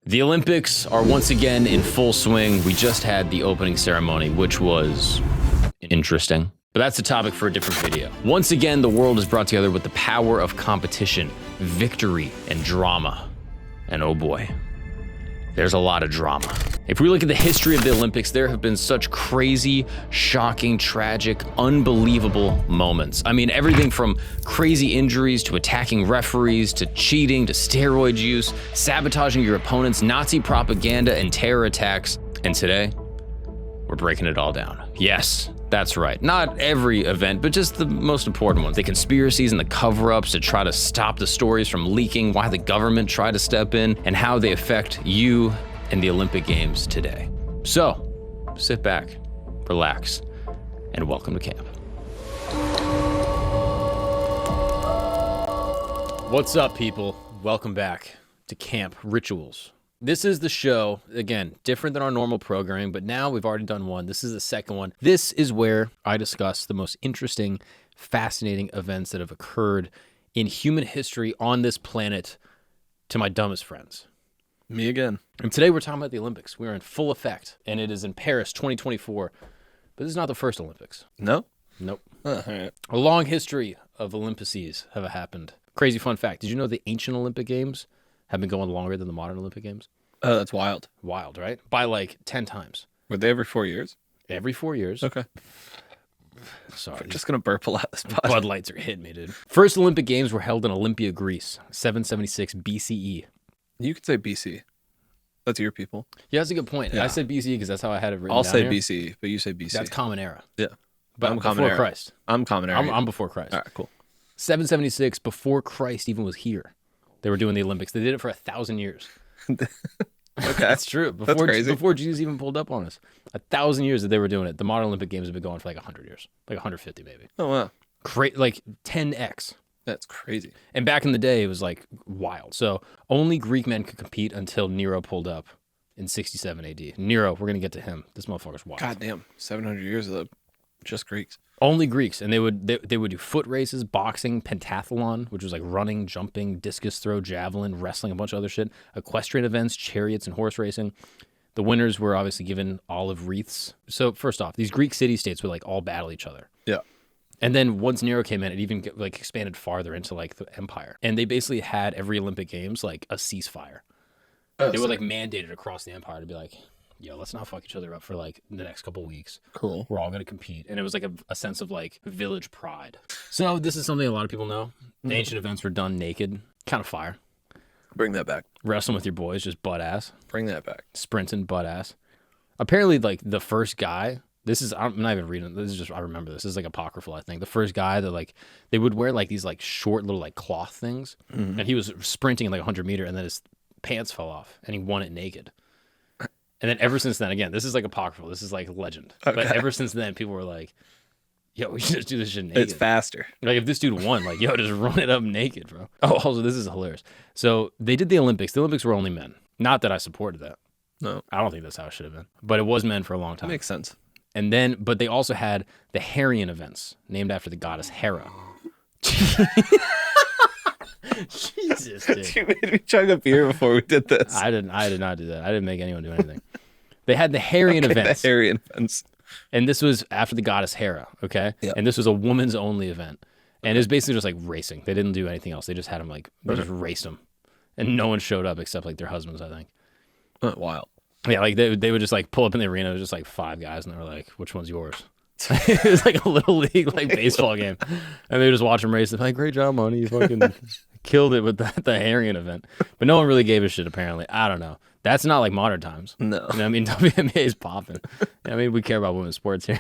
The Olympics are once again in full swing. We just had the opening ceremony, which was interesting. But that's the topic for a different video. Once again, the world is brought together with the power of competition, victory, and drama. And oh boy, there's a lot of drama. If we look at the history of the Olympics, there have been such crazy, shocking, tragic, unbelievable moments. I mean, everything from crazy injuries to attacking referees to cheating to steroid use, sabotaging your opponents, Nazi propaganda, and terror attacks. And today, we're breaking it all down. Yes, that's right. Not every event, but just the most important ones. The conspiracies and the cover-ups to try to stop the stories from leaking, why the government tried to step in, and how they affect you and the Olympic Games today. So, sit back, relax, and welcome to camp. What's up, people? Welcome back to Camp Rituals. This is the show, again, different than our normal programming, but now we've already done one. This is the second one. This is where I discuss the most interesting, fascinating events that have occurred in human history on this planet to my dumbest friends. Me again. And today we're talking about the Olympics. We're in full effect, and it is in Paris 2024, but this is not the first Olympics. No? Nope. All right. A long history of Olympices have happened. Crazy fun fact. Did you know the ancient Olympic Games have been going longer than the modern Olympic Games? Oh, that's wild. Wild, right? By like 10 times. Were they every 4 years? Every 4 years. Okay. Sorry. I'm just going to burp a lot this pod. Bud Lights are hitting me, dude. First Olympic Games were held in Olympia, Greece, 776 BCE. You could say BC. That's your people. Yeah, that's a good point. Yeah. I said BCE because that's how I had it written I'll down say here. BC, but you say BC. That's Common Era. Yeah. But I'm Common before Era. Christ. I'm Common Era. I'm before Christ. All right, cool. 776, before Christ even was here, they were doing the Olympics. They did it for 1,000 years. Okay. That's true. That's crazy. Before Jesus even pulled up on us. 1,000 years that they were doing it. The modern Olympic Games have been going for like 100 years. Like 150 maybe. Oh, wow. Like 10x. That's crazy. And back in the day, it was like wild. So only Greek men could compete until Nero pulled up in 67 AD. Nero, we're going to get to him. This motherfucker's wild. God damn. 700 years of just Greeks. Only Greeks. And they would do foot races, boxing, pentathlon, which was like running, jumping, discus throw, javelin, wrestling, a bunch of other shit, equestrian events, chariots, and horse racing. The winners were obviously given olive wreaths. So first off, these Greek city-states would like all battle each other. Yeah. And then once Nero came in, it even like expanded farther into like the empire. And they basically had every Olympic Games like a ceasefire. Oh, they were like mandated across the empire to be like, yo, let's not fuck each other up for like the next couple weeks. Cool. We're all going to compete. And it was like a sense of like village pride. So this is something a lot of people know. The ancient events were done naked. Kind of fire. Bring that back. Wrestling with your boys, just butt ass. Bring that back. Sprinting butt ass. Apparently like the first guy, I'm not even reading, this is just, I remember this is like apocryphal, I think. The first guy that like, they would wear like these like short little like cloth things. And he was sprinting like 100 meter and then his pants fell off and he won it naked. And then ever since then, again, this is like apocryphal. This is like legend. Okay. But ever since then, people were like, yo, we should just do this shit naked. It's faster. Like if this dude won, like, yo, just run it up naked, bro. Oh, also, this is hilarious. So they did the Olympics. The Olympics were only men. Not that I supported that. No. I don't think that's how it should have been. But it was men for a long time. That makes sense. And then, but they also had the Herian events, named after the goddess Hera. Jesus, dude. You made me chug a beer before we did this. I did not do that. I didn't make anyone do anything. They had the Herian events. The Herian events. And this was after the goddess Hera, okay? Yep. And this was a woman's only event. And it was basically just like racing. They didn't do anything else. They just had them like, they just raced them. And no one showed up except like their husbands, I think. Oh, wild. Yeah, like they would just like pull up in the arena. It was just like 5 guys and they were like, which one's yours? It was like a little league like baseball game. And they would just watch them race. They're like, great job, Money. You fucking killed it with the Herian event. But no one really gave a shit, apparently. I don't know. That's not like modern times. No. You know what I mean? WNBA is popping. I mean, we care about women's sports here.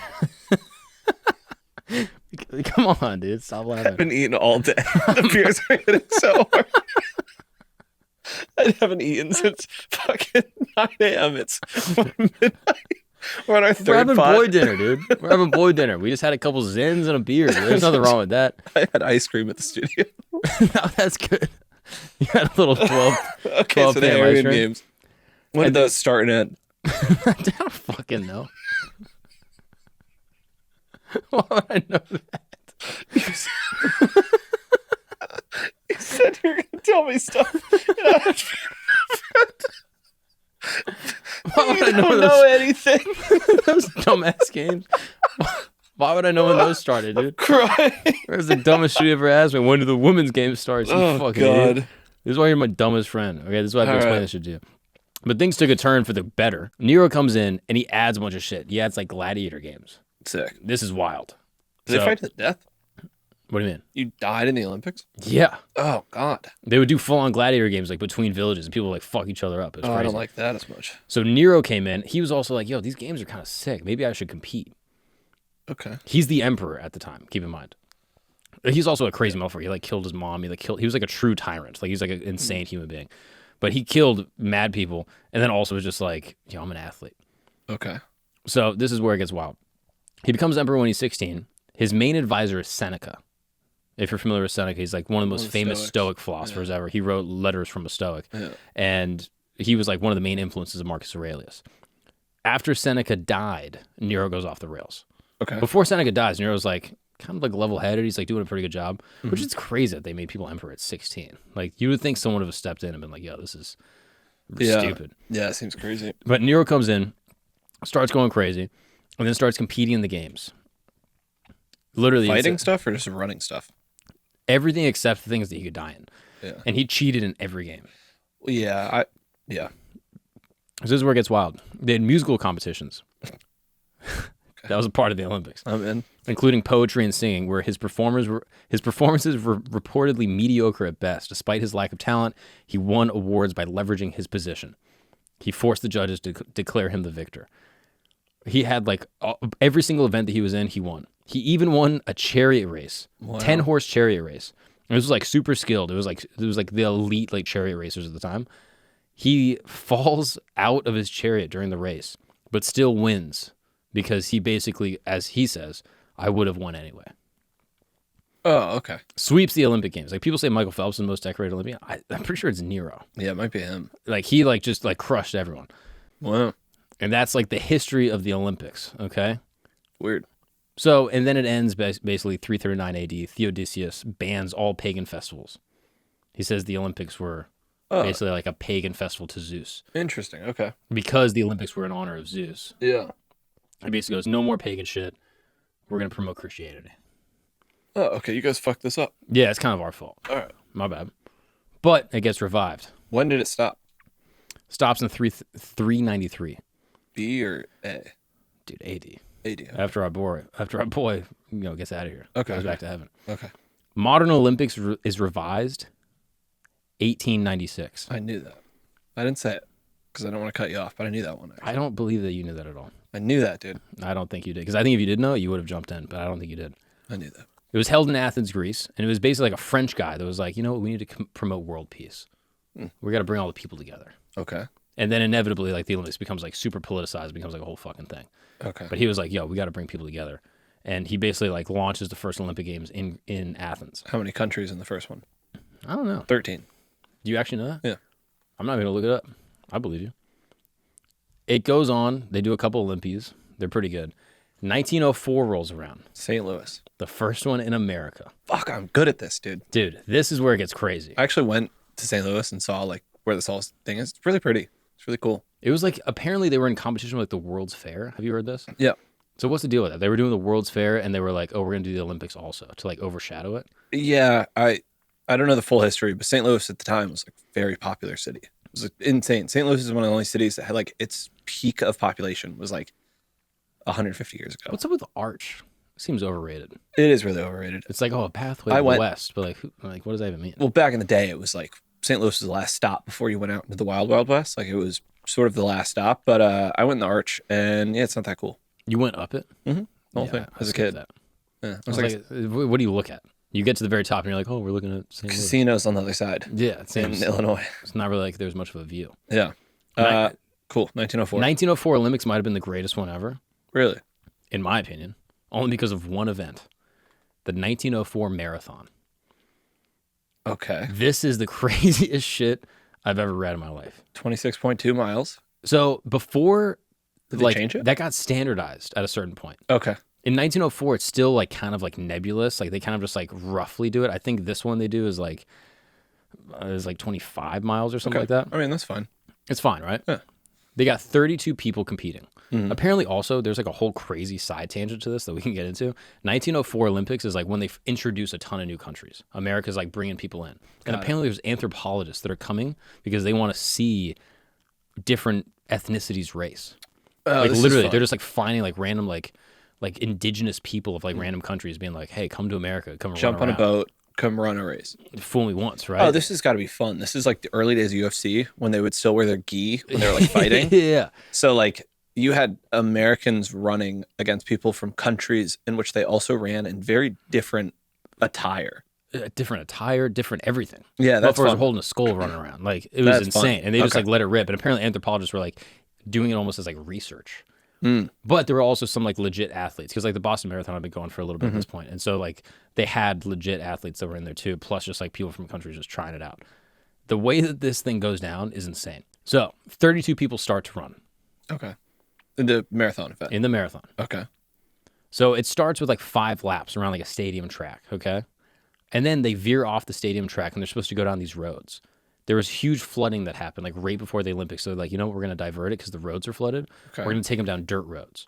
Come on, dude. Stop laughing. I've been eating all day. The beers are hitting so hard. I haven't eaten since fucking 9 a.m. It's midnight. We're on our third We're having pot. boy dinner, dude. We're having boy dinner. We just had a couple Zins and a beer. Dude. There's nothing wrong with that. I had ice cream at the studio. No, that's good. You had a little 12. Okay, 12 so the p.m. ice Aryan cream? Games. When did those start and end? I don't fucking know. Why would I know that? You said you were going to tell me stuff. Why would I don't know anything. those dumbass games? Why would I know when those started, dude? Crying. That's the dumbest shit you ever asked me. When do the women's games start? You fucking God. idiot. This is why you're my dumbest friend. Okay, this is why I have to explain this shit to you. But things took a turn for the better. Nero comes in and he adds a bunch of shit. He adds like gladiator games. Sick. This is wild. Did they fight to the death? What do you mean? You died in the Olympics? Yeah. Oh, God. They would do full-on gladiator games like between villages and people would like fuck each other up. It was crazy. I don't like that as much. So Nero came in. He was also like, yo, these games are kind of sick. Maybe I should compete. Okay. He's the emperor at the time, keep in mind. He's also a crazy motherfucker. He like killed his mom. He was like a true tyrant. Like he's like an insane human being. But he killed mad people and then also was just like, yo, I'm an athlete. Okay. So this is where it gets wild. He becomes emperor when he's 16. His main advisor is Seneca. If you're familiar with Seneca, he's like one of the most famous Stoic philosophers ever. He wrote letters from a Stoic. Yeah. And he was like one of the main influences of Marcus Aurelius. After Seneca died, Nero goes off the rails. Okay. Before Seneca dies, Nero's like kind of like level-headed. He's like doing a pretty good job, which is crazy that they made people emperor at 16. Like you would think someone would have stepped in and been like, yo, this is stupid. Yeah, it seems crazy. But Nero comes in, starts going crazy, and then starts competing in the games. Literally. Fighting stuff or just running stuff? Everything except the things that he could die in. Yeah. And he cheated in every game. Yeah. So this is where it gets wild. They had musical competitions. That was a part of the Olympics. I'm in. Including poetry and singing, where his performances were reportedly mediocre at best. Despite his lack of talent, he won awards by leveraging his position. He forced the judges to declare him the victor. He had like every single event that he was in, he won. He even won a chariot race, 10-horse chariot race. It was like super skilled. It was like the elite like chariot racers at the time. He falls out of his chariot during the race, but still wins because he basically, as he says, I would have won anyway. Oh, okay. Sweeps the Olympic Games. Like people say Michael Phelps is the most decorated Olympian. I'm pretty sure it's Nero. Yeah, it might be him. Like he like just like crushed everyone. Wow. And that's like the history of the Olympics. Okay. Weird. So, and then it ends basically 339 AD. Theodosius bans all pagan festivals. He says the Olympics were basically like a pagan festival to Zeus. Interesting. Okay. Because the Olympics were in honor of Zeus. Yeah. He basically goes, no more pagan shit. We're going to promote Christianity. Oh, okay. You guys fucked this up. Yeah, it's kind of our fault. All right. My bad. But it gets revived. When did it stop? Stops in 393. B or A? Dude, AD. AD. After our boy, gets out of here. Okay. Goes back to heaven. Okay. Modern Olympics is revised 1896. I knew that. I didn't say it because I don't want to cut you off, but I knew that one. Actually. I don't believe that you knew that at all. I knew that, dude. I don't think you did. Because I think if you did know it, you would have jumped in, but I don't think you did. I knew that. It was held in Athens, Greece, and it was basically like a French guy that was like, you know what, we need to promote world peace. We got to bring all the people together. Okay. And then inevitably, like the Olympics becomes like super politicized, becomes like a whole fucking thing. Okay. But he was like, yo, we got to bring people together. And he basically like launches the first Olympic Games in Athens. How many countries in the first one? I don't know. 13. Do you actually know that? Yeah. I'm not going to look it up. I believe you. It goes on. They do a couple Olympias. They're pretty good. 1904 rolls around. St. Louis. The first one in America. Fuck, I'm good at this, dude. Dude, this is where it gets crazy. I actually went to St. Louis and saw like where this whole thing is. It's really pretty. It's really cool. It was like, apparently they were in competition with like the World's Fair. Have you heard this? Yeah. So what's the deal with that? They were doing the World's Fair and they were like, oh, we're going to do the Olympics also to like overshadow it. Yeah. I don't know the full history, but St. Louis at the time was like a very popular city. It was like, insane. St. Louis is one of the only cities that had like its peak of population was like 150 years ago. What's up with Arch? It seems overrated. It is really overrated. It's like, oh, a pathway to the west. But like, what does that even mean? Well, back in the day, it was like St. Louis was the last stop before you went out into the wild, wild west. Like it was sort of the last stop. But I went in the Arch and yeah, it's not that cool. You went up it? Mm-hmm. The whole thing as a kid. That. Yeah. I was like, what do you look at? You get to the very top and you're like, oh, we're looking at St. Louis. Casinos on the other side. Yeah. It seems, in Illinois. It's not really like there's much of a view. Yeah. Cool. 1904. 1904 Olympics might have been the greatest one ever. Really? In my opinion. Only because of one event. The 1904 marathon. Okay. This is the craziest shit I've ever read in my life. 26.2 miles. So before, did they change it? That got standardized at a certain point. Okay. In 1904, it's still like kind of like nebulous. Like they kind of just like roughly do it. I think this one they do is like 25 miles or something like that. I mean, that's fine. It's fine, right? Yeah. They got 32 people competing. Mhm. Apparently, also, there's like a whole crazy side tangent to this that we can get into. 1904 Olympics is like when they introduce a ton of new countries. America's like bringing people in. And apparently there's anthropologists that are coming because they want to see different ethnicities race. Like literally, they're just like finding like random like indigenous people of like random countries being like, hey, come to America, come jump on a boat, come run a race. Fool me once, right? Oh, this has got to be fun. This is like the early days of UFC when they would still wear their gi when they were like fighting. Yeah. So like you had Americans running against people from countries in which they also ran in very different attire. Different attire, different everything. Yeah, that's Motherfuckers fun. holding a skull running around. Like it was insane. And they just like let it rip. And apparently anthropologists were like doing it almost as like research. But there were also some like legit athletes because like the Boston Marathon had been going for a little bit at this point. And so like they had legit athletes that were in there too, plus just like people from countries just trying it out. The way that this thing goes down is insane. So 32 people start to run. Okay. In the marathon event. In the marathon. Okay. So it starts with like 5 laps around like a stadium track, okay? And then they veer off the stadium track and they're supposed to go down these roads. There was huge flooding that happened like right before the Olympics. So they're like, you know what, we're going to divert it because the roads are flooded. Okay. We're going to take them down dirt roads.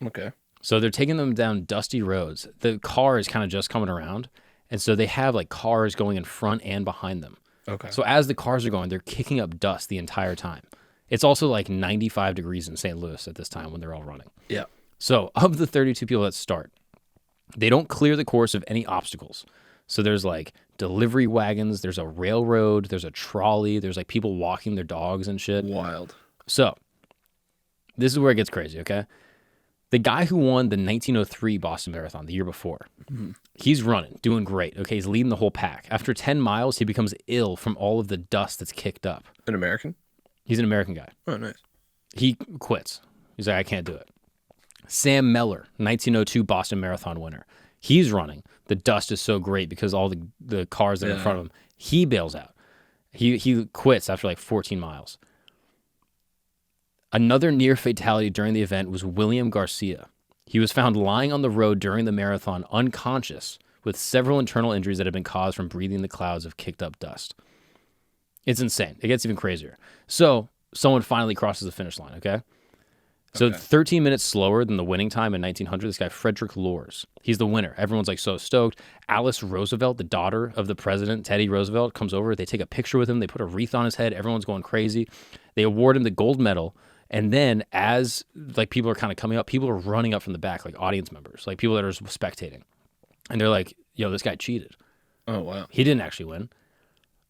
Okay. So they're taking them down dusty roads. The car is kind of just coming around. And so they have like cars going in front and behind them. Okay. So as the cars are going, they're kicking up dust the entire time. It's also like 95 degrees in St. Louis at this time when they're all running. Yeah. So of the 32 people that start, they don't clear the course of any obstacles. So there's like delivery wagons, there's a railroad, there's a trolley, there's like people walking their dogs and shit. Wild. So this is where it gets crazy, okay? The guy who won the 1903 Boston Marathon the year before, he's running, doing great. Okay, he's leading the whole pack. After 10 miles, he becomes ill from all of the dust that's kicked up. An American? He's an American guy. Oh, nice. He quits. He's like, I can't do it. Sam Meller, 1902 Boston Marathon winner. He's running. The dust is so great because all the cars that are in front of him. He bails out. He quits after like 14 miles. Another near fatality during the event was William Garcia. He was found lying on the road during the marathon unconscious with several internal injuries that had been caused from breathing the clouds of kicked up dust. It's insane. It gets even crazier. So someone finally crosses the finish line, okay? So 13 minutes slower than the winning time in 1900, this guy, Frederick Loers. He's the winner. Everyone's like so stoked. Alice Roosevelt, the daughter of the president, Teddy Roosevelt, comes over. They take a picture with him. They put a wreath on his head. Everyone's going crazy. They award him the gold medal. And then as like people are kind of coming up, people are running up from the back, like audience members, like people that are spectating. And they're like, yo, this guy cheated. Oh, wow. He didn't actually win.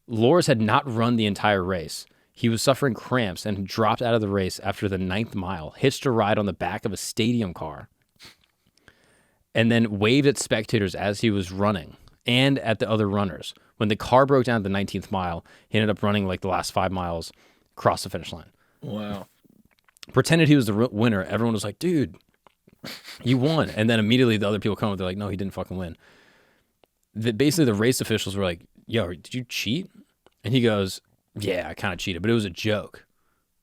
Loers had not run the entire race. He was suffering cramps and dropped out of the race after the 9th mile, hitched a ride on the back of a stadium car, and then waved at spectators as he was running and at the other runners. When the car broke down at the 19th mile, he ended up running like the last 5 miles, crossed the finish line. Wow. Pretended he was the winner. Everyone was like, dude, you won. And then immediately the other people come up, they're like, no, he didn't fucking win. Basically, the race officials were like, yo, did you cheat? And he goes, yeah, I kind of cheated, but it was a joke.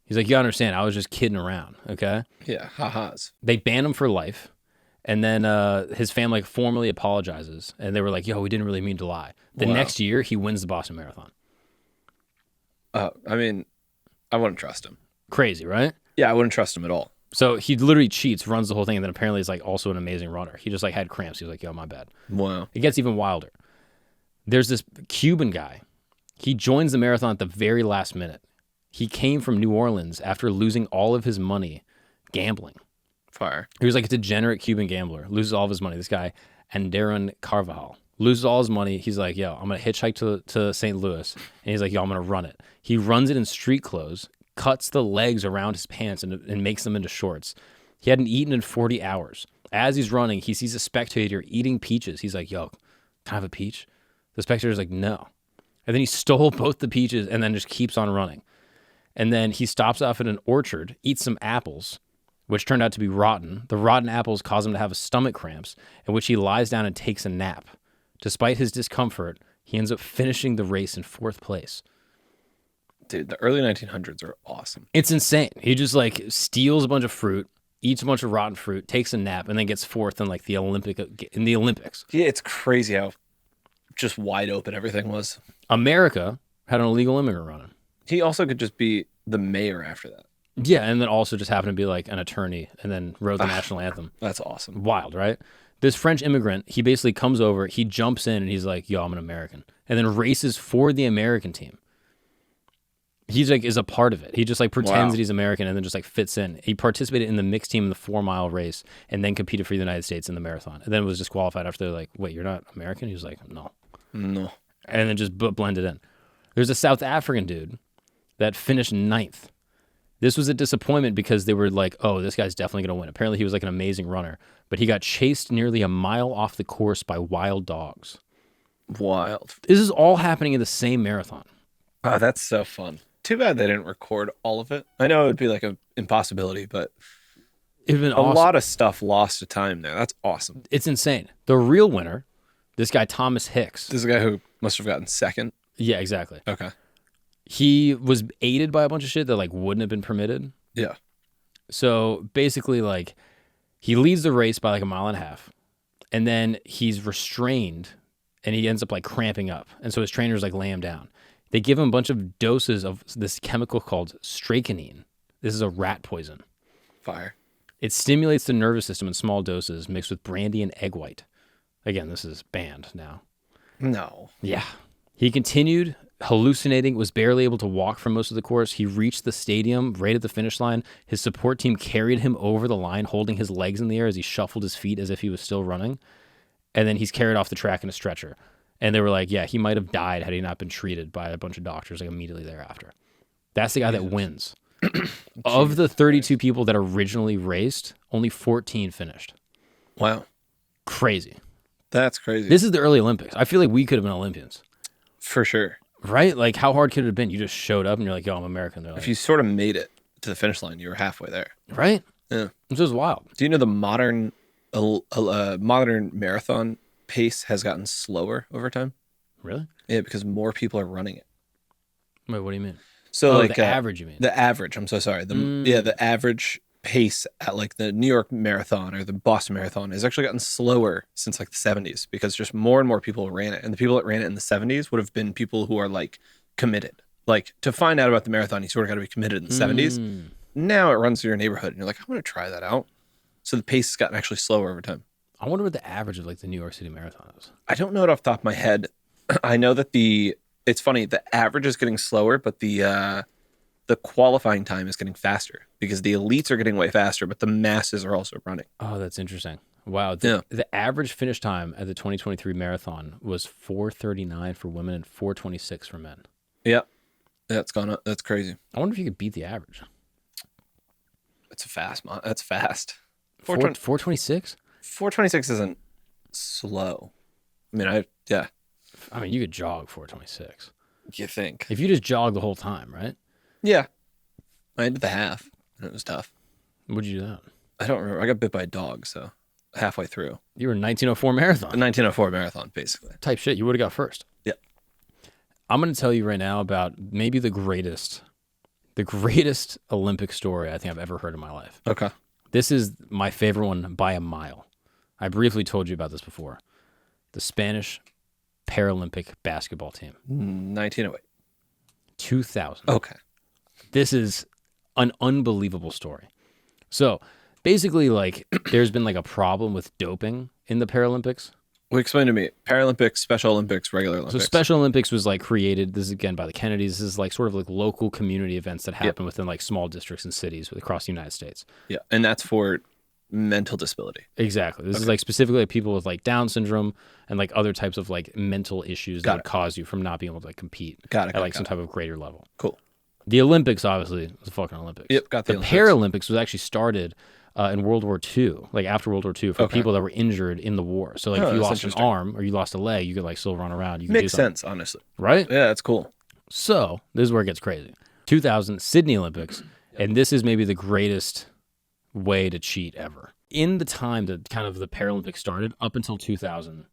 He's like, you understand, I was just kidding around, okay? Yeah, ha-has. They banned him for life, and then his family formally apologizes, and they were like, yo, we didn't really mean to lie. The next year, he wins the Boston Marathon. I mean, I wouldn't trust him. Crazy, right? Yeah, I wouldn't trust him at all. So he literally cheats, runs the whole thing, and then apparently is like also an amazing runner. He just like had cramps. He was like, yo, my bad. Wow. It gets even wilder. There's this Cuban guy. He joins the marathon at the very last minute. He came from New Orleans after losing all of his money gambling. Fire. He was like a degenerate Cuban gambler, loses all of his money. This guy, Anderon Carvajal, loses all his money. He's like, yo, I'm going to hitchhike to St. Louis. And he's like, yo, I'm going to run it. He runs it in street clothes, cuts the legs around his pants and makes them into shorts. He hadn't eaten in 40 hours. As he's running, he sees a spectator eating peaches. He's like, yo, can I have a peach? The spectator's like, no. And then he stole both the peaches and then just keeps on running. And then he stops off at an orchard, eats some apples, which turned out to be rotten. The rotten apples cause him to have stomach cramps, in which he lies down and takes a nap. Despite his discomfort, he ends up finishing the race in 4th place. Dude, the early 1900s are awesome. It's insane. He just like steals a bunch of fruit, eats a bunch of rotten fruit, takes a nap, and then gets 4th in like the Olympics. Yeah, it's crazy how just wide open everything was. America had an illegal immigrant running. He also could just be the mayor after that. Yeah, and then also just happened to be like an attorney and then wrote the national anthem. That's awesome. Wild, right? This French immigrant, he basically comes over, he jumps in and he's like, yo, I'm an American. And then races for the American team. He's like, is a part of it. He just like pretends that he's American and then just like fits in. He participated in the mixed team in the 4-mile race and then competed for the United States in the marathon. And then was disqualified after they're like, wait, you're not American? He was like, no. No. And then just blended in. There's a South African dude that finished 9th. This was a disappointment because they were like, oh, this guy's definitely going to win. Apparently he was like an amazing runner, but he got chased nearly a mile off the course by wild dogs. Wild. This is all happening in the same marathon. Oh, that's so fun. Too bad they didn't record all of it. I know it would be like an impossibility, but It'd been a awesome. lot of stuff lost to time there. That's awesome. It's insane. The real winner, this guy Thomas Hicks. This is a guy who must have gotten second. Yeah, exactly. Okay. He was aided by a bunch of shit that like wouldn't have been permitted. Yeah. So basically, like, he leads the race by like a mile and a half, and then he's restrained, and he ends up like cramping up, and so his trainers like lay him down. They give him a bunch of doses of this chemical called strychnine. This is a rat poison. Fire. It stimulates the nervous system in small doses mixed with brandy and egg white. Again, this is banned now. No. Yeah. He continued hallucinating, was barely able to walk for most of the course. He reached the stadium right at the finish line. His support team carried him over the line, holding his legs in the air as he shuffled his feet as if he was still running. And then he's carried off the track in a stretcher. And they were like, yeah, he might have died had he not been treated by a bunch of doctors like immediately thereafter. That's the guy that wins. Of the 32 people that originally raced, only 14 finished. Wow. Crazy. That's crazy. This is the early Olympics. I feel like we could have been Olympians. For sure. Right? Like, how hard could it have been? You just showed up and you're like, yo, I'm American. They're like, If you sort of made it to the finish line, you were halfway there. right? Yeah. It's just wild. Do you know the modern marathon pace has gotten slower over time? Really? Yeah, because more people are running it. Wait, what do you mean? So the average, you mean? The average. I'm so sorry. The average pace at like the New York Marathon or the Boston Marathon has actually gotten slower since like the 70s because just more and more people ran it. And the people that ran it in the 70s would have been people who are like committed. Like to find out about the marathon, you sort of got to be committed in the 70s. Now it runs through your neighborhood and you're like, I'm going to try that out. So the pace has gotten actually slower over time. I wonder what the average of like the New York City Marathon is. I don't know it off the top of my head. I know that it's funny, the average is getting slower, but the qualifying time is getting faster because the elites are getting way faster, but the masses are also running. Oh, that's interesting. Wow. The average finish time at the 2023 marathon was 4:39 for women and 4:26 for men. Yeah. That's gone up. That's crazy. I wonder if you could beat the average. That's That's fast. 4:26? 4:26 isn't slow. I mean, I mean, you could jog 4:26. You think? If you just jog the whole time, right? Yeah. I did the half, and it was tough. Would you do that? I don't remember. I got bit by a dog, so halfway through. You were in 1904 marathon. The 1904 marathon, basically. Type shit. You would have got first. Yeah. I'm going to tell you right now about maybe the greatest Olympic story I think I've ever heard in my life. Okay. This is my favorite one by a mile. I briefly told you about this before. The Spanish Paralympic basketball team. 1908. 2000. Okay. This is an unbelievable story. So basically, like, there's been like a problem with doping in the Paralympics. Well, explain to me. Paralympics, Special Olympics, regular Olympics. So Special Olympics was like created, this is again by the Kennedys. This is like sort of like local community events that happen within like small districts and cities across the United States. Yeah. And that's for mental disability. Exactly. This is like specifically like people with like Down syndrome and like other types of like mental issues that would cause you from not being able to like compete at like some type of greater level. Cool. The Olympics, obviously, was the fucking Olympics. Yep, got the The Olympics. Paralympics was actually started in World War II, like after World War II, for people that were injured in the war. So like if you lost an arm or you lost a leg, you could like still run around. You could Makes sense, honestly. Right? Yeah, that's cool. So this is where it gets crazy. 2000 Sydney Olympics, and this is maybe the greatest way to cheat ever. In the time that kind of the Paralympics started, up until 2000,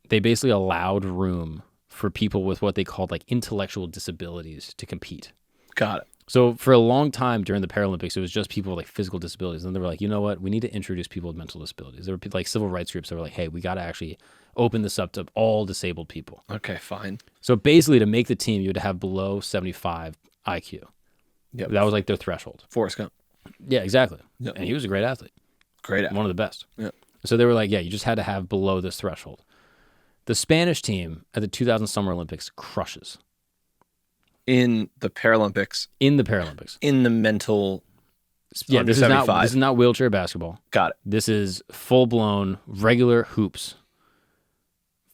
they basically allowed room for people with what they called like intellectual disabilities to compete. Got it. So for a long time during the Paralympics, it was just people with like physical disabilities. And they were like, you know what? We need to introduce people with mental disabilities. There were people, like civil rights groups that were like, hey, we got to actually open this up to all disabled people. Okay, fine. So basically to make the team, you had to have below 75 IQ. Yep. That was like their threshold. Forrest Gump. Yeah, exactly. Yep. And he was a great athlete. Great athlete. One of the best. Yeah. So they were like, yeah, you just had to have below this threshold. The Spanish team at the 2000 Summer Olympics crushes. In the Paralympics. In the Paralympics. In the mental. Yeah, under this is 75. not wheelchair basketball. Got it. This is full-blown regular hoops.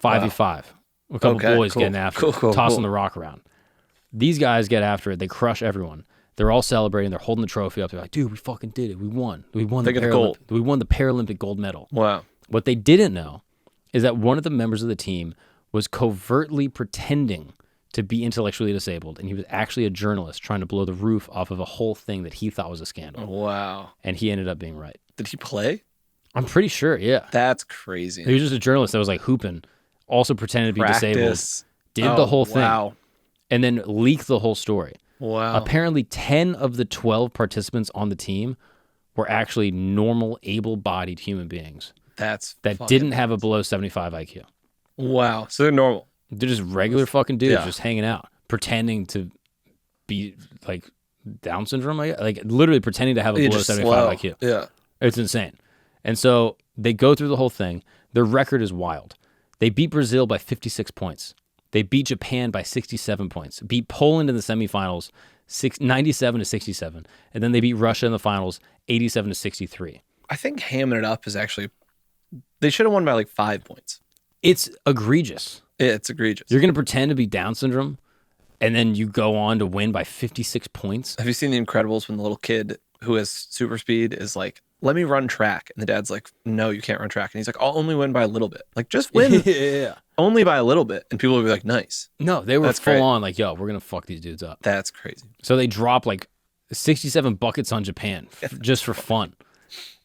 5v5. A couple boys getting after it, tossing the rock around. These guys get after it. They crush everyone. They're all celebrating. They're holding the trophy up. They're like, dude, we fucking did it. We won. We won the gold. We won the Paralympic gold medal. Wow. What they didn't know is that one of the members of the team was covertly pretending to be intellectually disabled, and he was actually a journalist trying to blow the roof off of a whole thing that he thought was a scandal. Wow. And he ended up being right. Did he play? I'm pretty sure, yeah. That's crazy. He was just a journalist that was like hooping, also pretending to be disabled, did the whole thing, and then leaked the whole story. Wow. Apparently 10 of the 12 participants on the team were actually normal, able-bodied human beings that didn't have a below 75 IQ. Wow. So they're normal. They're just regular fucking dudes just hanging out, pretending to be like Down syndrome, like literally pretending to have a below 75 IQ. Yeah. It's insane. And so they go through the whole thing. Their record is wild. They beat Brazil by 56 points. They beat Japan by 67 points. Beat Poland in the semifinals 97 to 67. And then they beat Russia in the finals 87 to 63. I think hamming it up is actually, they should have won by like 5 points. It's egregious. It's egregious. You're going to pretend to be Down syndrome, and then you go on to win by 56 points. Have you seen The Incredibles when the little kid who has super speed is like, let me run track? And the dad's like, no, you can't run track. And he's like, I'll only win by a little bit. Like, just win only by a little bit. And people will be like, nice. No, they were full on like, yo, we're going to fuck these dudes up. That's crazy. So they drop like 67 buckets on Japan just for fun.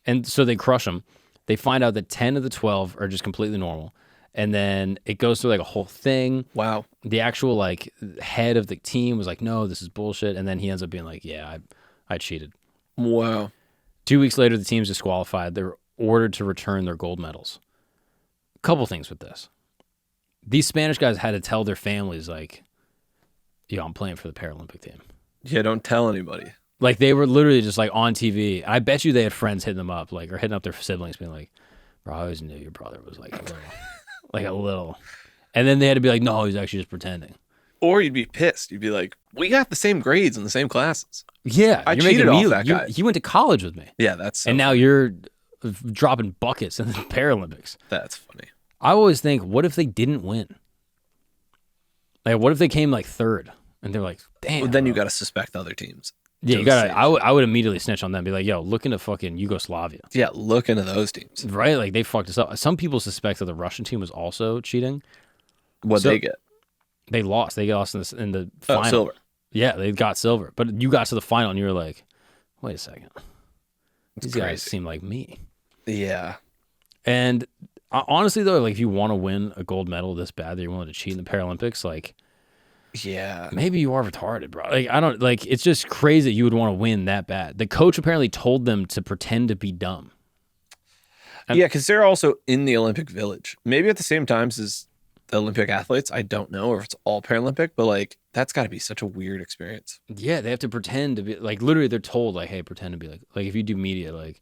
And so they crush them. They find out that 10 of the 12 are just completely normal. And then it goes through like a whole thing. Wow. The actual like head of the team was like, no, this is bullshit. And then he ends up being like, yeah, I cheated. Wow. 2 weeks later, the team's disqualified. They're ordered to return their gold medals. Couple things with this. These Spanish guys had to tell their families like, yo, I'm playing for the Paralympic team. Yeah, don't tell anybody. Like they were literally just like on TV. I bet you they had friends hitting them up, like, or hitting up their siblings being like, bro, I always knew your brother was like a little. Like a little. And then they had to be like, no, he's actually just pretending. Or you'd be pissed. You'd be like, we got the same grades in the same classes. Yeah. I cheated off that guy. You went to college with me. Yeah, that's so and now funny. you're dropping buckets in the Paralympics. That's funny. I always think, what if they didn't win? Like, what if they came like third? And they're like, damn. Well, then you got to suspect the other teams. Yeah, you gotta. I would immediately snitch on them. Be like, yo, look into fucking Yugoslavia. Yeah, look into those teams. Right? Like they fucked us up. Some people suspect that the Russian team was also cheating. What'd they get? They lost. They lost in the final. Silver. Yeah, they got silver. But you got to the final and you were like, wait a second. These guys seem like me. Yeah. And honestly, though, like if you want to win a gold medal this bad that you're willing to cheat in the Paralympics, like, yeah, maybe you are retarded, bro. Like, I don't, like, it's just crazy that you would want to win that bad. The coach apparently told them to pretend to be dumb. Yeah, because they're also in the Olympic Village. Maybe at the same times as the Olympic athletes. I don't know, or if it's all Paralympic, but like, that's got to be such a weird experience. Yeah, they have to pretend to be, like, literally they're told, like, hey, pretend to be like if you do media, like,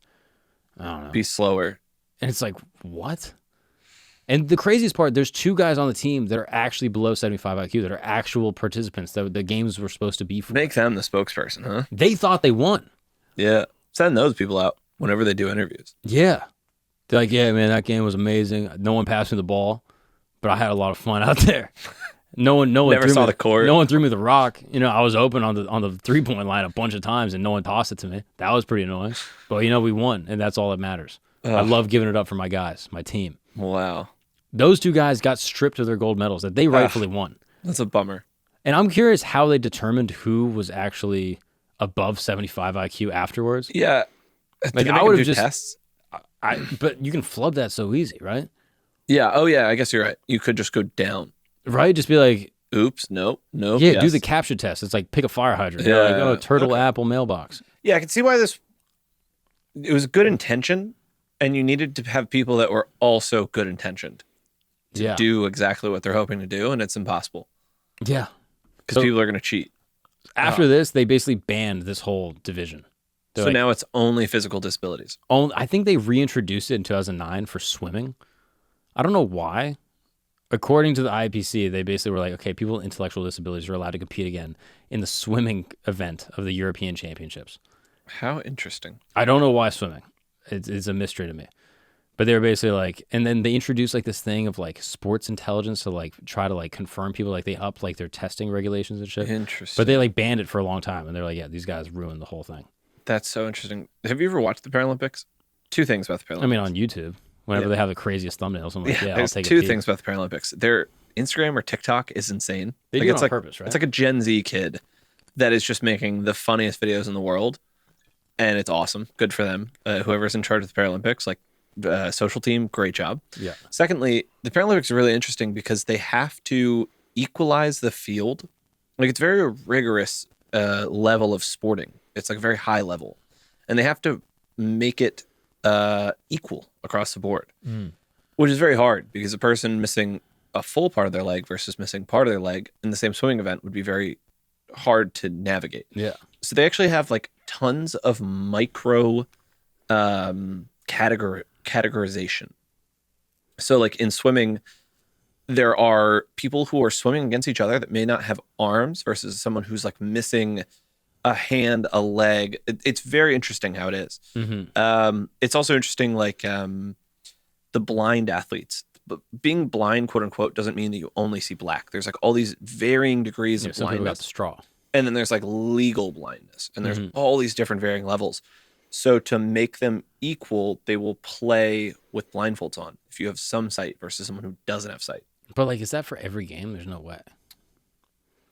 I don't know. Be slower. And it's like, what? And the craziest part, there's 2 guys on the team that are actually below 75 IQ, that are actual participants that the games were supposed to be for. Make them the spokesperson, huh? They thought they won. Yeah. Send those people out whenever they do interviews. Yeah. They're like, yeah, man, that game was amazing. No one passed me the ball, but I had a lot of fun out there. No one Never saw the court. No one threw me the rock. You know, I was open on the 3-point line a bunch of times, and no one tossed it to me. That was pretty annoying. But, you know, we won, and that's all that matters. I love giving it up for my guys, my team. Wow. Those 2 guys got stripped of their gold medals that they rightfully won. That's a bummer. And I'm curious how they determined who was actually above 75 IQ afterwards. Yeah. Like, I would have just tests. But you can flub that so easy, right? Yeah. Oh, yeah. I guess you're right. You could just go down. Right? Just be like, oops, nope. Yeah, yes. do the capture test. It's like pick a fire hydrant. Yeah. Like, oh, turtle apple mailbox. Yeah, I can see why it was good intention, and you needed to have people that were also good intentioned to do exactly what they're hoping to do, and it's impossible. Yeah. Because people are going to cheat. After this, they basically banned this whole division. So now it's only physical disabilities. I think they reintroduced it in 2009 for swimming. I don't know why. According to the IPC, they basically were like, okay, people with intellectual disabilities are allowed to compete again in the swimming event of the European Championships. How interesting. I don't know why swimming. It's a mystery to me. But they were basically like, and then they introduced like this thing of like sports intelligence to like try to like confirm people, like they upped like their testing regulations and shit. Interesting. But they like banned it for a long time, and they're like, yeah, these guys ruined the whole thing. That's so interesting. Have you ever watched the Paralympics? Two things about the Paralympics. I mean, on YouTube, whenever they have the craziest thumbnails, I'm like, yeah, I'll there's take two a peek. things about the Paralympics. Their Instagram or TikTok is insane. They do it on purpose, right? It's like a Gen Z kid that is just making the funniest videos in the world, and it's awesome. Good for them. Whoever's in charge of the Paralympics, like social team, great job. Yeah. Secondly, the Paralympics are really interesting because they have to equalize the field. Like it's very rigorous level of sporting. It's like a very high level, and they have to make it equal across the board, which is very hard because a person missing a full part of their leg versus missing part of their leg in the same swimming event would be very hard to navigate. Yeah. So they actually have like tons of micro categorization. So like in swimming, there are people who are swimming against each other that may not have arms versus someone who's like missing a hand, a leg. It's very interesting how it is. It's also interesting, like the blind athletes. But being blind, quote unquote, doesn't mean that you only see black. There's like all these varying degrees of some people got blindness. the straw. And then there's like legal blindness. And there's all these different varying levels. So to make them equal, they will play with blindfolds on if you have some sight versus someone who doesn't have sight. But like, is that for every game? There's no way.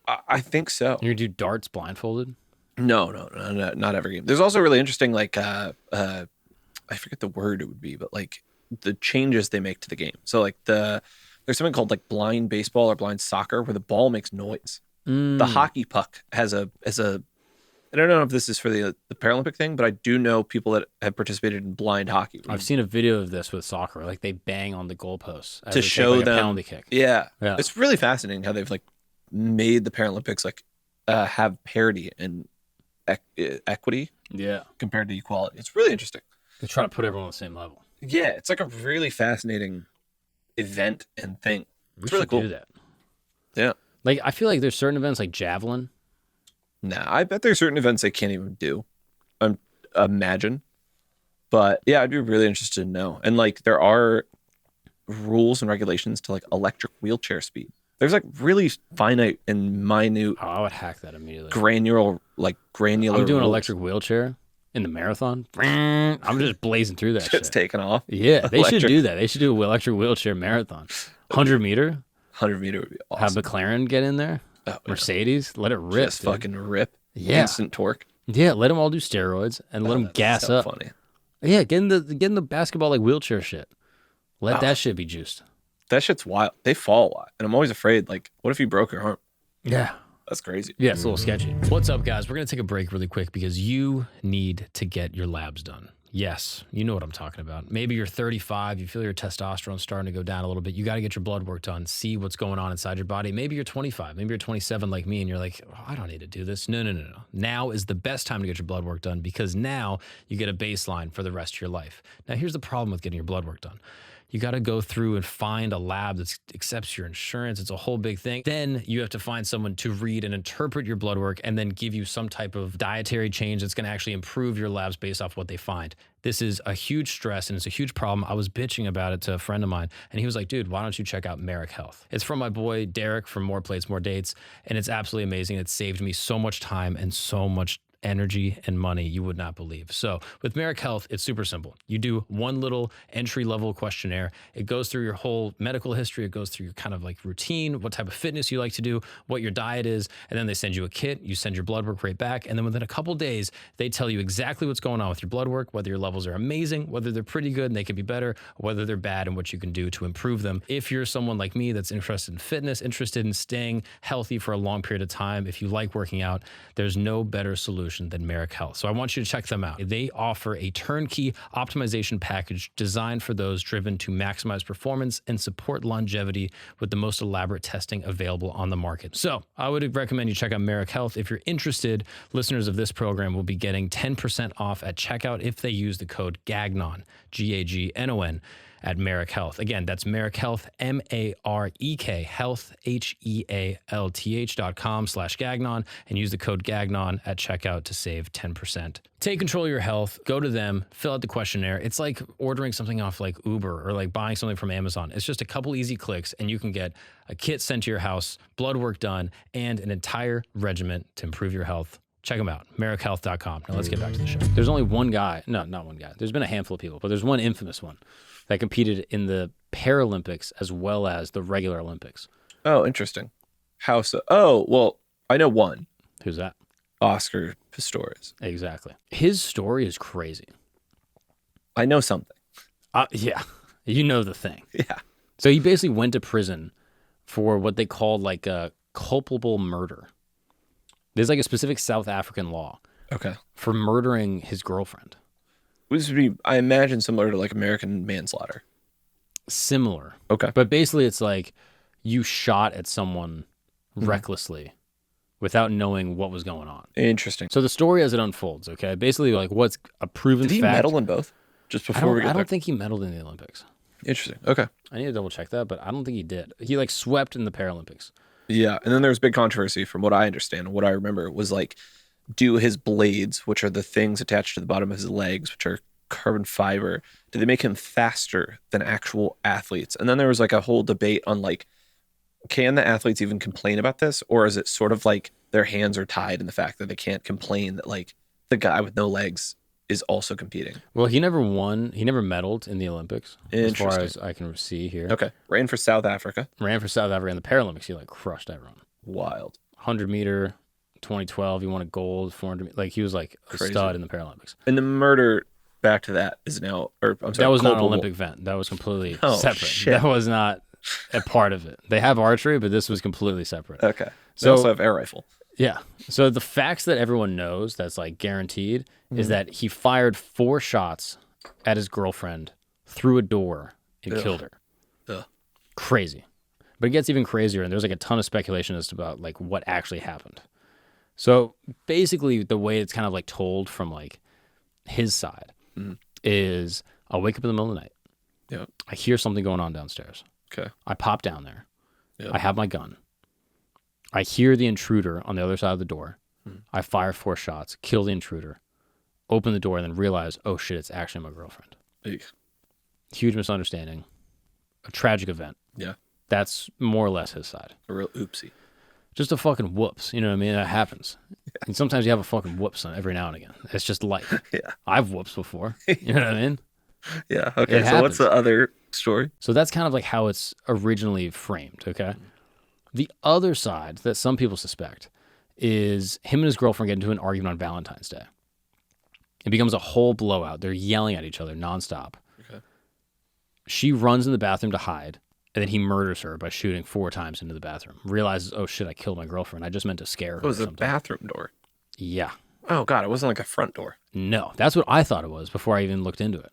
I think so. You're gonna do darts blindfolded? No, not every game. There's also really interesting, like, I forget the word it would be, but like the changes they make to the game. So like there's something called like blind baseball or blind soccer where the ball makes noise. The hockey puck has a, I don't know if this is for the Paralympic thing, but I do know people that have participated in blind hockey. I've seen a video of this with soccer. Like they bang on the goalposts to show them a penalty kick. Yeah. It's really fascinating how they've like made the Paralympics like have parity and equity. Yeah. Compared to equality. It's really interesting. They try to put everyone on the same level. Yeah, it's like a really fascinating event and thing. It's really cool. Do that. Yeah. Like I feel like there's certain events like javelin. Nah, I bet there's certain events they can't even do. Imagine. But yeah, I'd be really interested to know. And like there are rules and regulations to like electric wheelchair speed. There's like really finite and minute. Oh, I would hack that immediately. Granular. I'm doing rules. electric wheelchair in the marathon. I'm just blazing through that shit. It's taking off. Yeah, they should do that. They should do an electric wheelchair marathon. 100 meter. 100 meter would be awesome. Have McLaren get in there. Oh, Mercedes, let it rip. Just fucking rip. Yeah. Instant torque. Yeah, let them all do steroids and let them gas up. Funny. Yeah, get in the basketball like wheelchair shit. Let that shit be juiced. That shit's wild. They fall a lot. And I'm always afraid, like, what if you broke your arm? Yeah. That's crazy. Yeah, it's a little sketchy. What's up, guys? We're going to take a break really quick because you need to get your labs done. Yes, you know what I'm talking about. Maybe you're 35, you feel your testosterone starting to go down a little bit. You got to get your blood work done, see what's going on inside your body. Maybe you're 25, maybe you're 27 like me, and you're like, oh, I don't need to do this. No. Now is the best time to get your blood work done because now you get a baseline for the rest of your life. Now, here's the problem with getting your blood work done. You got to go through and find a lab that accepts your insurance. It's a whole big thing. Then you have to find someone to read and interpret your blood work and then give you some type of dietary change that's going to actually improve your labs based off what they find. This is a huge stress and it's a huge problem. I was bitching about it to a friend of mine and he was like, dude, why don't you check out Merrick Health? It's from my boy Derek from More Plates, More Dates, and it's absolutely amazing. It saved me so much time and so much energy and money you would not believe. So with Merrick Health, it's super simple. You do one little entry-level questionnaire. It goes through your whole medical history. It goes through your kind of like routine, what type of fitness you like to do, what your diet is, and then they send you a kit. You send your blood work right back, and then within a couple days, they tell you exactly what's going on with your blood work, whether your levels are amazing, whether they're pretty good and they can be better, or whether they're bad and what you can do to improve them. If you're someone like me that's interested in fitness, interested in staying healthy for a long period of time, if you like working out, there's no better solution solution than Merrick Health. So I want you to check them out. They offer a turnkey optimization package designed for those driven to maximize performance and support longevity with the most elaborate testing available on the market. So I would recommend you check out Merrick Health. If you're interested, listeners of this program will be getting 10% off at checkout if they use the code GAGNON, GAGNON, at Merrick Health. Again, that's Merrick Health, M-A-R-E-K, health, HEALTH.com/Gagnon, and use the code Gagnon at checkout to save 10%. Take control of your health, go to them, fill out the questionnaire. It's like ordering something off like Uber or like buying something from Amazon. It's just a couple easy clicks and you can get a kit sent to your house, blood work done, and an entire regimen to improve your health. Check them out, merrickhealth.com. Now let's get back to the show. There's only one guy, no, not one guy. There's been a handful of people, but there's one infamous one that competed in the Paralympics as well as the regular Olympics. Oh, interesting. How so? Oh, well, I know one. Who's that? Oscar Pistorius. Exactly. His story is crazy. I know something. Yeah, you know the thing. Yeah. So he basically went to prison for what they called like a culpable murder. There's like a specific South African law for murdering his girlfriend. This would be, I imagine, similar to like American manslaughter. Similar. Okay. But basically it's like you shot at someone recklessly without knowing what was going on. Interesting. So the story as it unfolds, okay? Basically like what's a proven Did he fact. medal in both? Just before we get there. I don't think he medaled in the Olympics. Interesting. Okay. I need to double check that, but I don't think he did. He like swept in the Paralympics. Yeah. And then there was big controversy from what I understand. What I remember was like, do his blades, which are the things attached to the bottom of his legs, which are carbon fiber, do they make him faster than actual athletes? And then there was like a whole debate on like, can the athletes even complain about this? Or is it sort of like their hands are tied in the fact that they can't complain that like the guy with no legs is also competing? Well, he never won. He never medaled in the Olympics, as far as I can see here. Okay. Ran for South Africa. Ran for South Africa in the Paralympics. He like crushed everyone. Wild. 100 meter, 2012. He won a gold, 400. Like he was like a stud in the Paralympics. And the murder, back to that, is now, or I'm sorry, that was not an Olympic event. That was completely separate. Shit. That was not a part of it. They have archery, but this was completely separate. Okay. They also have air rifle. Yeah. So the facts that everyone knows that's like guaranteed is that he fired 4 shots at his girlfriend through a door and killed her. Crazy. But it gets even crazier, and there's like a ton of speculation as to about like what actually happened. So basically the way it's kind of like told from like his side is I'll wake up in the middle of the night. Yep. I hear something going on downstairs. Okay. I pop down there. Yep. I have my gun. I hear the intruder on the other side of the door. I fire 4 shots, kill the intruder, open the door, and then realize, oh shit, it's actually my girlfriend. Eek. Huge misunderstanding. A tragic event. Yeah. That's more or less his side. A real oopsie. Just a fucking whoops. You know what I mean? That happens. Yeah. And sometimes you have a fucking whoops every now and again. It's just life. Yeah. I've whoops before. You know what I mean? Yeah. Okay. So what's the other story? So that's kind of like how it's originally framed. Okay. The other side that some people suspect is him and his girlfriend get into an argument on Valentine's Day. It becomes a whole blowout. They're yelling at each other nonstop. Okay. She runs in the bathroom to hide, and then he murders her by shooting 4 times into the bathroom. Realizes, oh shit, I killed my girlfriend. I just meant to scare her. It was a bathroom door. Yeah. Oh God, it wasn't like a front door. No, that's what I thought it was before I even looked into it.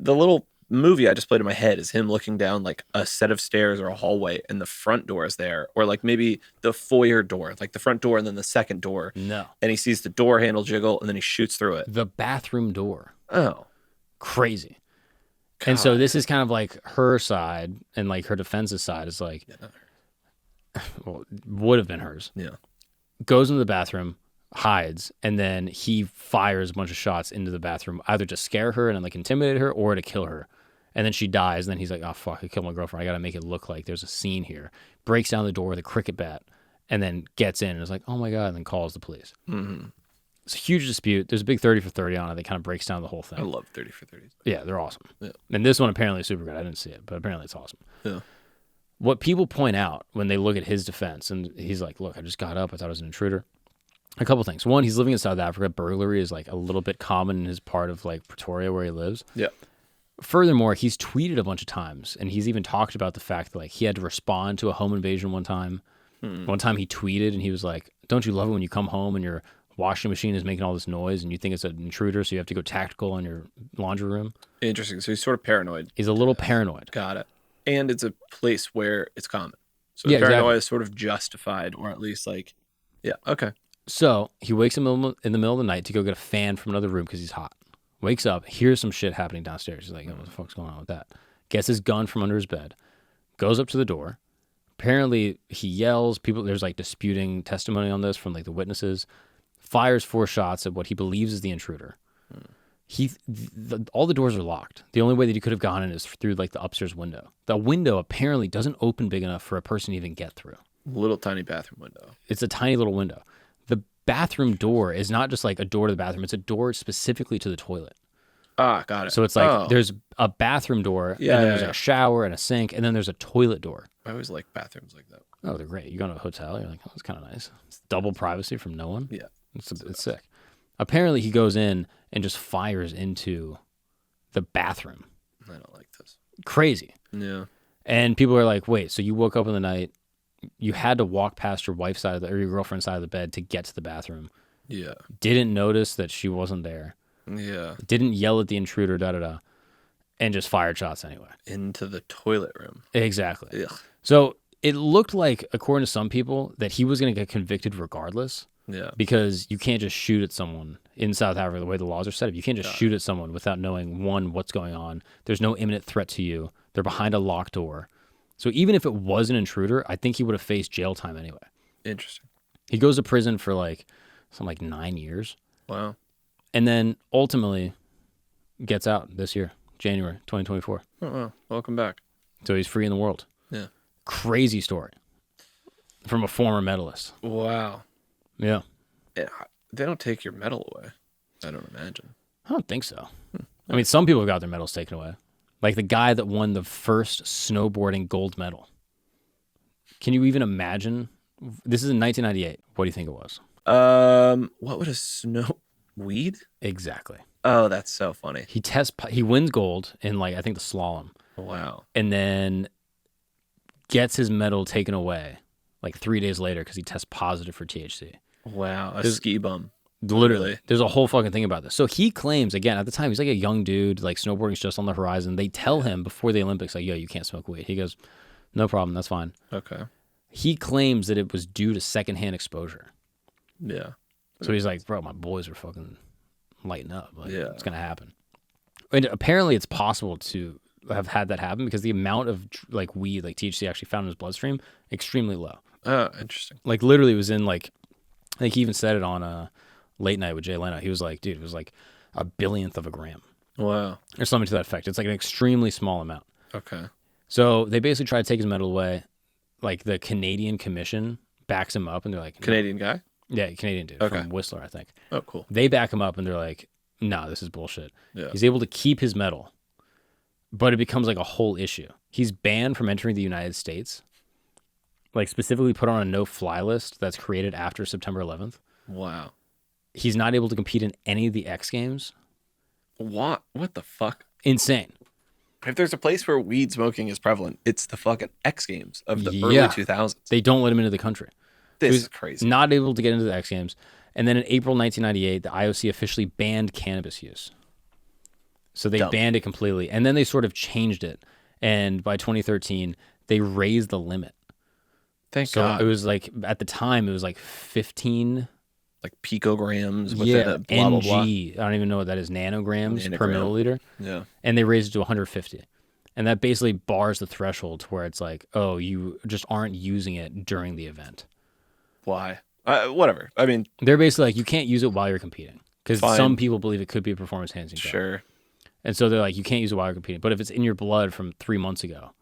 The little movie I just played in my head is him looking down like a set of stairs or a hallway, and the front door is there, or like maybe the foyer door, like the front door and then the second door. No. And he sees the door handle jiggle, and then he shoots through it. The bathroom door. Oh, crazy. God. And so this is kind of like her side, and like her defense's side is like, well, would have been hers. Yeah. Goes into the bathroom, hides, and then he fires a bunch of shots into the bathroom, either to scare her and like intimidate her, or to kill her. And then she dies, and then he's like, oh fuck, I killed my girlfriend. I gotta make it look like there's a scene here. Breaks down the door with a cricket bat, and then gets in and is like, oh my God, and then calls the police. Mm-hmm. It's a huge dispute. There's a big 30 for 30 on it that kind of breaks down the whole thing. I love 30 for 30s. Yeah, they're awesome. Yeah. And this one apparently is super good. I didn't see it, but apparently it's awesome. Yeah. What people point out when they look at his defense, and he's like, look, I just got up. I thought I was an intruder. A couple things. One, he's living in South Africa. Burglary is like a little bit common in his part of like Pretoria where he lives. Yeah. Furthermore, he's tweeted a bunch of times, and he's even talked about the fact that like he had to respond to a home invasion one time. One time he tweeted and he was like, don't you love it when you come home and your washing machine is making all this noise and you think it's an intruder, so you have to go tactical in your laundry room. Interesting. So he's sort of paranoid. He's a little paranoid. Got it. And it's a place where it's common. So Yeah, paranoia exactly. is sort of justified, or at least like, yeah, okay. So he wakes up in the middle of the night to go get a fan from another room because he's hot. Wakes up, hears some shit happening downstairs. He's like, oh, what the fuck's going on with that? Gets his gun from under his bed, goes up to the door. Apparently, he yells. There's like disputing testimony on this from like the witnesses. Fires 4 shots at what he believes is the intruder. All the doors are locked. The only way that he could have gone in is through like the upstairs window. The window apparently doesn't open big enough for a person to even get through. Little tiny bathroom window. It's a tiny little window. The bathroom door is not just like a door to the bathroom. It's a door specifically to the toilet. Ah, got it. So it's like there's a bathroom door, and then there's a shower and a sink, and then there's a toilet door. I always like bathrooms like that. Oh, they're great. You go to a hotel, you're like, oh, that's kind of nice. It's double privacy from no one. Yeah. It's sick. Apparently, he goes in and just fires into the bathroom. I don't like this. Crazy. Yeah. And people are like, wait, so you woke up in the night, you had to walk past your wife's side or your girlfriend's side of the bed to get to the bathroom. Yeah. Didn't notice that she wasn't there. Yeah. Didn't yell at the intruder, da-da-da. And just fired shots anyway. Into the toilet room. Exactly. Ugh. So it looked like, according to some people, that he was going to get convicted regardless. Yeah. Because you can't just shoot at someone in South Africa the way the laws are set up. You can't just shoot at someone without knowing, one, what's going on. There's no imminent threat to you. They're behind a locked door. So even if it was an intruder, I think he would have faced jail time anyway. Interesting. He goes to prison for something like 9 years. Wow. And then ultimately gets out this year, January 2024. Oh, wow. Welcome back. So he's free in the world. Yeah. Crazy story from a former medalist. Wow. Yeah. Yeah. They don't take your medal away. I don't imagine. I don't think so. I mean, some people got their medals taken away. Like the guy that won the first snowboarding gold medal. Can you even imagine? This is in 1998. What do you think it was? What would a weed? Exactly. Oh, that's so funny. He wins gold in I think the slalom. Wow. And then gets his medal taken away 3 days later because he tests positive for THC. Wow. A ski bum. Literally. There's a whole fucking thing about this. So he claims, again, at the time, he's like a young dude, snowboarding's just on the horizon. They tell him before the Olympics, yo, you can't smoke weed. He goes, no problem, that's fine. Okay. He claims that it was due to secondhand exposure. Yeah. So he's like, bro, my boys are fucking lighting up. Yeah. It's going to happen. And apparently it's possible to have had that happen because the amount of weed, THC actually found in his bloodstream, extremely low. Oh, interesting. Literally it was in I think he even said it on Late Night with Jay Leno. He was like, dude, it was a billionth of a gram. Wow. Or something to that effect. It's an extremely small amount. Okay. So they basically try to take his medal away. The Canadian Commission backs him up and they're like, no. Canadian guy? Yeah, Canadian dude from Whistler, I think. Oh, cool. They back him up and they're like, no, this is bullshit. Yeah. He's able to keep his medal, but it becomes a whole issue. He's banned from entering the United States, specifically put on a no-fly list that's created after September 11th. Wow. He's not able to compete in any of the X Games. What? What the fuck? Insane. If there's a place where weed smoking is prevalent, it's the fucking X Games of the early 2000s. They don't let him into the country. This is crazy. Not able to get into the X Games. And then in April 1998, the IOC officially banned cannabis use. So they banned it completely. And then they sort of changed it. And by 2013, they raised the limit. Thank God. So it was at the time, it was 15... picograms with a blah, blah, blah. I don't even know what that is, nanograms per milliliter. Yeah. And they raised it to 150. And that basically bars the threshold to where it's oh, you just aren't using it during the event. Why? Whatever. I mean, they're basically you can't use it while you're competing because some people believe it could be a performance enhancing drug. Sure. And so they're you can't use it while you're competing. But if it's in your blood from 3 months ago,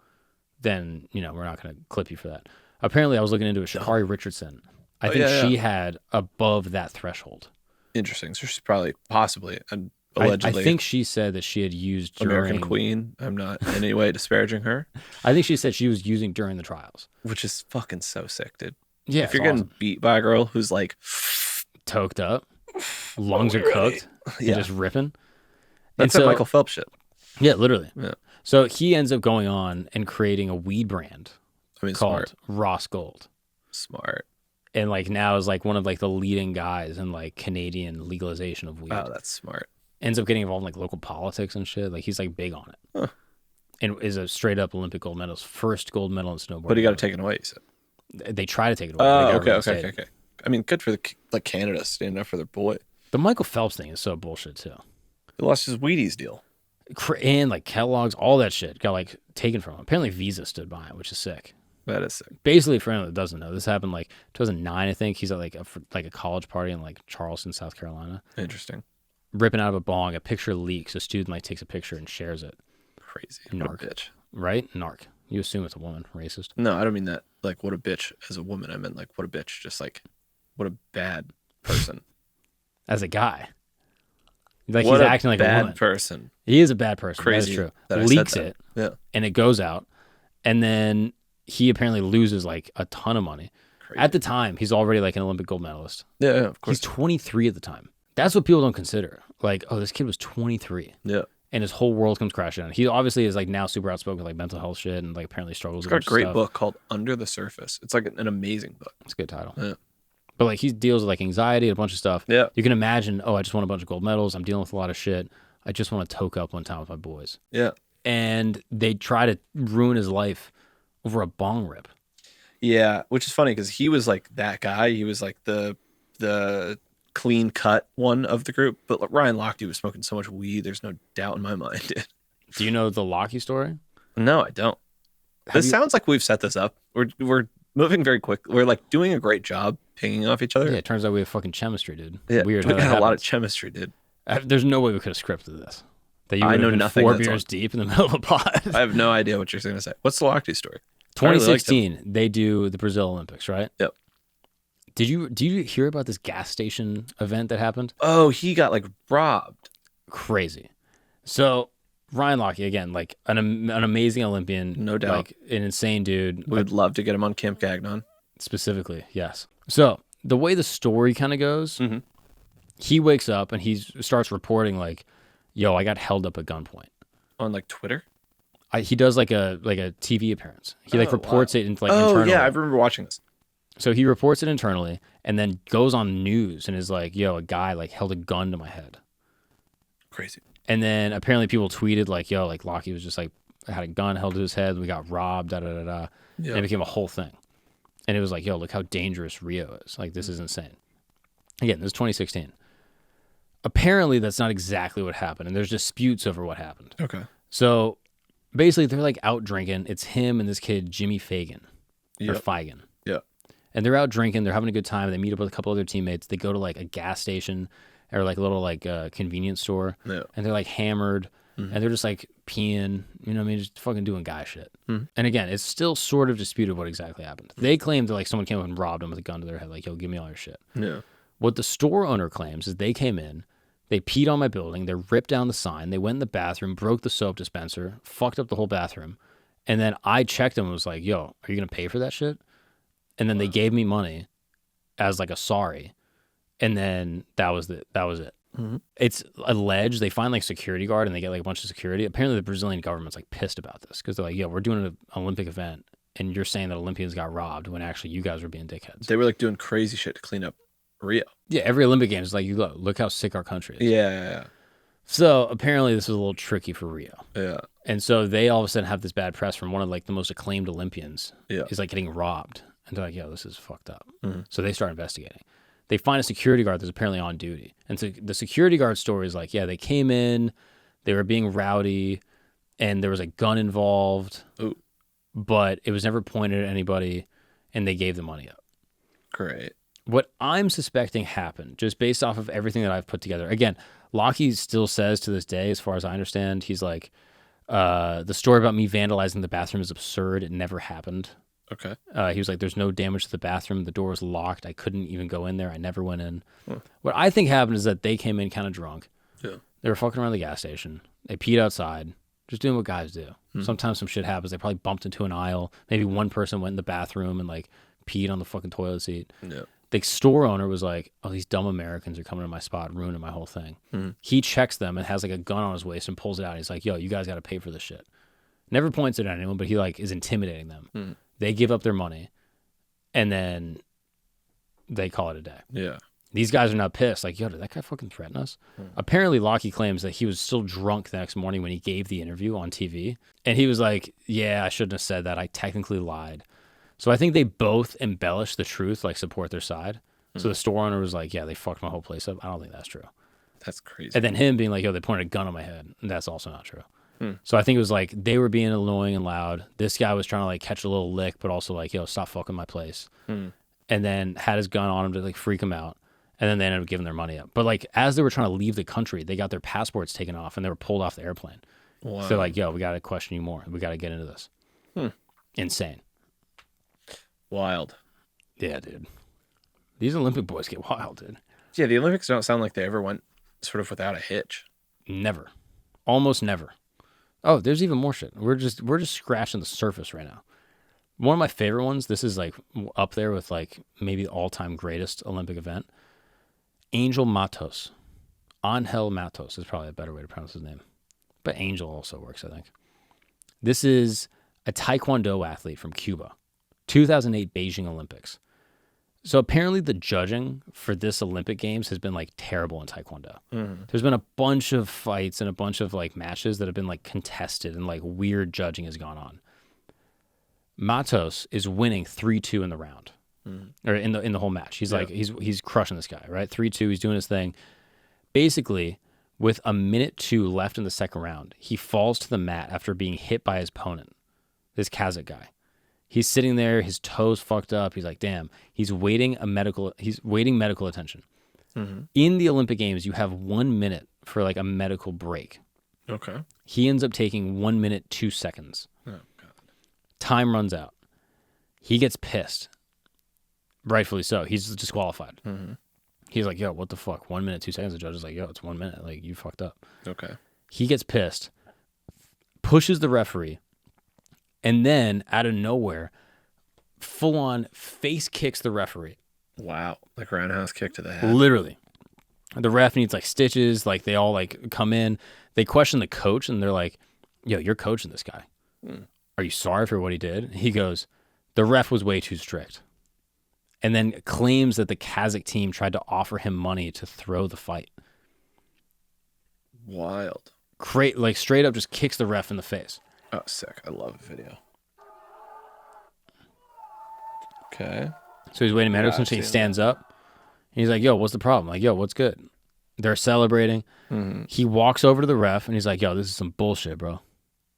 then, we're not going to clip you for that. Apparently, I was looking into it. Sha'Carri Richardson. I think she had above that threshold. Interesting. So she's probably, possibly, and allegedly. I think she said that she had used American Queen. I'm not in any way disparaging her. I think she said she was using during the trials. Which is fucking so sick, dude. Yeah. If you're getting beat by a girl who's toked up, lungs are cooked, and just ripping. That's a Michael Phelps shit. Yeah, literally. Yeah. So he ends up going on and creating a weed brand called smart. Ross Gold. Smart. and like now is like one of like the leading guys in like Canadian legalization of weed. Oh, that's smart. Ends up getting involved in like local politics and shit. Like he's like big on it. Huh. And is a straight up Olympic gold medalist, first gold medal in snowboarding. But he got to take it away, you said. They try to take it away. Oh, okay. I mean, good for like Canada standing up for their boy. The Michael Phelps thing is so bullshit too. He lost his Wheaties deal. And like Kellogg's, all that shit got like taken from him. Apparently Visa stood by it, which is sick. That is sick. Basically, for anyone that doesn't know, this happened like 2009, I think. He's at like a college party in like Charleston, South Carolina. Interesting. Ripping out of a bong, a picture leaks. A student like takes a picture and shares it. Crazy. Narc. What a bitch. Right? Narc. You assume it's a woman. Racist. No, I don't mean that. Like, what a bitch as a woman. I meant like, what a bitch. Just like, what a bad person. As a guy. Like what he's acting like a woman. Bad person. He is a bad person. Crazy. That is true. That I Leaks said it. that. Yeah. And it goes out. And then he apparently loses like a ton of money. Crazy. At the time, he's already like an Olympic gold medalist. Yeah, of course. He's 23 at the time. That's what people don't consider. Like, oh, this kid was 23. Yeah. And his whole world comes crashing down. He obviously is like now super outspoken with like mental health shit and like apparently struggles He's with got a great stuff. book called Under the Surface. It's like an amazing book. It's a good title. Yeah. But like he deals with like anxiety and a bunch of stuff. Yeah. You can imagine, oh, I just won a bunch of gold medals. I'm dealing with a lot of shit. I just want to toke up one time with my boys. Yeah. And they try to ruin his life over a bong rip. Yeah, which is funny because he was like that guy. He was like the clean cut one of the group. But like, Ryan Lochte was smoking so much weed. There's no doubt in my mind. Do you know the Lochte story? No, I don't. Sounds like we've set this up. We're moving very quick. We're like doing a great job pinging off each other. Yeah, it turns out we have fucking chemistry, dude. Yeah, Weird. we how that got a lot of happens. chemistry, dude. There's no way we could have scripted this. That you I would know have been nothing. 4 That's beers deep in the middle of a pod. I have no idea what you're going to say. What's the Lochte story? I really liked 2016, they do the Brazil Olympics, right? Yep. Did you hear about this gas station event that happened? Oh, he got like robbed. Crazy. So Ryan Lochte, again, like an amazing Olympian, No doubt. like an insane dude. We would love to get him on Camp Gagnon. Specifically, yes. So the way the story kind of goes, Mhm. he wakes up and he starts reporting like, "Yo, I got held up at gunpoint." On like Twitter? He does like a TV appearance. He like reports it into like Oh, internally. yeah, I remember watching this. So he reports it internally and then goes on news and is like, "Yo, a guy like held a gun to my head." Crazy. And then apparently people tweeted like, "Yo, like Lochte was just like had a gun held to his head. We got robbed." Da da da da. Yeah. And it became a whole thing. And it was like, "Yo, look how dangerous Rio is. Like this is insane." Again, this is 2016. Apparently, that's not exactly what happened, and there's disputes over what happened. Okay. So basically, they're like out drinking. It's him and this kid Jimmy Fagan or Yep. Feigen. Yeah. And they're out drinking. They're having a good time. They meet up with a couple other teammates. They go to like a gas station or like a little like convenience store. Yeah. And they're like hammered and they're just like peeing, you know what I mean? Just fucking doing guy shit. And again, it's still sort of disputed what exactly happened. They claim that like someone came up and robbed them with a gun to their head, like, "Yo, give me all your shit." Yeah. What the store owner claims is they came in, they peed on my building, they ripped down the sign, they went in the bathroom, broke the soap dispenser, fucked up the whole bathroom. And then I checked them and was like, "Yo, are you going to pay for that shit?" And then they gave me money as like a sorry. And then that was it. It's alleged they find like security guard and they get like a bunch of security. Apparently the Brazilian government's like pissed about this because they're like, "Yo, we're doing an Olympic event and you're saying that Olympians got robbed when actually you guys were being dickheads." They were like doing crazy shit to clean up Rio. Yeah, every Olympic Games is like, you look how sick our country is. Yeah. So apparently this was a little tricky for Rio. Yeah. And so they all of a sudden have this bad press from one of like the most acclaimed Olympians. Yeah. Is like getting robbed. And they're like, "Yo, this is fucked up." So they start investigating. They find a security guard that's apparently on duty. And so the security guard story is like, yeah, they came in, they were being rowdy, and there was a gun involved. Ooh. But it was never pointed at anybody, and they gave the money up. Great. What I'm suspecting happened, just based off of everything that I've put together. Again, Lochte still says to this day, as far as I understand, he's like, the story about me vandalizing the bathroom is absurd. It never happened. Okay. He was like, "There's no damage to the bathroom. The door was locked. I couldn't even go in there. I never went in." What I think happened is that they came in kind of drunk. Yeah. They were fucking around the gas station. They peed outside, just doing what guys do. Sometimes some shit happens. They probably bumped into an aisle. Maybe one person went in the bathroom and like peed on the fucking toilet seat. Yeah. The store owner was like, "Oh, these dumb Americans are coming to my spot, ruining my whole thing." He checks them and has like a gun on his waist and pulls it out. He's like, "Yo, you guys got to pay for this shit." Never points it at anyone, but he like is intimidating them. They give up their money, and then they call it a day. Yeah. These guys are now pissed. Like, yo, did that guy fucking threaten us? Apparently, Lochte claims that he was still drunk the next morning when he gave the interview on TV. And he was like, yeah, I shouldn't have said that. I technically lied. So I think they both embellish the truth, like support their side. So the store owner was like, yeah, they fucked my whole place up. I don't think that's true. That's crazy. And then him being like, yo, they pointed a gun on my head. And that's also not true. So I think it was like they were being annoying and loud. This guy was trying to like catch a little lick, but also like, yo, stop fucking my place. And then had his gun on him to like freak him out. And then they ended up giving their money up. But like as they were trying to leave the country, they got their passports taken off and they were pulled off the airplane. Wow. So they're like, yo, we got to question you more. We got to get into this. Insane. Wild. Yeah, dude. These Olympic boys get wild, dude. Yeah, the Olympics don't sound like they ever went sort of without a hitch. Never. Almost never. Oh, there's even more shit. We're just scratching the surface right now. One of my favorite ones, this is like up there with like maybe the all-time greatest Olympic event. Angel Matos. Angel Matos is probably a better way to pronounce his name. But Angel also works, I think. This is a Taekwondo athlete from Cuba. 2008 Beijing Olympics. So apparently the judging for this Olympic Games has been like terrible in Taekwondo. There's been a bunch of fights and a bunch of like matches that have been like contested and like weird judging has gone on. Matos is winning 3-2 in the round. Or in the whole match. He's like he's crushing this guy, right? 3-2, he's doing his thing. Basically, with a minute 2 left in the second round, he falls to the mat after being hit by his opponent, this Kazakh guy. He's sitting there, his toes fucked up. He's like, damn. He's waiting medical attention. In the Olympic Games, you have 1 minute for like a medical break. Okay. He ends up taking 1 minute, 2 seconds. Oh, God. Time runs out. He gets pissed. Rightfully so. He's disqualified. He's like, yo, what the fuck? 1 minute, 2 seconds. The judge is like, yo, it's 1 minute. Like, you fucked up. Okay. He gets pissed, pushes the referee, and then out of nowhere, full on face kicks the referee. Wow. Like roundhouse kick to the head. Literally. The ref needs like stitches. Like they all like come in. They question the coach and they're like, yo, you're coaching this guy. Are you sorry for what he did? He goes, the ref was way too strict. And then claims that the Kazakh team tried to offer him money to throw the fight. Wild. Like straight up just kicks the ref in the face. Oh, sick. I love the video. Okay. So he's waiting medical attention. He stands up. And he's like, yo, what's the problem? Like, yo, what's good? They're celebrating. He walks over to the ref and he's like, yo, this is some bullshit, bro.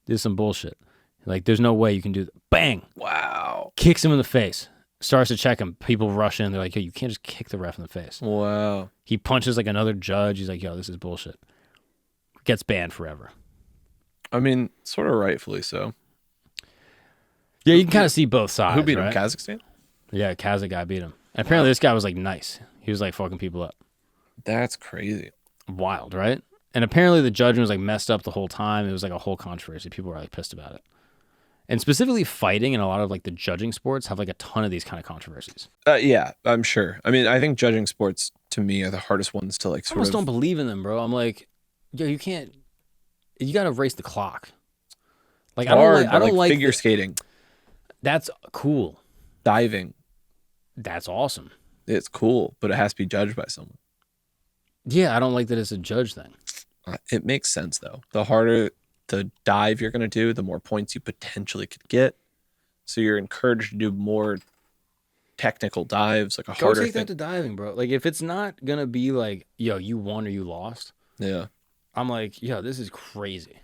This is some bullshit. Like, there's no way you can do that. Bang. Wow. Kicks him in the face. Starts to check him. People rush in. They're like, yo, you can't just kick the ref in the face. Wow. He punches like another judge. He's like, yo, this is bullshit. Gets banned forever. I mean, sort of rightfully so. Yeah, you can kind of see both sides. Who beat right? him? Kazakhstan? Yeah, Kazakh guy beat him. And apparently this guy was like nice. He was like fucking people up. That's crazy. Wild, right? And apparently the judging was like messed up the whole time. It was like a whole controversy. People were like pissed about it. And specifically fighting and a lot of like the judging sports have like a ton of these kind of controversies. Yeah, I'm sure. I mean, I think judging sports to me are the hardest ones to like I almost don't believe in them, bro. I'm like, yo, you can't. You got to race the clock. Like hard, I don't like figure skating. That's cool. Diving. That's awesome. It's cool, but it has to be judged by someone. Yeah, I don't like that it's a judge thing. It makes sense though. The harder the dive you're going to do, the more points you potentially could get. So you're encouraged to do more technical dives, like a harder Go take thing. that to diving, bro. Like if it's not going to be like, yo, you won or you lost. Yeah. I'm like, yo, this is crazy.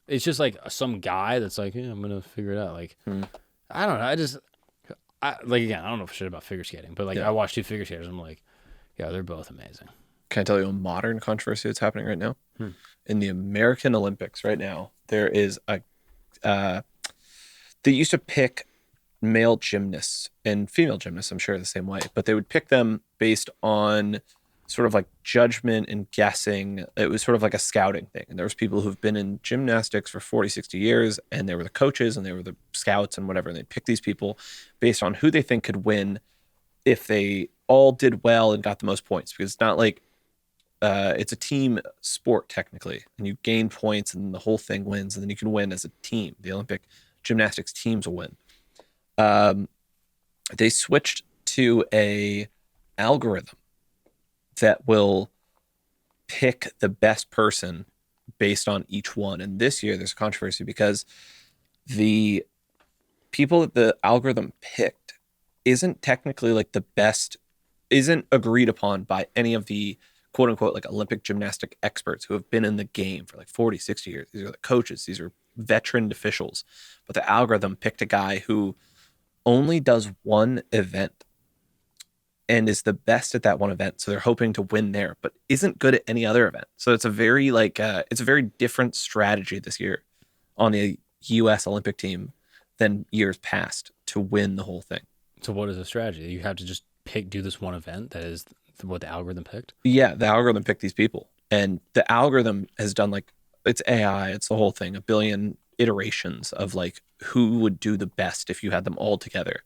It's just like some guy that's like, yeah, I'm going to figure it out. Like, I don't know. Like, again, I don't know shit about figure skating, but like I watch two figure skaters. I'm like, yeah, they're both amazing. Can I tell you a modern controversy that's happening right now? In the American Olympics right now, there is a, they used to pick male gymnasts and female gymnasts, I'm sure the same way, but they would pick them based on sort of like judgment and guessing. It was sort of like a scouting thing. And there was people who've been in gymnastics for 40, 60 years, and they were the coaches and they were the scouts and whatever. And they'd pick these people based on who they think could win if they all did well and got the most points, because it's not like, it's a team sport technically, and you gain points and the whole thing wins, and then you can win as a team. The Olympic gymnastics teams will win. They switched to a algorithm that will pick the best person based on each one. And this year there's a controversy because the people that the algorithm picked isn't technically like the best, isn't agreed upon by any of the quote unquote like Olympic gymnastic experts who have been in the game for like 40, 60 years. These are the coaches, these are veteran officials. But the algorithm picked a guy who only does one event and is the best at that one event. So they're hoping to win there, but isn't good at any other event. So it's a very it's a very different strategy this year on the US Olympic team than years past to win the whole thing. So what is the strategy? You have to just do this one event that is what the algorithm picked? Yeah, the algorithm picked these people. And the algorithm has done like, it's AI, it's the whole thing, a billion iterations of like who would do the best if you had them all together.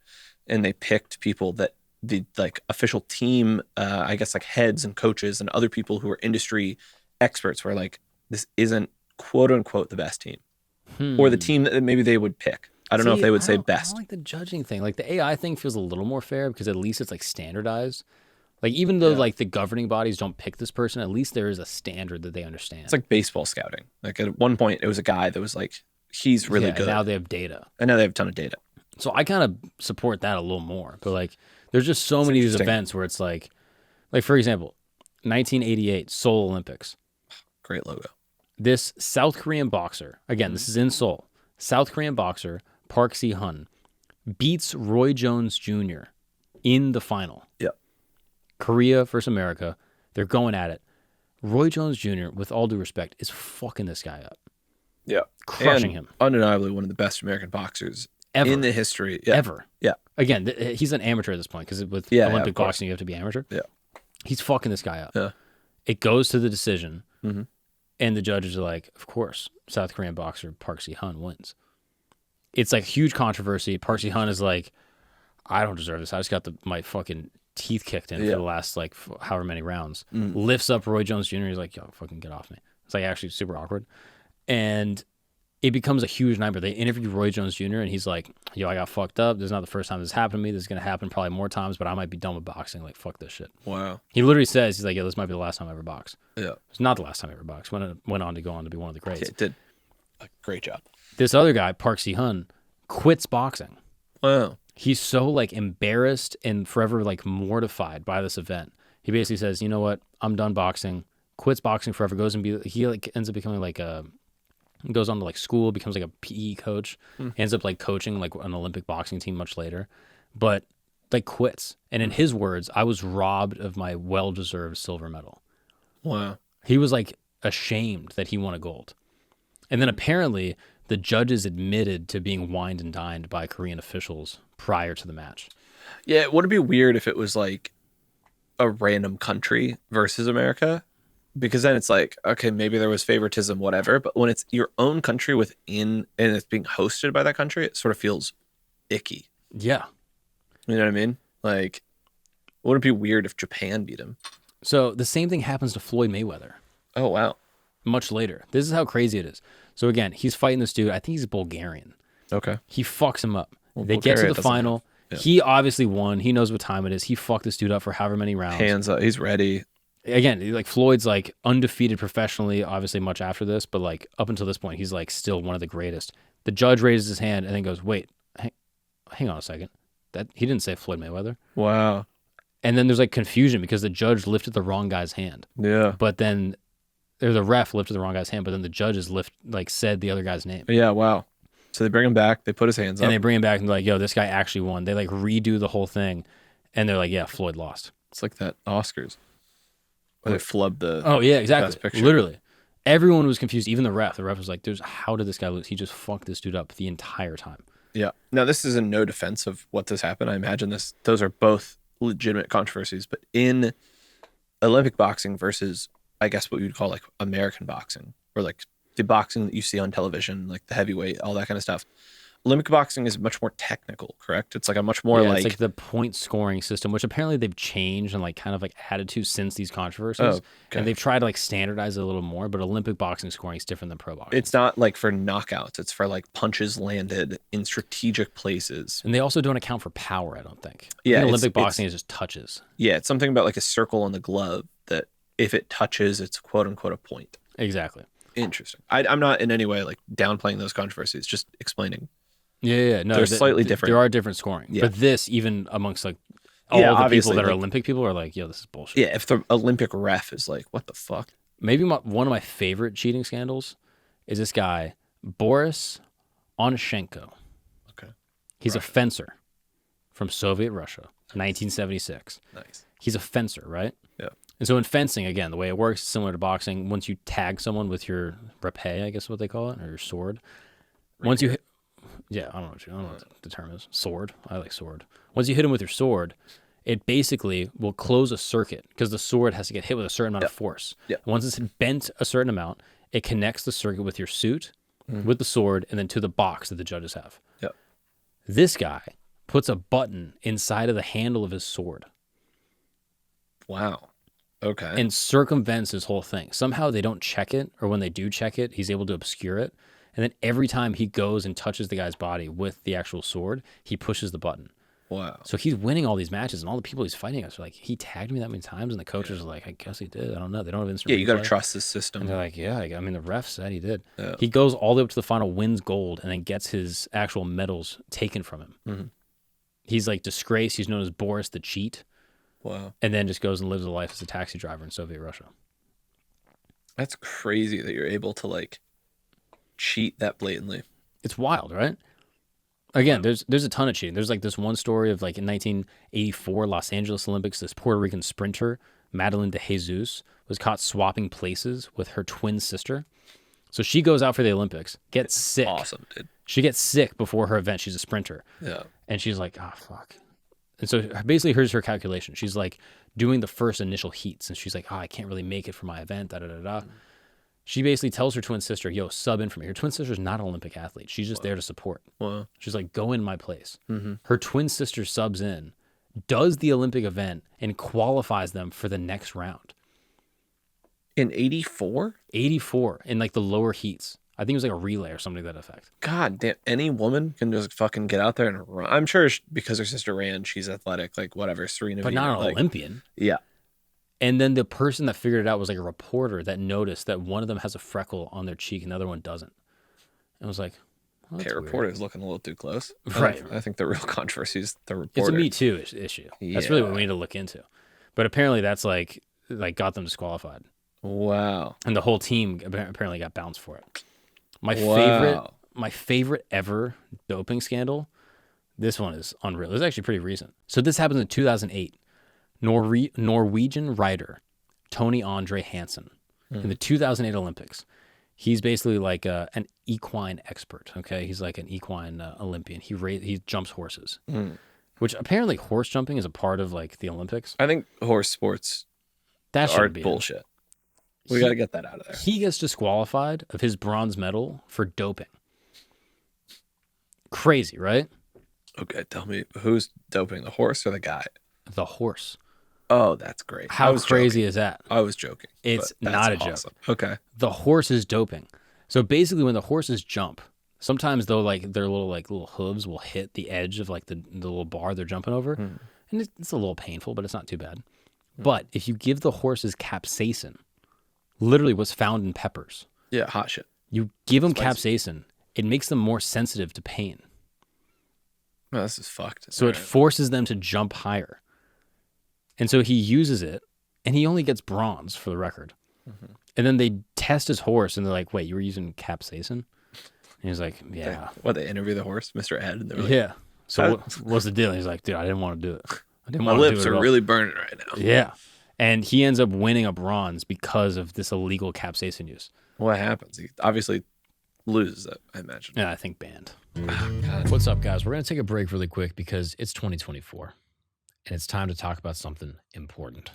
And they picked people that the like official team, I guess like heads and coaches and other people who are industry experts were like, this isn't quote unquote the best team or the team that maybe they would pick. I don't know if they would say best. I don't like the judging thing. Like the AI thing feels a little more fair because at least it's like standardized. Like even though like the governing bodies don't pick this person, at least there is a standard that they understand. It's like baseball scouting. Like at one point it was a guy that was like, he's really good. And now they have data. And now they have a ton of data. So I kind of support that a little more. But like there's just so many of these events where it's like for example, 1988 Seoul Olympics. Great logo. This South Korean boxer, again, this is in Seoul, South Korean boxer Park Si-hun beats Roy Jones Jr. in the final. Yep. Korea versus America. They're going at it. Roy Jones Jr., with all due respect, is fucking this guy up. Yeah. Crushing him. Undeniably one of the best American boxers ever in the history. Yeah. Ever. Yeah. Again, he's an amateur at this point because with Olympic boxing, you have to be amateur. Yeah. He's fucking this guy up. Yeah. It goes to the decision, mm-hmm. and the judges are like, of course, South Korean boxer Park Si-hun wins. It's like huge controversy. Park Si-hun is like, I don't deserve this. I just got my fucking teeth kicked in for the last like however many rounds. Lifts up Roy Jones Jr. He's like, yo, fucking get off me. It's like actually super awkward. And it becomes a huge nightmare. They interview Roy Jones Jr. and he's like, yo, I got fucked up. This is not the first time this happened to me. This is going to happen probably more times, but I might be done with boxing. Like, fuck this shit. Wow. He literally says, he's like, yo, this might be the last time I ever box. Yeah. It's not the last time I ever boxed. Went on to go on to be one of the greats. It did a great job. This other guy, Park Si-hun, quits boxing. Wow. He's so like embarrassed and forever like mortified by this event. He basically says, you know what? I'm done boxing. Quits boxing forever. He like ends up becoming like goes on to like school, becomes like a PE coach, ends up like coaching like an Olympic boxing team much later, but like quits. And in his words, I was robbed of my well-deserved silver medal. Wow. He was like ashamed that he won a gold. And then apparently the judges admitted to being wined and dined by Korean officials prior to the match. Yeah, would it be weird if it was like a random country versus America? Because then it's like, okay, maybe there was favoritism, whatever. But when it's your own country within and it's being hosted by that country, it sort of feels icky. Yeah. You know what I mean? Like, wouldn't it be weird if Japan beat him? So the same thing happens to Floyd Mayweather. Oh, wow. Much later. This is how crazy it is. So again, he's fighting this dude. I think he's Bulgarian. Okay. He fucks him up. Well, they Bulgaria get to the final. Yeah. He obviously won. He knows what time it is. He fucked this dude up for however many rounds. Hands up. He's ready. Again, like Floyd's like undefeated professionally, obviously much after this, but like up until this point, he's like still one of the greatest. The judge raises his hand and then goes, wait, hang on a second. That he didn't say Floyd Mayweather. Wow. And then there's like confusion because the judge lifted the wrong guy's hand. Yeah. But then the ref lifted the wrong guy's hand, but then the judges said the other guy's name. Yeah, wow. So they bring him back, they put his hands up. And they bring him back and they're like, yo, this guy actually won. They like redo the whole thing. And they're like, yeah, Floyd lost. It's like that Oscars. Where they flubbed the exactly. Best Picture. Literally. Everyone was confused, even the ref. The ref was like, how did this guy lose? He just fucked this dude up the entire time. Yeah. Now, this is in no defense of what this happened. I imagine those are both legitimate controversies, but in Olympic boxing versus, I guess what you'd call like American boxing, or like the boxing that you see on television, like the heavyweight, all that kind of stuff. Olympic boxing is much more technical, correct? It's like a much more Yeah, like, it's like the point scoring system, which apparently they've changed and like kind of like added to since these controversies. Oh, okay. And they've tried to like standardize it a little more, but Olympic boxing scoring is different than pro boxing. it's not like for knockouts. It's for like punches landed in strategic places. And they also don't account for power, I don't think. Yeah, I think it's- Olympic boxing is just touches. Yeah, it's something about like a circle on the glove that if it touches, it's quote unquote a point. Exactly. Interesting. I'm not in any way like downplaying those controversies, just explaining. Yeah. No, They're slightly different. There are different scoring. Yeah. But this, even amongst like all Yeah, the people obviously, that are like- Olympic people, are like, yo, this is bullshit. Yeah, if the Olympic ref is like, what the fuck? Maybe one of my favorite cheating scandals is this guy, Boris Onyshenko. Okay. He's a fencer from Soviet Russia, 1976. Nice. He's a fencer, right? Yeah. And so in fencing, again, the way it works is similar to boxing. Once you tag someone with your rapé, I guess is what they call it, or your sword. Once you hit, yeah, I don't know what the term is. Sword. I like sword. Once you hit him with your sword, it basically will close a circuit because the sword has to get hit with a certain amount of force. Yeah. Once it's bent a certain amount, it connects the circuit with your suit, with the sword, and then to the box that the judges have. Yeah. This guy puts a button inside of the handle of his sword Wow. Okay. and circumvents his whole thing. Somehow they don't check it, or when they do check it, he's able to obscure it. And then every time he goes and touches the guy's body with the actual sword, he pushes the button. Wow. So he's winning all these matches, and all the people he's fighting us are like, he tagged me that many times, and the coaches are like, I guess he did. I don't know. They don't have instant Yeah, you got to replay. trust this And system. they're like, yeah, I mean, the ref said he did. Yeah. He goes all the way up to the final, wins gold, and then gets his actual medals taken from him. Mhm. He's like disgraced. He's known as Boris the Cheat, Wow. and then just goes and lives a life as a taxi driver in Soviet Russia. That's crazy that you're able to like cheat that blatantly. It's wild, right? Again, there's a ton of cheating. There's like this one story of like in 1984 Los Angeles Olympics, this Puerto Rican sprinter, Madeline de Jesus, was caught swapping places with her twin sister. So she goes out for the Olympics, gets sick. Awesome, dude. She gets sick before her event. She's a sprinter. Yeah. And she's like, oh, fuck. And so basically here's her calculation. She's like doing the first initial heats, and she's like, oh, I can't really make it for my event, da-da-da-da. She basically tells her twin sister, yo, sub in for me. Her twin sister's not an Olympic athlete. She's just there to support. Wow. She's like, go in my place. Mm-hmm. Her twin sister subs in, does the Olympic event, and qualifies them for the next round. In 84? 84 in like the lower heats. I think it was like a relay or something to that effect. God damn, any woman can just fucking get out there and run. I'm sure because her sister ran, she's athletic, like whatever, Serena. But Vieira, not an like, Olympian. Yeah. And then the person that figured it out was like a reporter that noticed that one of them has a freckle on their cheek and the other one doesn't. And was like, well, that's Okay, weird. reporter's looking a little too close. Right. I think the real controversy is the It's a reporter. Me Too issue. That's really what Yeah. we need to look into. But apparently that's like got them disqualified. Wow. And the whole team apparently got bounced for it. Wow. My favorite ever doping scandal, this one is unreal. This is actually pretty recent. So this happens in 2008. Norwegian rider Tony Andre Hansen in the 2008 Olympics. He's basically like an equine expert. Okay, he's like an equine Olympian. He jumps horses, which apparently horse jumping is a part of like the Olympics. I think horse sports That are should be it. bullshit. We got to get that out of there. He gets disqualified of his bronze medal for doping. Crazy, right? Okay, tell me who's doping, the horse or the guy? The horse. Oh, that's great. I How was crazy joking. is that? I was joking. It's but not that's a joke. awesome. Okay. The horse is doping. So basically when the horses jump, sometimes they'll like their little hooves will hit the edge of like the little bar they're jumping over. And it's a little painful, but it's not too bad. But if you give the horses capsaicin, literally what's found in peppers, Yeah, hot shit. you give them Spicy. capsaicin, it makes them more sensitive to pain. No, this is fucked. So it forces them to jump higher. And so he uses it, and he only gets bronze for the record. And then they test his horse, and they're like, wait, you were using capsaicin? And he's like, yeah. What, they interview the horse, Mr. Ed, and they're like, Yeah. So How- what's the deal? And he's like, dude, I didn't want to do it. I didn't my want to do lips it at are all." really burning right now. Yeah. And he ends up winning a bronze because of this illegal capsaicin use. What happens? He obviously loses it, I imagine. And I think banned. God. What's up, guys? We're going to take a break really quick because it's 2024 and it's time to talk about something important.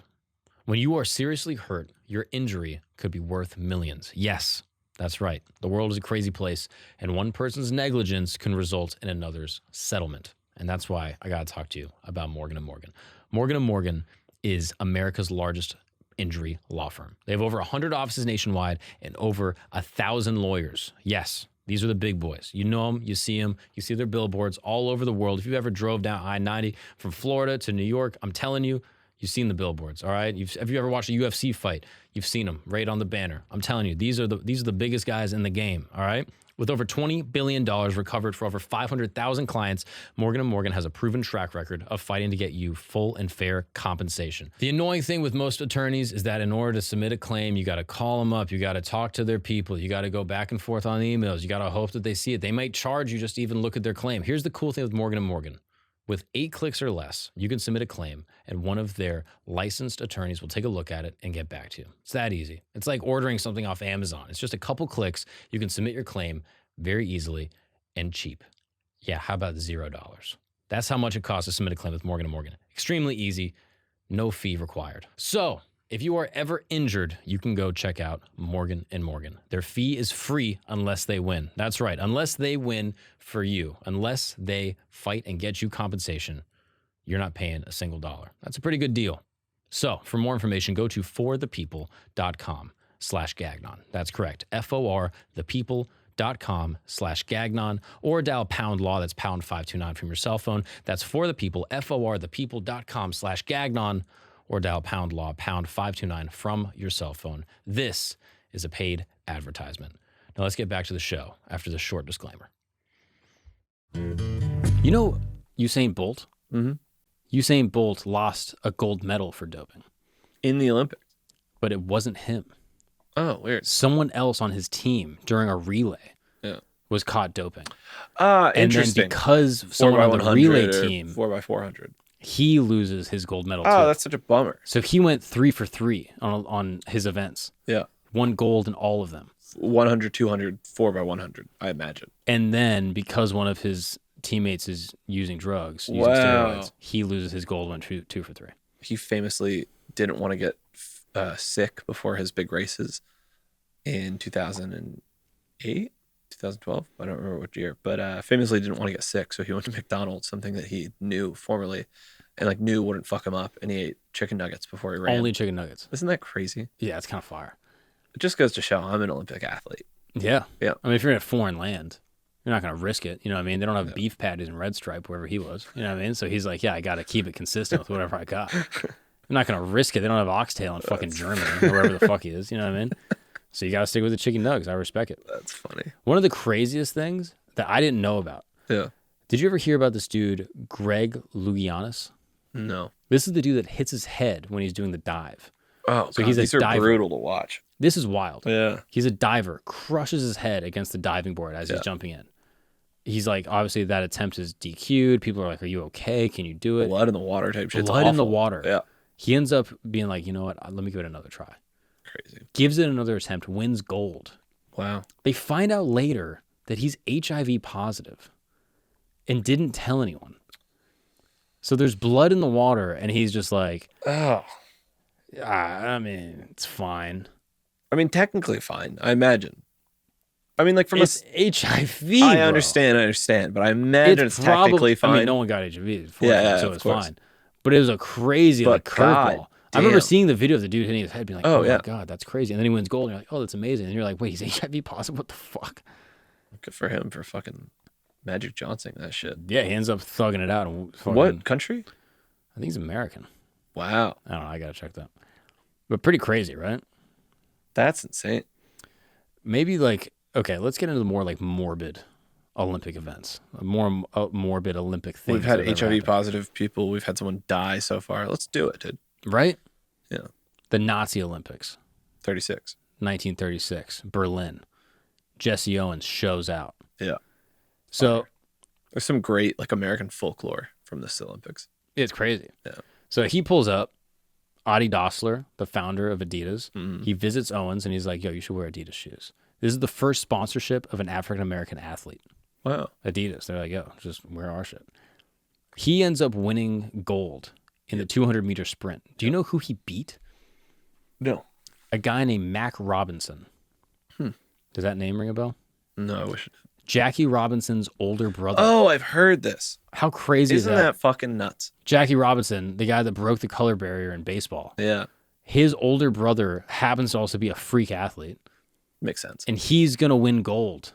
When you are seriously hurt, your injury could be worth millions. Yes, That's right. The world is a crazy place, and one person's negligence can result in another's settlement. And that's why I got to talk to you about Morgan & Morgan. Morgan & Morgan is America's largest injury law firm. They have over 100 offices nationwide and over 1,000 lawyers. Yes, these are the big boys. You know them, you see their billboards all over the world. If you ever drove down I-90 from Florida to New York, I'm telling you, you've seen the billboards, all right? Have you ever watched a UFC fight? You've seen them right on the banner. I'm telling you, these are the biggest guys in the game, all right? With over $20 billion recovered for over 500,000 clients, Morgan & Morgan has a proven track record of fighting to get you full and fair compensation. The annoying thing with most attorneys is that in order to submit a claim, you got to call them up, you got to talk to their people, you got to go back and forth on emails, you got to hope that they see it. They might charge you just to even look at their claim. Here's the cool thing with Morgan & Morgan. With 8 clicks or less, you can submit a claim, and one of their licensed attorneys will take a look at it and get back to you. It's that easy. It's like ordering something off Amazon. It's just a couple clicks. You can submit your claim very easily and cheap. Yeah, how about $0? That's how much it costs to submit a claim with Morgan & Morgan. Extremely easy, no fee required. So, if you are ever injured, you can go check out Morgan & Morgan. Their fee is free unless they win. That's right, unless they win for you. Unless they fight and get you compensation, you're not paying a single dollar. That's a pretty good deal. So, for more information, go to forthepeople.com/Gagnon. That's correct, forthepeople.com/Gagnon, or dial pound law, that's pound 529 from your cell phone. That's for the people, forthepeople.com/Gagnon, or dial pound law, pound 529 from your cell phone. This is a paid advertisement. Now let's get back to the show after this short disclaimer. You know Usain Bolt? Mm-hmm. Usain Bolt lost a gold medal for doping. In the Olympics. But it wasn't him. Oh, weird. Someone else on his team during a relay was caught doping. Interesting. And then because someone on the relay team, 4x400, he loses his gold medal too. Oh, that's such a bummer. So he went 3 for 3 on his events. Yeah. 1 gold in all of them. 100, 200, 4x100, I imagine. And then because one of his teammates is using drugs, using steroids, he loses his gold, went 2 for 3. He famously didn't want to get sick before his big races in 2008, 2012. I don't remember what year, but famously didn't want to get sick. So he went to McDonald's, something that he knew formerly and knew wouldn't fuck him up. And he ate chicken nuggets before he ran. Only chicken nuggets. Isn't that crazy? Yeah, it's kind of fire. It just goes to show I'm an Olympic athlete. Yeah. Yeah. I mean, if you're in a foreign land, you're not going to risk it. You know what I mean? They don't have beef patties and Red Stripe wherever he was. You know what I mean? So he's like, yeah, I got to keep it consistent with whatever I got. I'm not going to risk it. They don't have oxtail in fucking Germany or wherever the fuck he is. You know what I mean? So you got to stick with the chicken nugs. I respect it. That's funny. One of the craziest things that I didn't know about. Yeah. Did you ever hear about this dude, Greg Lougianis? No. This is the dude that hits his head when he's doing the dive. Oh, so God, he's a these are diver. brutal to watch. This is wild. Yeah. He's a diver, crushes his head against the diving board as he's jumping in. He's like, obviously that attempt is DQ'd. People are like, are you okay? Can you do it? Blood in the water type shit. Blood in the water. Yeah. He ends up being like, you know what? Let me give it another try. Crazy. Gives it another attempt, wins gold. Wow. They find out later that he's HIV positive and didn't tell anyone. So there's blood in the water, and he's just like, oh, I mean, it's fine. I mean, technically fine, I imagine. I mean, from it's HIV. I understand, but I imagine it's technically fine. I mean, no one got HIV before, so it's course. fine. But it was a crazy curveball. I remember seeing the video of the dude hitting his head, being like, "Oh my God, that's crazy!" And then he wins gold, and you're like, "Oh, that's amazing!" And you're like, "Wait, he's HIV positive? What the fuck?" Good for him for fucking Magic Johnson that shit. Yeah, he ends up thugging it out. And what country? I think he's American. Wow. I don't know. I gotta check that. But pretty crazy, right? That's insane. Maybe okay, let's get into the more morbid Olympic events, more morbid Olympic things. We've had HIV positive people. We've had someone die so far. Let's do it, dude. Right? Yeah. The Nazi Olympics. 1936, Berlin. Jesse Owens shows out. Yeah. So there's some great American folklore from this Olympics. It's crazy. Yeah. So he pulls up. Adi Dassler, the founder of Adidas, Mm-hmm. he visits Owens and he's like, yo, you should wear Adidas shoes. This is the first sponsorship of an African-American athlete. Wow. Adidas. They're like, yo, just wear our shit. He ends up winning gold in the 200-meter sprint. Do you know who he beat? No. A guy named Mac Robinson. Does that name ring a bell? No, I wish it did. Jackie Robinson's older brother. Oh, I've heard this. How crazy is Isn't that fucking nuts? Jackie Robinson, the guy that broke the color barrier in baseball. Yeah. His older brother happens to also be a freak athlete. Makes sense. And he's going to win gold.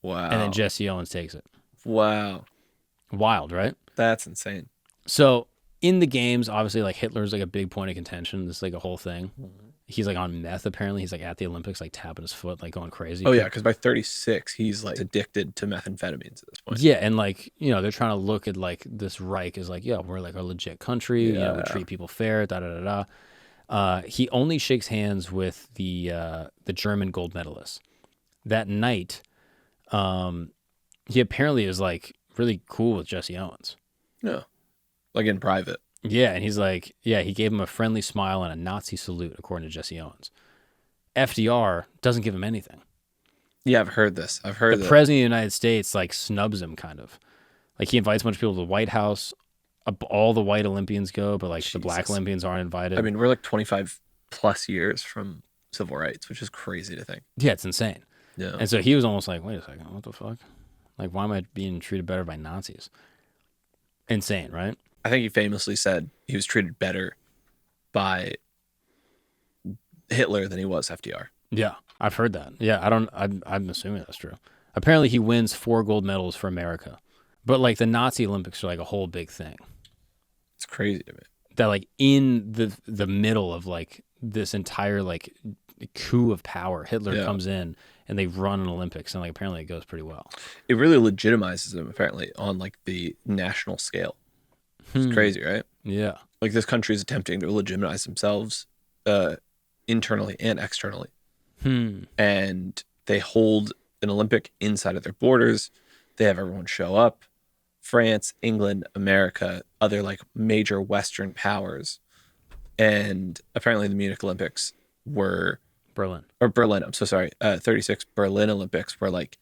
Wow. And then Jesse Owens takes it. Wow. Wild, right? That's insane. So in the games, obviously, like Hitler's like a big point of contention. This is like a whole thing. Mm-hmm. He's like on meth, apparently. He's like at the Olympics, like tapping his foot, like going crazy. Oh, yeah, because by 36, he's like addicted to methamphetamines at this point. Yeah, and like, you know, they're trying to look at like this Reich as like, yeah, we're like a legit country. Yeah. You know, we treat people fair, He only shakes hands with the German gold medalist. That night, he apparently is like really cool with Jesse Owens. Yeah. Like in private. Yeah, and he's like, yeah, he gave him a friendly smile and a Nazi salute, according to Jesse Owens. FDR doesn't give him anything. Yeah, I've heard this. I've heard the president of the United States like snubs him kind of. Like he invites a bunch of people to the White House. All the white Olympians go, but like the black Olympians aren't invited. I mean, we're like 25 plus years from civil rights, which is crazy to think. Yeah, it's insane. Yeah. And so he was almost like, wait a second, what the fuck? Like, why am I being treated better by Nazis? Insane, right? I think he famously said he was treated better by Hitler than he was FDR. Yeah, I've heard that. Yeah, I'm assuming that's true. Apparently he wins 4 gold medals for America. But like the Nazi Olympics are like a whole big thing. It's crazy to me. That like in the middle of like this entire like coup of power, Hitler comes in and they run an Olympics and like apparently it goes pretty well. It really legitimizes them apparently on like the national scale. It's crazy, right? Yeah. Like this country is attempting to legitimize themselves internally and externally. And they hold an Olympic inside of their borders. They have everyone show up. France, England, America, other like major Western powers. And apparently the Munich Olympics were Berlin, I'm so sorry. 36 Berlin Olympics were like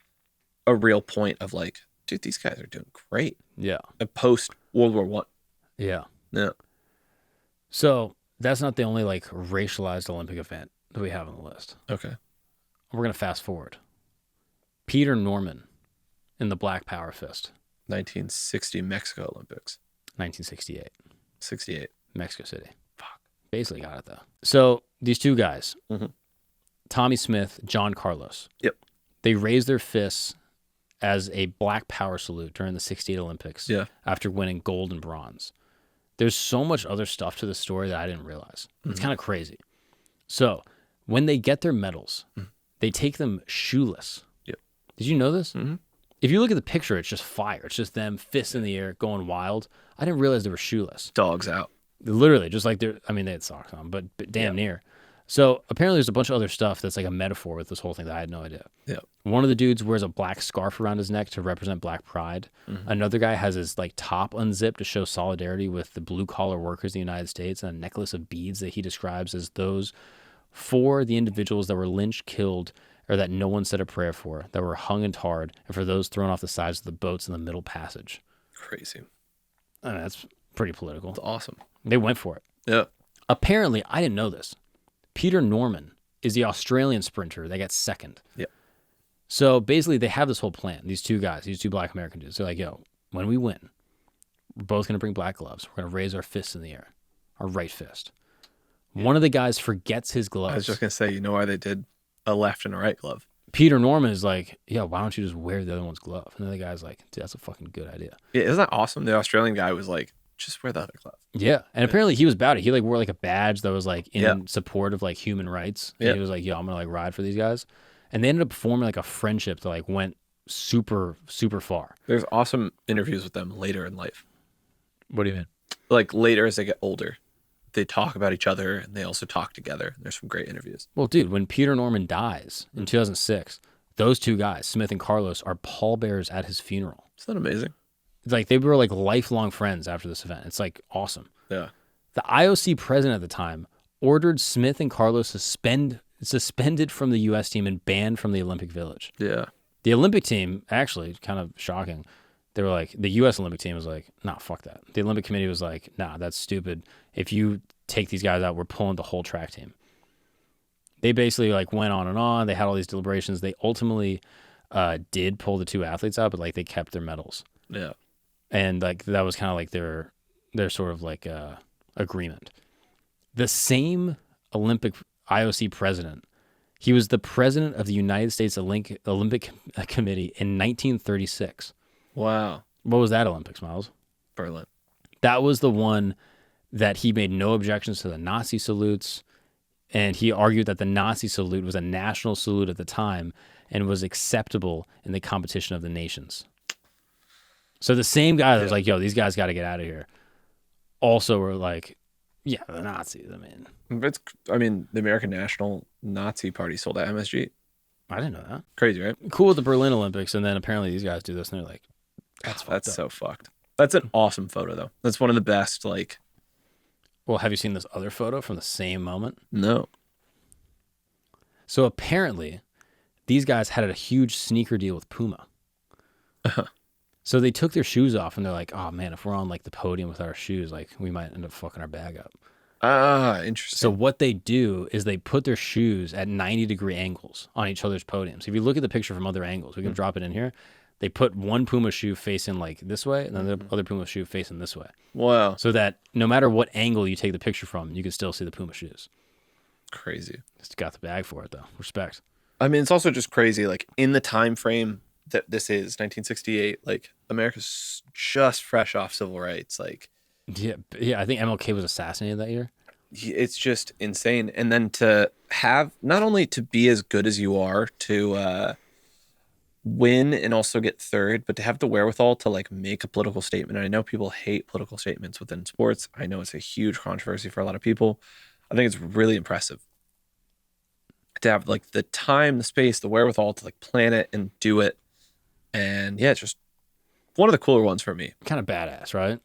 a real point of like, dude, these guys are doing great. Yeah. Post World War I. Yeah. Yeah. So that's not the only like racialized Olympic event that we have on the list. Okay. We're going to fast forward. Peter Norman in the Black Power Fist. 1960 Mexico Olympics. 1968. 68. Mexico City. Fuck. Basically got it though. So these two guys, Tommy Smith, John Carlos. Yep. They raised their fists as a Black Power salute during the 68 Olympics after winning gold and bronze. There's so much other stuff to the story that I didn't realize. It's kind of crazy. So when they get their medals, they take them shoeless. Yep. Did you know this? If you look at the picture, it's just fire. It's just them, fists in the air, going wild. I didn't realize they were shoeless. Dogs out. Literally, just like they had socks on, but damn near. So apparently there's a bunch of other stuff that's like a metaphor with this whole thing that I had no idea. Yeah. One of the dudes wears a black scarf around his neck to represent Black Pride. Another guy has his like top unzipped to show solidarity with the blue collar workers in the United States, and a necklace of beads that he describes as those for the individuals that were lynched, killed, or that no one said a prayer for, that were hung and tarred, and for those thrown off the sides of the boats in the Middle Passage. Crazy. I mean, that's pretty political. It's awesome. They went for it. Yeah. Apparently, I didn't know this. Peter Norman is the Australian sprinter that got second. Yeah. So basically, they have this whole plan. These two guys, these two Black American dudes, they're like, yo, when we win, we're both going to bring black gloves. We're going to raise our fists in the air, our right fist. One of the guys forgets his gloves. I was just going to say, you know why they did a left and a right glove? Peter Norman is like, yeah, why don't you just wear the other one's glove? And the other guy's like, dude, that's a fucking good idea. Yeah, isn't that awesome? The Australian guy was like, just wear the other glove. Yeah. And apparently he was about it. He like wore like a badge that was like in support of like human rights. And he was like, yo, I'm going to like ride for these guys. And they ended up forming like a friendship that like went super, super far. There's awesome interviews with them later in life. What do you mean? Like later as they get older, they talk about each other and they also talk together. There's some great interviews. Well, dude, when Peter Norman dies in 2006, those two guys, Smith and Carlos, are pallbearers at his funeral. Isn't that amazing? Like they were like lifelong friends after this event. It's like awesome. Yeah. The IOC president at the time ordered Smith and Carlos suspended from the U.S. team and banned from the Olympic Village. Yeah. The Olympic team, actually, kind of shocking. They were like, the U.S. Olympic team was like, nah, fuck that. The Olympic Committee was like, nah, that's stupid. If you take these guys out, we're pulling the whole track team. They basically like went on and on. They had all these deliberations. They ultimately did pull the 2 athletes out, but like they kept their medals. Yeah. And like that was kind of like their sort of like agreement. The same Olympic IOC president, he was the president of the United States Olympic Committee in 1936. Wow. What was that Olympics, Miles? Berlin. That was the one that he made no objections to the Nazi salutes. And he argued that the Nazi salute was a national salute at the time and was acceptable in the competition of the nations. So the same guy that was like, yo, these guys got to get out of here, also were like, yeah, the Nazis, I mean, the American National Nazi Party sold out MSG. I didn't know that. Crazy, right? Cool with the Berlin Olympics, and then apparently these guys do this, and they're like, that's so fucked. That's an awesome photo, though. That's one of the best, like... Well, have you seen this other photo from the same moment? No. So apparently, these guys had a huge sneaker deal with Puma. So they took their shoes off, and they're like, oh, man, if we're on, like, the podium with our shoes, like, we might end up fucking our bag up. Ah, interesting. So what they do is they put their shoes at 90-degree angles on each other's podiums. If you look at the picture from other angles, we can drop it in here. They put one Puma shoe facing like this way, and then the other Puma shoe facing this way. Wow. So that no matter what angle you take the picture from, you can still see the Puma shoes. Crazy. Just got the bag for it, though. Respect. I mean, it's also just crazy. Like, in the time frame that this is, 1968, like, America's just fresh off civil rights. Like, yeah, I think MLK was assassinated that year. It's just insane. And then to have, not only to be as good as you are, to win and also get third, but to have the wherewithal to, like, make a political statement. And I know people hate political statements within sports. I know it's a huge controversy for a lot of people. I think it's really impressive to have, like, the time, the space, the wherewithal to, like, plan it and do it. And yeah, it's just one of the cooler ones for me. Kind of badass, right?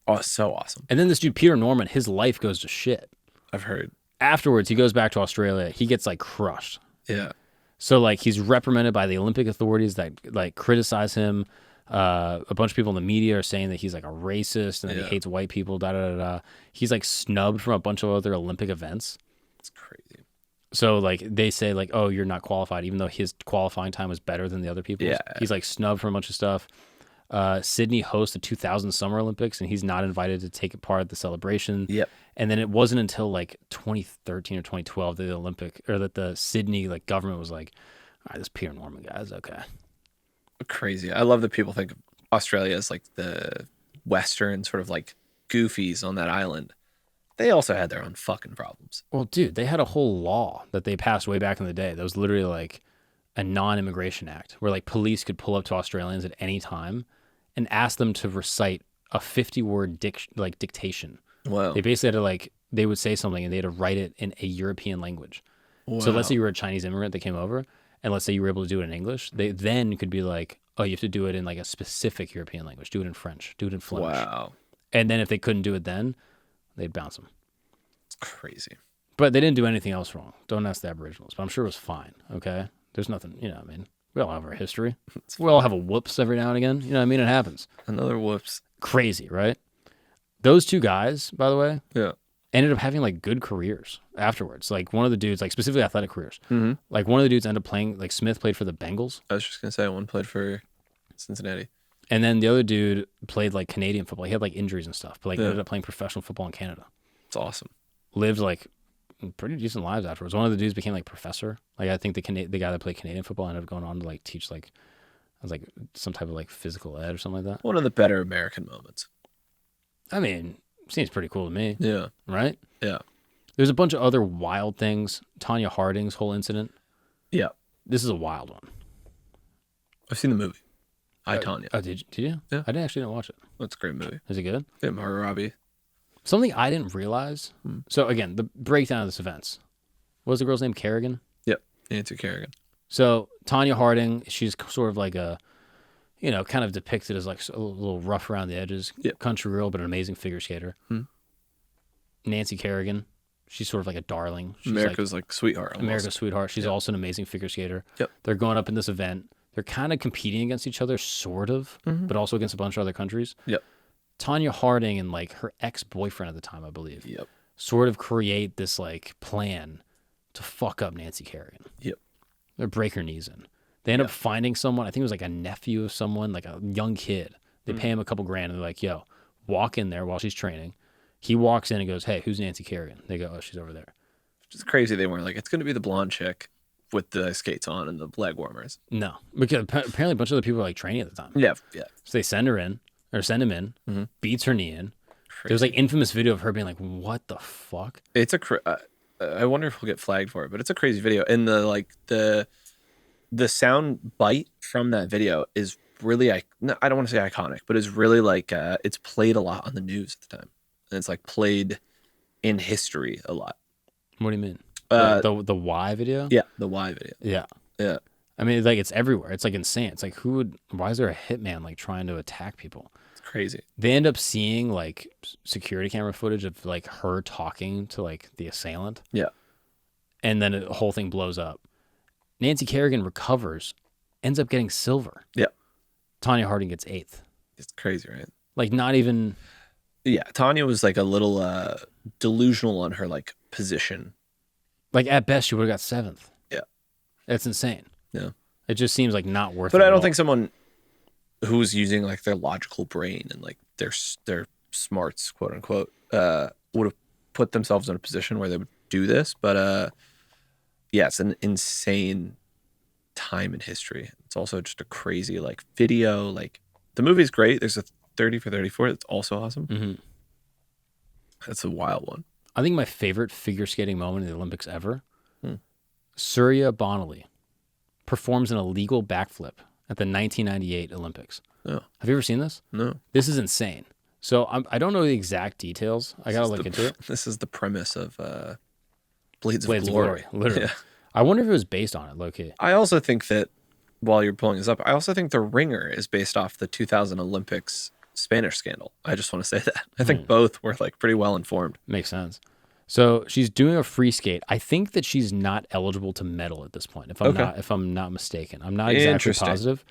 Oh, it's so awesome. And then this dude, Peter Norman, his life goes to shit. I've heard. Afterwards, he goes back to Australia. He gets, like, crushed. Yeah. So, like, he's reprimanded by the Olympic authorities that, like, criticize him. A bunch of people in the media are saying that he's, like, a racist and that he hates white people, da-da-da-da. He's, like, snubbed from a bunch of other Olympic events. It's crazy. So, like, they say, like, oh, you're not qualified, even though his qualifying time was better than the other people's. Yeah. He's, like, snubbed from a bunch of stuff. Sydney hosts the 2000 Summer Olympics, and he's not invited to take part in the celebration. Yep. And then it wasn't until, like, 2013 or 2012 that the Sydney, like, government was like, all right, this Peter Norman guy is okay. Crazy. I love that people think of Australia as, like, the Western sort of, like, goofies on that island. They also had their own fucking problems. Well, dude, they had a whole law that they passed way back in the day that was literally, like, a non-immigration act where, like, police could pull up to Australians at any time and ask them to recite a 50-word dictation. Wow. They basically had to, like, they would say something and they had to write it in a European language. Wow. So let's say you were a Chinese immigrant that came over, and let's say you were able to do it in English. They then could be like, oh, you have to do it in, like, a specific European language. Do it in French. Do it in Flemish. Wow. And then if they couldn't do it then, they'd bounce them. It's crazy. But they didn't do anything else wrong. Don't ask the Aboriginals. But I'm sure it was fine, okay? There's nothing, you know what I mean? We all have our history. We all have a whoops every now and again. You know what I mean? It happens. Another whoops. Crazy, right? Those two guys, by the way, Yeah. ended up having, like, good careers afterwards. Like, one of the dudes, like, specifically athletic careers. Mm-hmm. Like, one of the dudes ended up playing, like, Smith played for the Bengals. I was just going to say one played for Cincinnati. And then the other dude played, like, Canadian football. He had, like, injuries and stuff, but, like, ended up playing professional football in Canada. It's awesome. Lived, like, pretty decent lives afterwards. One of the dudes became, like, professor. Like, I think the guy that played Canadian football ended up going on to, like, teach, like, I was like some type of, like, physical ed or something like that. One of the better American moments. I mean, seems pretty cool to me. Yeah. Right? Yeah. There's a bunch of other wild things. Tonya Harding's whole incident. Yeah. This is a wild one. I've seen the movie. Tonya. Oh, did you? Yeah. I didn't watch it. That's a great movie. Is it good? Yeah, Ravi. Something I didn't realize. So, again, the breakdown of this events. What was the girl's name? Kerrigan? Yep. Nancy Kerrigan. So, Tonya Harding, she's sort of like a, you know, kind of depicted as, like, a little rough around the edges. Yep. Country girl, but an amazing figure skater. Nancy Kerrigan, she's sort of like a darling. She's America's, like sweetheart. Almost. America's sweetheart. She's also an amazing figure skater. Yep. They're going up in this event. They're kind of competing against each other, sort of, but also against a bunch of other countries. Yep. Tonya Harding and, like, her ex-boyfriend at the time, I believe, Yep. sort of create this, like, plan to fuck up Nancy Kerrigan. Yep. They break her knees in. They end up finding someone, I think it was like a nephew of someone, like a young kid. They pay him a couple grand and they're like, yo, walk in there while she's training. He walks in and goes, hey, who's Nancy Kerrigan? They go, oh, she's over there. Which is crazy. They weren't like, it's going to be the blonde chick with the skates on and the leg warmers. No, because apparently a bunch of other people were like training at the time. Yeah. So they send him in, beats her knee in. Crazy. There's like infamous video of her being like, what the fuck? It's I wonder if we'll get flagged for it, but it's a crazy video. And the sound bite from that video is really, I don't want to say iconic, but it's really like, it's played a lot on the news at the time. And it's like played in history a lot. What do you mean? The Y video? Yeah, the Y video. Yeah. I mean, like it's everywhere. It's like insane. It's like why is there a hitman like trying to attack people? It's crazy. They end up seeing like security camera footage of like her talking to like the assailant. Yeah. And then the whole thing blows up. Nancy Kerrigan recovers, ends up getting silver. Yeah. Tonya Harding gets 8th. It's crazy, right? Like not even. Yeah, Tonya was like a little delusional on her like position. Like at best, she would have got 7th. Yeah. That's insane. Yeah. It just seems like not worth it. But I at don't all. think someone who's using like their logical brain and like their smarts, quote unquote, would have put themselves in a position where they would do this. But yeah, it's an insane time in history. It's also just a crazy like video. Like the movie's great. There's a 30 for 34. That's also awesome. Mm-hmm. That's a wild one. I think my favorite figure skating moment in the Olympics ever, Surya Bonali performs an illegal backflip at the 1998 Olympics. Oh. Have you ever seen this? No. This is insane. So I don't know the exact details. I got to look into it. This is the premise of Blades of Blades Glory. of Glory, literally. Yeah. I wonder if it was based on it, low-key. I also think that, while you're pulling this up, I also think The Ringer is based off the 2000 Olympics Spanish scandal. I just want to say that. I think both were like pretty well informed. Makes sense. So she's doing a free skate. I think that she's not eligible to medal at this point, if I'm not mistaken. I'm not exactly positive.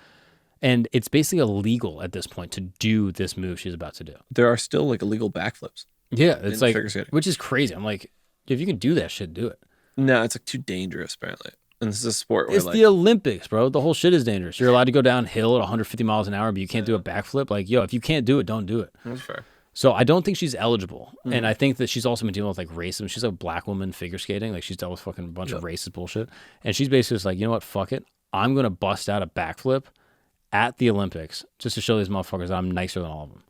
And it's basically illegal at this point to do this move she's about to do. There are still like illegal backflips. Yeah, it's like, figure skating. which is crazy. I'm like, if you can do that shit, do it. No, it's like too dangerous apparently. And this is a sport where It's the Olympics, bro. The whole shit is dangerous. You're allowed to go downhill at 150 miles an hour, but you can't do a backflip. Like, yo, if you can't do it, don't do it. That's fair. So I don't think she's eligible. And I think that she's also been dealing with like racism. She's a black woman figure skating. Like she's dealt with fucking a bunch of racist bullshit. And she's basically just like, you know what? Fuck it. I'm going to bust out a backflip at the Olympics just to show these motherfuckers that I'm nicer than all of them.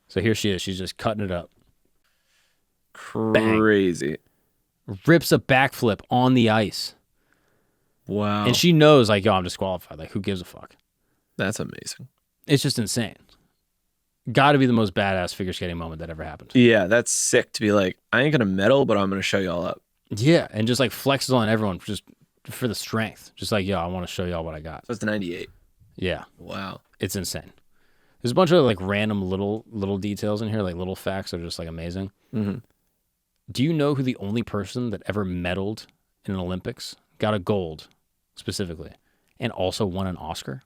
So here she is. She's just cutting it up. Crazy. Bang. Rips a backflip on the ice. Wow. And she knows like, yo, I'm disqualified. Like who gives a fuck? That's amazing. It's just insane. Got to be the most badass figure skating moment that ever happened. Yeah, that's sick to be like, I ain't going to medal, but I'm going to show y'all up. Yeah, and just like flexes on everyone just for the strength. Just like, yo, I want to show y'all what I got. That's the 98. Yeah. Wow. It's insane. There's a bunch of like random little details in here, like little facts that are just like amazing. Mm-hmm. Do you know who the only person that ever medaled in an Olympics, got a gold specifically, and also won an Oscar?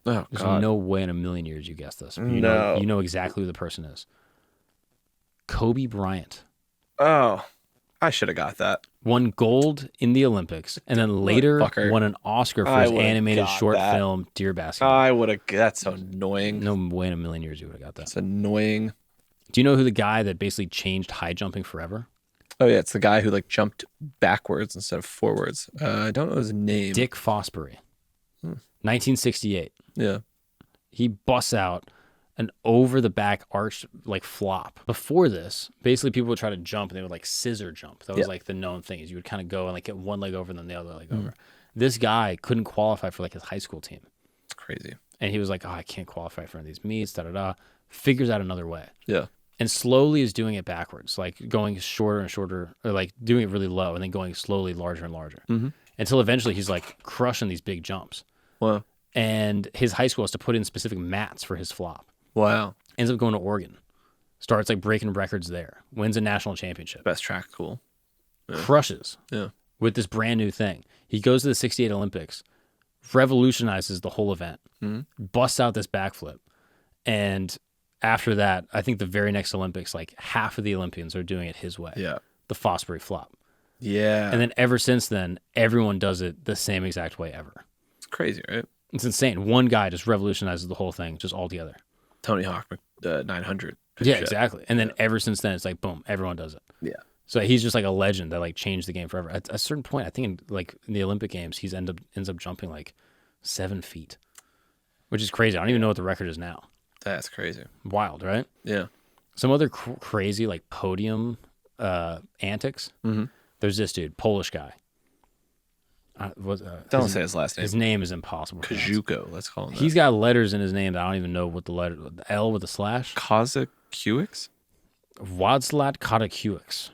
Oh, There's God. no way in a million years you guessed this. You know exactly who the person is. Kobe Bryant. Oh, I should have got that. Won gold in the Olympics, and then later won an Oscar for his animated short film, Dear Basketball. I would have. That's so annoying. No way in a million years you would have got that. That's annoying. Do you know who the guy that basically changed high jumping forever? Oh, yeah. It's the guy who like jumped backwards instead of forwards. I don't know his name. Dick Fosbury. 1968. Yeah. He busts out an over the back arch like flop. Before this, basically people would try to jump and they would like scissor jump. That was like the known thing is you would kind of go and like get one leg over and then the other leg over. This guy couldn't qualify for like his high school team. It's crazy. And he was like, oh, I can't qualify for any of these meets, Figures out another way. Yeah. And slowly is doing it backwards, like going shorter and shorter, or like doing it really low and then going slowly larger and larger. Until eventually he's like crushing these big jumps. Wow. And his high school has to put in specific mats for his flop. Wow. Ends up going to Oregon. Starts like breaking records there. Wins a national championship. Best track cool. Yeah. Crushes. Yeah. With this brand new thing. He goes to the 68 Olympics. Revolutionizes the whole event. Busts out this backflip. And after that, I think the very next Olympics, like half of the Olympians are doing it his way. Yeah. the Fosbury flop. Yeah. And then ever since then, everyone does it the same exact way ever. It's crazy, right? It's insane. One guy just revolutionizes the whole thing just altogether. Tony Hawk, 900. Yeah, exactly. And then ever since then, it's like, boom, everyone does it. Yeah. So he's just like a legend that like changed the game forever. At a certain point, I think in the Olympic Games, he's ends up jumping like 7 feet, which is crazy. I don't even know what the record is now. That's crazy. Wild, right? Yeah. Some other crazy like podium antics. Mm-hmm. There's this dude, Polish guy. Don't say his last name. His name is impossible. Kajuko, let's call him that. He's got letters in his name that I don't even know what the L with a slash. Kazakiewicz? Władysław Kotakiewicz.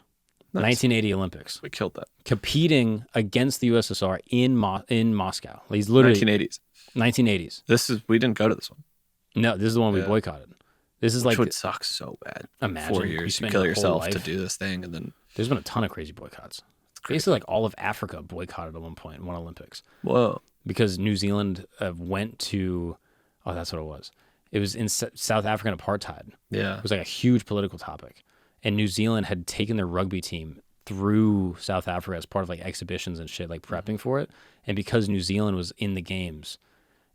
Nice. 1980 Olympics. We killed that. Competing against the USSR in Moscow. He's literally 1980s. 1980s. We didn't go to this one. No, this is the one we boycotted. This is Which like would suck so bad. Imagine 4 years, you kill yourself to do this thing, and then there's been a ton of crazy boycotts. Basically, like all of Africa boycotted at one point in one Olympics. Whoa! Because New Zealand went to, that's what it was. It was in South African apartheid. Yeah, it was like a huge political topic, and New Zealand had taken their rugby team through South Africa as part of like exhibitions and shit, like prepping for it. And because New Zealand was in the games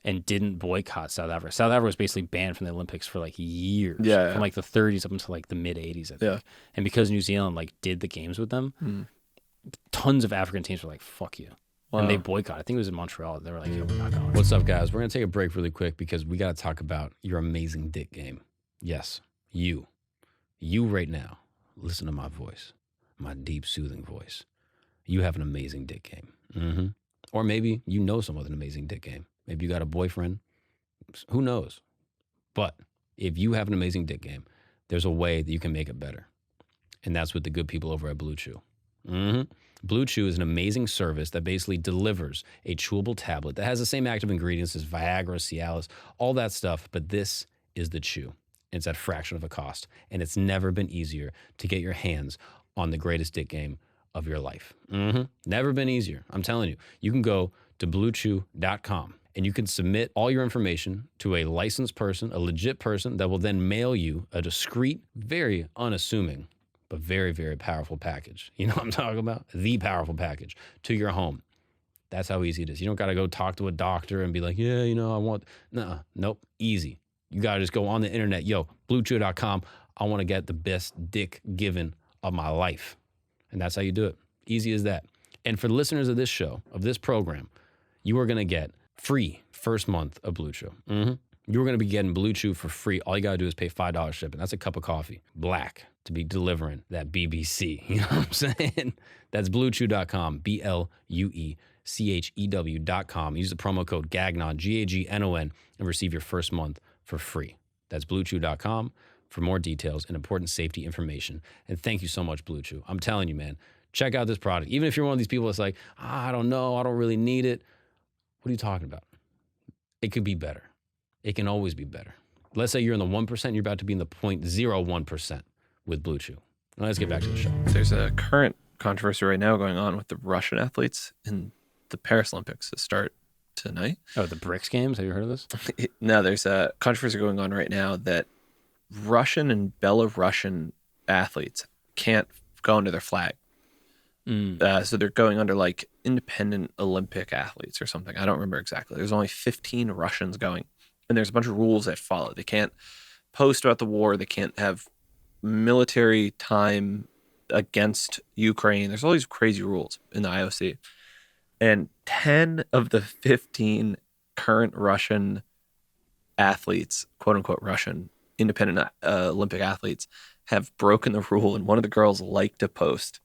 and didn't boycott South Africa. South Africa was basically banned from the Olympics for like years. Yeah. From like the 30s up until like the mid 80s, I think. Yeah. And because New Zealand like did the games with them, tons of African teams were like, fuck you. Wow. And they boycotted. I think it was in Montreal. They were like, yeah, we're not going. What's up, guys? We're going to take a break really quick because we got to talk about your amazing dick game. Yes, you. You right now, listen to my voice, my deep, soothing voice. You have an amazing dick game. Mm-hmm. Or maybe you know someone with an amazing dick game. Maybe you got a boyfriend. Who knows? But if you have an amazing dick game, there's a way that you can make it better. And that's with the good people over at Blue Chew. Blue Chew is an amazing service that basically delivers a chewable tablet that has the same active ingredients as Viagra, Cialis, all that stuff. But this is the chew. It's at a fraction of a cost. And it's never been easier to get your hands on the greatest dick game of your life. Never been easier. I'm telling you. You can go to bluechew.com. And you can submit all your information to a licensed person, a legit person that will then mail you a discreet, very unassuming, but very, very powerful package. You know what I'm talking about? The powerful package to your home. That's how easy it is. You don't got to go talk to a doctor and be like, yeah, I want, nope, easy. You got to just go on the internet, bluechew.com. I want to get the best dick given of my life. And that's how you do it. Easy as that. And for the listeners of this show, of this program, you are going to get free first month of Blue Chew. You're going to be getting Blue Chew for free. All you got to do is pay $5 shipping. That's a cup of coffee. Black to be delivering that BBC. You know what I'm saying? That's bluechew.com, BLUECHEW.com. Use the promo code GAGNON, GAGNON, and receive your first month for free. That's bluechew.com for more details and important safety information. And thank you so much, Blue Chew. I'm telling you, man, check out this product. Even if you're one of these people that's like, I don't know, I don't really need it. What are you talking about? It could be better. It can always be better. Let's say you're in the 1%, you're about to be in the 0.01% with Blue Chew. Now let's get back to the show. There's a current controversy right now going on with the Russian athletes in the Paris Olympics that start tonight. Oh, the BRICS Games? Have you heard of this? No, there's a controversy going on right now that Russian and Belarusian athletes can't go under their flag. So they're going under like independent Olympic athletes or something. I don't remember exactly. There's only 15 Russians going, and there's a bunch of rules that follow. They can't post about the war. They can't have military time against Ukraine. There's all these crazy rules in the IOC. And 10 of the 15 current Russian athletes, quote unquote Russian independent Olympic athletes, have broken the rule. And one of the girls liked a post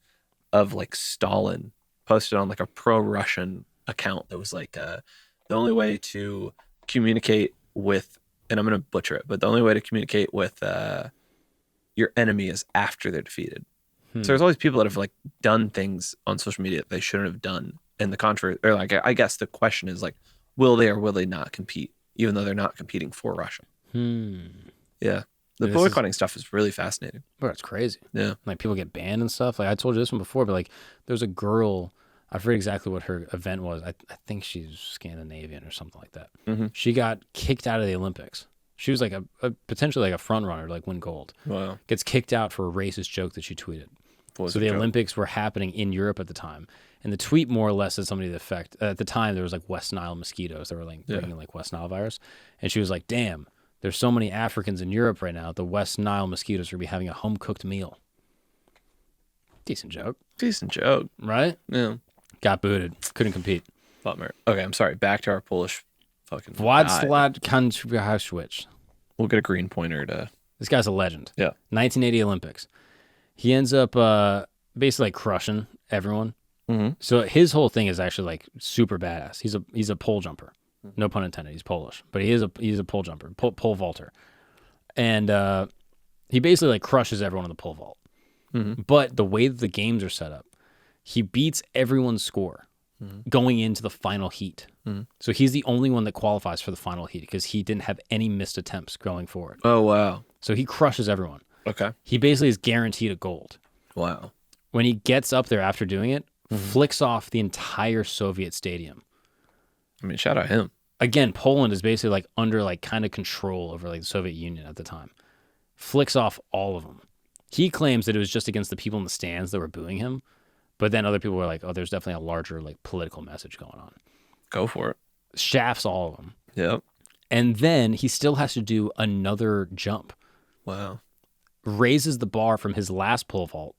of like Stalin posted on like a pro-Russian account that was like the only way to communicate with, and I'm going to butcher it, but the only way to communicate with your enemy is after they're defeated. So there's all these people that have like done things on social media that they shouldn't have done. And the contrary, or like, I guess the question is like, will they or will they not compete, even though they're not competing for Russia? Yeah. The boycotting stuff is really fascinating. Bro, it's crazy. Yeah. Like people get banned and stuff. Like I told you this one before, but like there's a girl, I forget exactly what her event was. I think she's Scandinavian or something like that. She got kicked out of the Olympics. She was like a potentially like a front runner, like win gold. Wow. Gets kicked out for a racist joke that she tweeted. Was So a the joke. Olympics were happening in Europe at the time. And the tweet more or less said something to the effect, at the time there was like West Nile mosquitoes that were like bringing like West Nile virus. And she was like, damn, there's so many Africans in Europe right now. The West Nile mosquitoes are going to be having a home cooked meal. Decent joke. Decent joke. Right? Yeah. Got booted. Couldn't compete. Bummer. Okay, I'm sorry. Back to our Polish fucking guy. Władysław Kondrashewicz. We'll get a green pointer to... This guy's a legend. Yeah. 1980 Olympics. He ends up basically like crushing everyone. Mm-hmm. So his whole thing is actually like super badass. He's a pole jumper. No pun intended. He's Polish, but he's a pole jumper, pole vaulter. And he basically like crushes everyone in the pole vault. Mm-hmm. But the way that the games are set up, he beats everyone's score going into the final heat. Mm-hmm. So he's the only one that qualifies for the final heat because he didn't have any missed attempts going forward. Oh, wow. So he crushes everyone. Okay. He basically is guaranteed a gold. Wow. When he gets up there after doing it, flicks off the entire Soviet stadium. I mean, shout out him. Again, Poland is basically like under like kind of control over like the Soviet Union at the time. Flicks off all of them. He claims that it was just against the people in the stands that were booing him, but then other people were like, "Oh, there's definitely a larger like political message going on." Go for it. Shafts all of them, Yep. and then he still has to do another jump. Wow. Raises the bar from his last pole vault,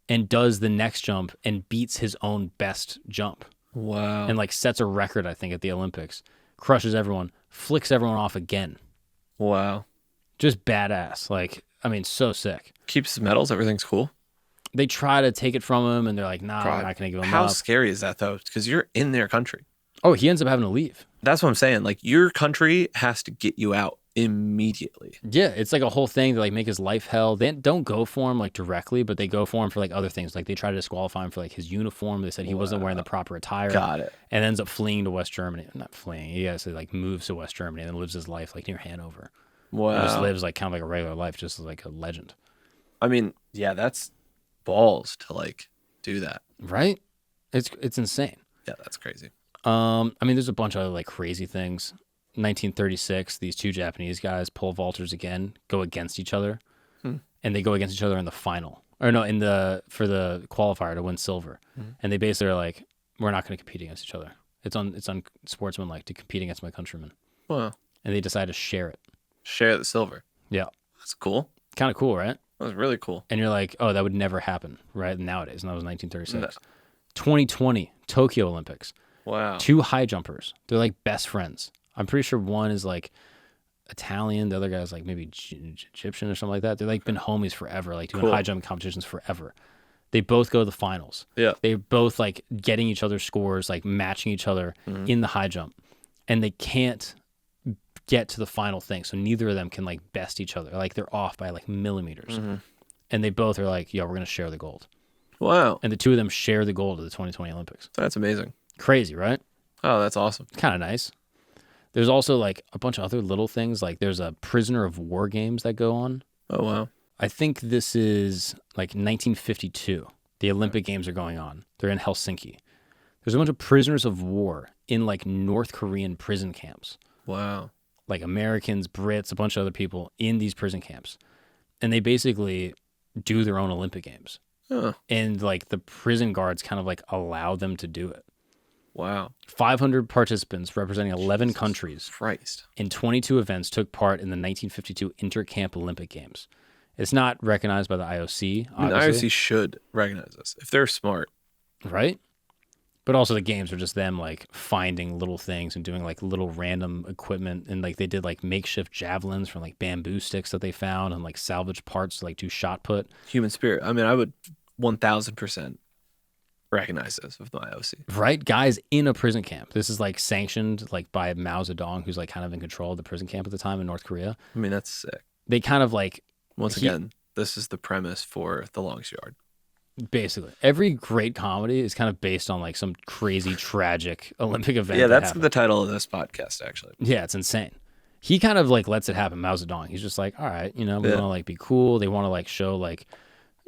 and does the next jump and beats his own best jump. Wow. And like sets a record, I think, at the Olympics. Crushes everyone, flicks everyone off again. Wow. Just badass. Like, I mean, so sick. Keeps his medals. Everything's cool. They try to take it from him, and they're like, nah, we're not going to give him How up. scary is that, though? Because you're in their country. Oh, he ends up having to leave. That's what I'm saying. Like, your country has to get you out immediately. Yeah, it's like a whole thing to like make his life hell. They don't go for him like directly, but they go for him for like other things. Like they try to disqualify him for like his uniform. They said he wasn't wearing the proper attire. Got it. And ends up fleeing to West Germany. Not fleeing. He actually like moves to West Germany and then lives his life like near Hanover. Wow. And just lives like kind of like a regular life, just like a legend. I mean, yeah, that's balls to like do that. Right? It's insane. Yeah, that's crazy. I mean, there's a bunch of other like crazy things. 1936, these two Japanese guys, pole vaulters again, go against each other, and they go against each other in the final, or no, for the qualifier to win silver, and they basically are like, we're not going to compete against each other. It's unsportsmanlike to compete against my countrymen, Wow. and they decide to share it. Share the silver. Yeah, That's cool. kind of cool, right? That was really cool. And you're like, oh, that would never happen, right? Nowadays, and that was 1936. No. 2020 Tokyo Olympics. Wow. Two high jumpers. They're like best friends. I'm pretty sure one is like Italian. The other guy's like maybe Egyptian or something like that. They're like been homies forever, like doing Cool. high jump competitions forever. They both go to the finals. Yeah. They're both like getting each other's scores, like matching each other in the high jump. And they can't get to the final thing. So neither of them can like best each other. Like they're off by like millimeters. And they both are like, yo, we're going to share the gold. Wow. And the two of them share the gold of the 2020 Olympics. That's amazing. Crazy, right? Oh, that's awesome. Kind of nice. There's also like a bunch of other little things. Like there's a prisoner of war games that go on. Oh, wow. I think this is like 1952. The Olympic Games are going on. They're in Helsinki. There's a bunch of prisoners of war in like North Korean prison camps. Wow. Like Americans, Brits, a bunch of other people in these prison camps. And they basically do their own Olympic Games. Huh. And like the prison guards kind of like allow them to do it. Wow. 500 participants representing 11 countries Christ. in 22 events took part in the 1952 Intercamp Olympic Games. It's not recognized by the IOC, I mean, the obviously, IOC should recognize this if they're smart. right? But also the games are just them like finding little things and doing like little random equipment, and like they did like makeshift javelins from like bamboo sticks that they found and like salvage parts to like do shot put. Human spirit. I mean, I would 1,000% recognize this with my IOC. Right? Guys in a prison camp. This is like sanctioned like by Mao Zedong, who's like kind of in control of the prison camp at the time in North Korea. I mean, that's sick. They kind of like Once again, this is the premise for The Longest Yard. basically every great comedy is kind of based on like some crazy tragic Olympic event. Yeah, that that's happened. the title of this podcast, actually. Yeah, it's insane. He kind of like lets it happen. Mao Zedong. He's just like, all right, we Yeah. want to like be cool. They want to like show like,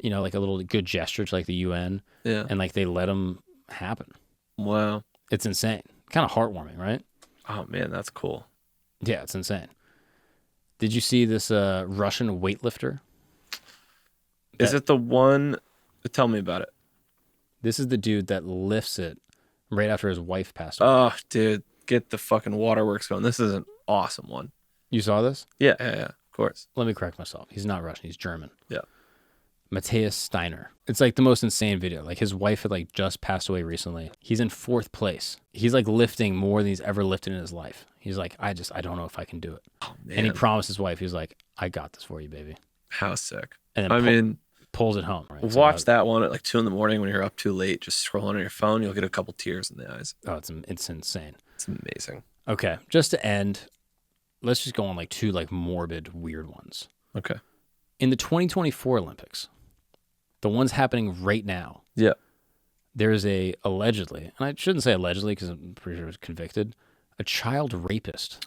like a little good gesture to like the UN, Yeah. and like they let him happen. Wow. It's insane. Kind of heartwarming, right? Oh, man, that's cool. Yeah, it's insane. Did you see this Russian weightlifter? Is it the one Tell me about it. This is the dude that lifts it right after his wife passed away. Oh, dude, get the fucking waterworks going. This is an awesome one. You saw this? Yeah, of course. Let me correct myself. He's not Russian. He's German. Yeah. Matthias Steiner. It's like the most insane video. Like his wife had like just passed away recently. He's in 4th place. He's like lifting more than he's ever lifted in his life. He's like, I don't know if I can do it. Oh, man. And he promised his wife, he was like, I got this for you, baby. How sick. And then pulls it home. Right? Watch that one at like 2 a.m. when you're up too late, just scrolling on your phone. You'll get a couple tears in the eyes. Oh, it's insane. It's amazing. Okay, just to end, let's just go on like 2 like morbid, weird ones. Okay. In the 2024 Olympics, the ones happening right now, Yeah. there's allegedly, and I shouldn't say allegedly because I'm pretty sure it was convicted, a child rapist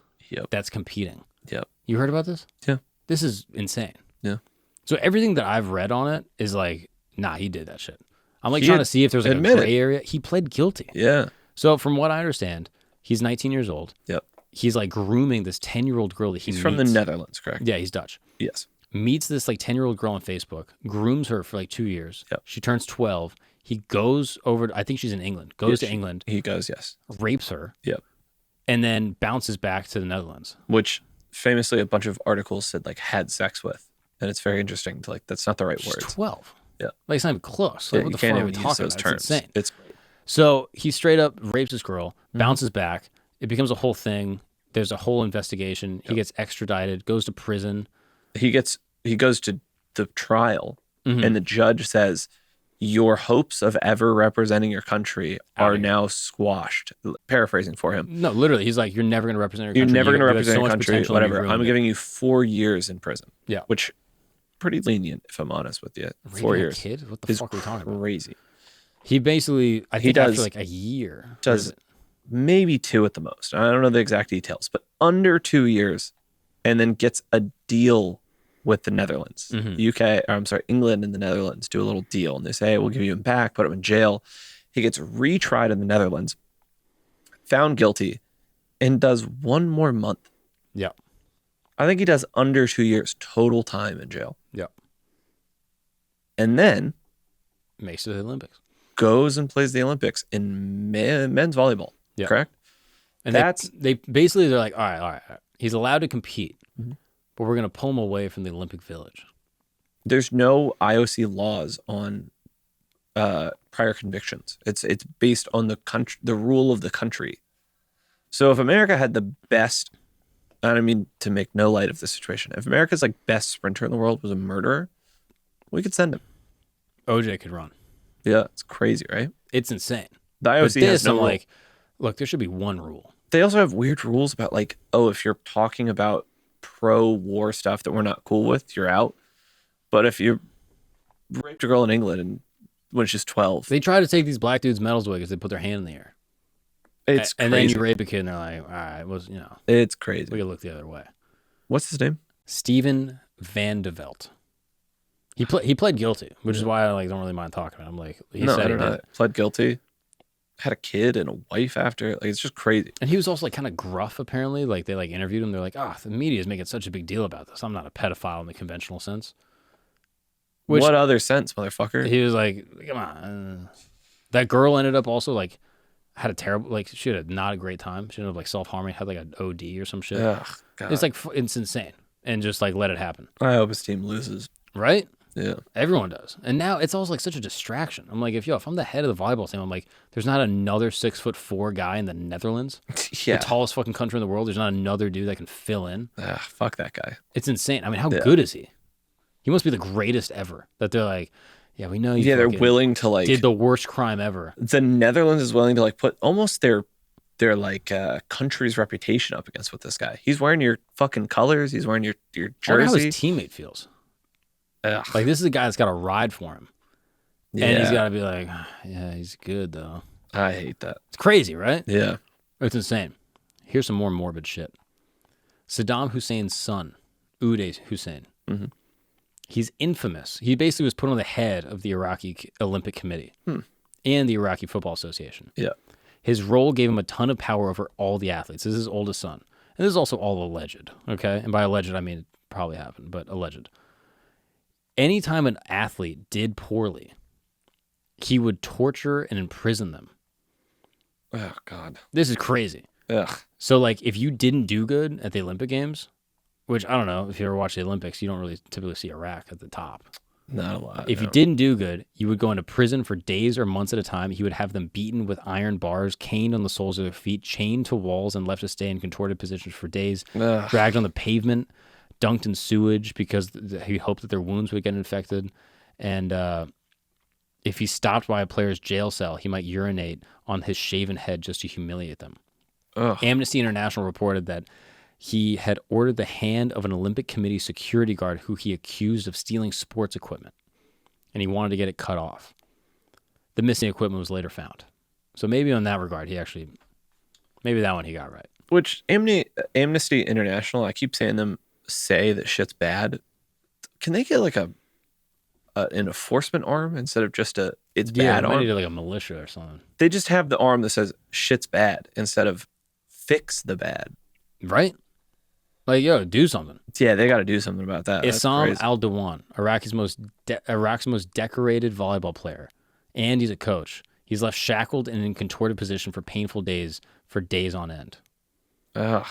that's competing. Yep. You heard about this? Yeah. This is insane. Yeah. So everything that I've read on it is like, nah, he did that shit. I'm like trying to see if there's like a gray area. He pled guilty. Yeah. So from what I understand, he's 19 years old. Yep. He's like grooming this 10-year-old girl that he meets. He's from the Netherlands, correct? Yeah, he's Dutch. Yes. Meets this like 10-year-old girl on Facebook, grooms her for like 2 years. Yep. She turns 12. He goes over, I think she's in England, goes to England. He goes, yes. Rapes her. Yep. And then bounces back to the Netherlands. Which famously a bunch of articles said like had sex with. And it's very interesting to like, that's not the right She's word. 12. Yeah. Like it's not even close. Yeah, Like, what you the can't fuck are we even use talking those about? terms. It's insane. It's great. So he straight up rapes this girl, bounces back. It becomes a whole thing. There's a whole investigation. He gets extradited, goes to prison. He goes to the trial and the judge says, your hopes of ever representing your country are now squashed. Paraphrasing for him. No, literally, he's like, you're never going to represent your You're country. never going to You have represent so your much country, potential and you whatever. ruined I'm it. giving you 4 years in prison. Yeah. Which pretty lenient, if I'm honest with you. Raping 4 a years. kid? What the Is fuck are we talking about? crazy. He basically, I think does- after like a year. Does maybe 2 at the most. I don't know the exact details, but under 2 years, and then gets a deal with the Netherlands. England and the Netherlands do a little deal, and they say, hey, we'll give you him back, put him in jail. He gets retried in the Netherlands, found guilty, and does 1 more month. Yeah. I think he does under 2 years total time in jail. Yeah. And And then makes it to the Olympics. goes and plays the Olympics in men's volleyball. Yeah. Correct? And That's- they basically, they're like, all right. He's allowed to compete, but we're going to pull him away from the Olympic Village. There's no IOC laws on prior convictions. It's based on the country, the rule of the country. So if America had the best, I don't mean to make no light of the situation. If America's like best sprinter in the world was a murderer, we could send him. OJ could run. Yeah, it's crazy, right? It's insane. The But IOC has this, no I'm rule. like, look, there should be one rule. They also have weird rules about like, oh, if you're talking about pro-war stuff that we're not cool with, you're out. But if you raped a girl in England and when she's 12, They try to take these black dudes' medals away because they put their hand in the air. it's And then crazy. you rape a kid and they're like, all right, It's we crazy. can look the other way. What's his name? Steven Van de Velt. He pled guilty, which is why I don't really mind talking about it. I'm like, he I said he don't know. did. Pled guilty. Had a kid and a wife after. Like, it's just crazy. And he was also like kind of gruff, apparently. Like they interviewed him. They're like, the media is making such a big deal about this. I'm not a pedophile in the conventional sense. Which What other sense, motherfucker? he was like, come on. That girl ended up also like had a terrible, she had not a great time. She ended up like self-harming, had like an OD or some shit. Ugh, God. It's like, it's insane. And just like let it happen. I hope his team loses. Right? Yeah. Everyone does. And now it's also like such a distraction. I'm like, if I'm the head of the volleyball team, I'm like, there's not another 6'4" guy in the Netherlands, Yeah. the tallest fucking country in the world. There's not another dude that can fill in. Fuck that guy. It's insane. I mean, how good is he? He must be the greatest ever. That they're like, yeah, we know you. Yeah, they're fucking willing to like. did the worst crime ever. The Netherlands is willing to like put almost their like country's reputation up against with this guy. He's wearing your fucking colors. He's wearing your I wonder how jersey. his teammate feels. Ugh. Like this is a guy that's got to ride for him, Yeah. and he's got to be like, yeah, he's good though. I hate that. It's crazy, right? Yeah. It's insane. Here's some more morbid shit. Saddam Hussein's son, Uday Hussein. Mm-hmm. He's infamous. He basically was put on the head of the Iraqi Olympic Committee and the Iraqi Football Association. Yeah. His role gave him a ton of power over all the athletes. This is his oldest son. And this is also all alleged, okay? And by alleged, I mean it probably happened, but alleged. Anytime an athlete did poorly, he would torture and imprison them. Oh, God. This is crazy. Ugh. So, like, if you didn't do good at the Olympic Games, which I don't know, if you ever watch the Olympics, you don't really typically see Iraq at the top. Not a lot. If you didn't do good, you would go into prison for days or months at a time. He would have them beaten with iron bars, caned on the soles of their feet, chained to walls, and left to stay in contorted positions for days, Ugh. dragged on the pavement, dunked in sewage because he hoped that their wounds would get infected. And if he stopped by a player's jail cell, he might urinate on his shaven head just to humiliate them. Ugh. Amnesty International reported that he had ordered the hand of an Olympic Committee security guard who he accused of stealing sports equipment, and he wanted to get it cut off. The missing equipment was later found. So maybe on that regard, maybe that one he got right. Which Amnesty International, I keep saying them say that shit's bad. Can they get like an enforcement arm instead of just it's bad arm? arm? They need like a militia or something. They just have the arm that says shit's bad instead of fix the bad. Right? Like, yo, do something. Yeah, they got to do something about that. Issam Al-Dawan, Iraq's most decorated volleyball player, and he's a coach. He's left shackled and in contorted position for painful days on end. Ugh,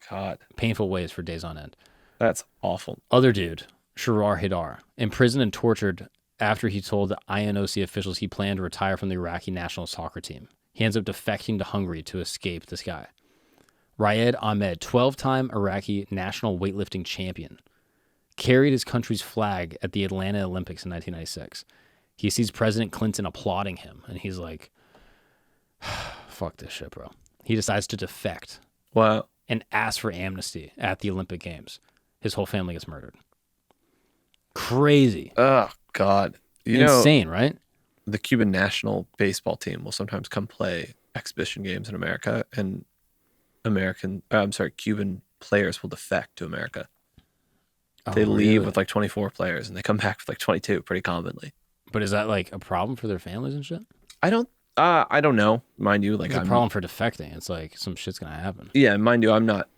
God. Painful ways for days on end. That's awful. Other dude, Sharar Hidar, imprisoned and tortured after he told the INOC officials he planned to retire from the Iraqi national soccer team. He ends up defecting to Hungary to escape this guy. Raed Ahmed, 12-time Iraqi national weightlifting champion, carried his country's flag at the Atlanta Olympics in 1996. He sees President Clinton applauding him, and he's like, fuck this shit, bro. He decides to defect. Wow. And ask for amnesty at the Olympic Games. His whole family gets murdered. Crazy. Oh, God. Insane, right? The Cuban national baseball team will sometimes come play exhibition games in America, and Cuban players will defect to America. They leave with like 24 players and they come back with like 22 pretty commonly. But is that like a problem for their families and shit? I don't know. Mind you, like it's a problem for defecting. It's like some shit's gonna happen. Yeah, mind you, I'm not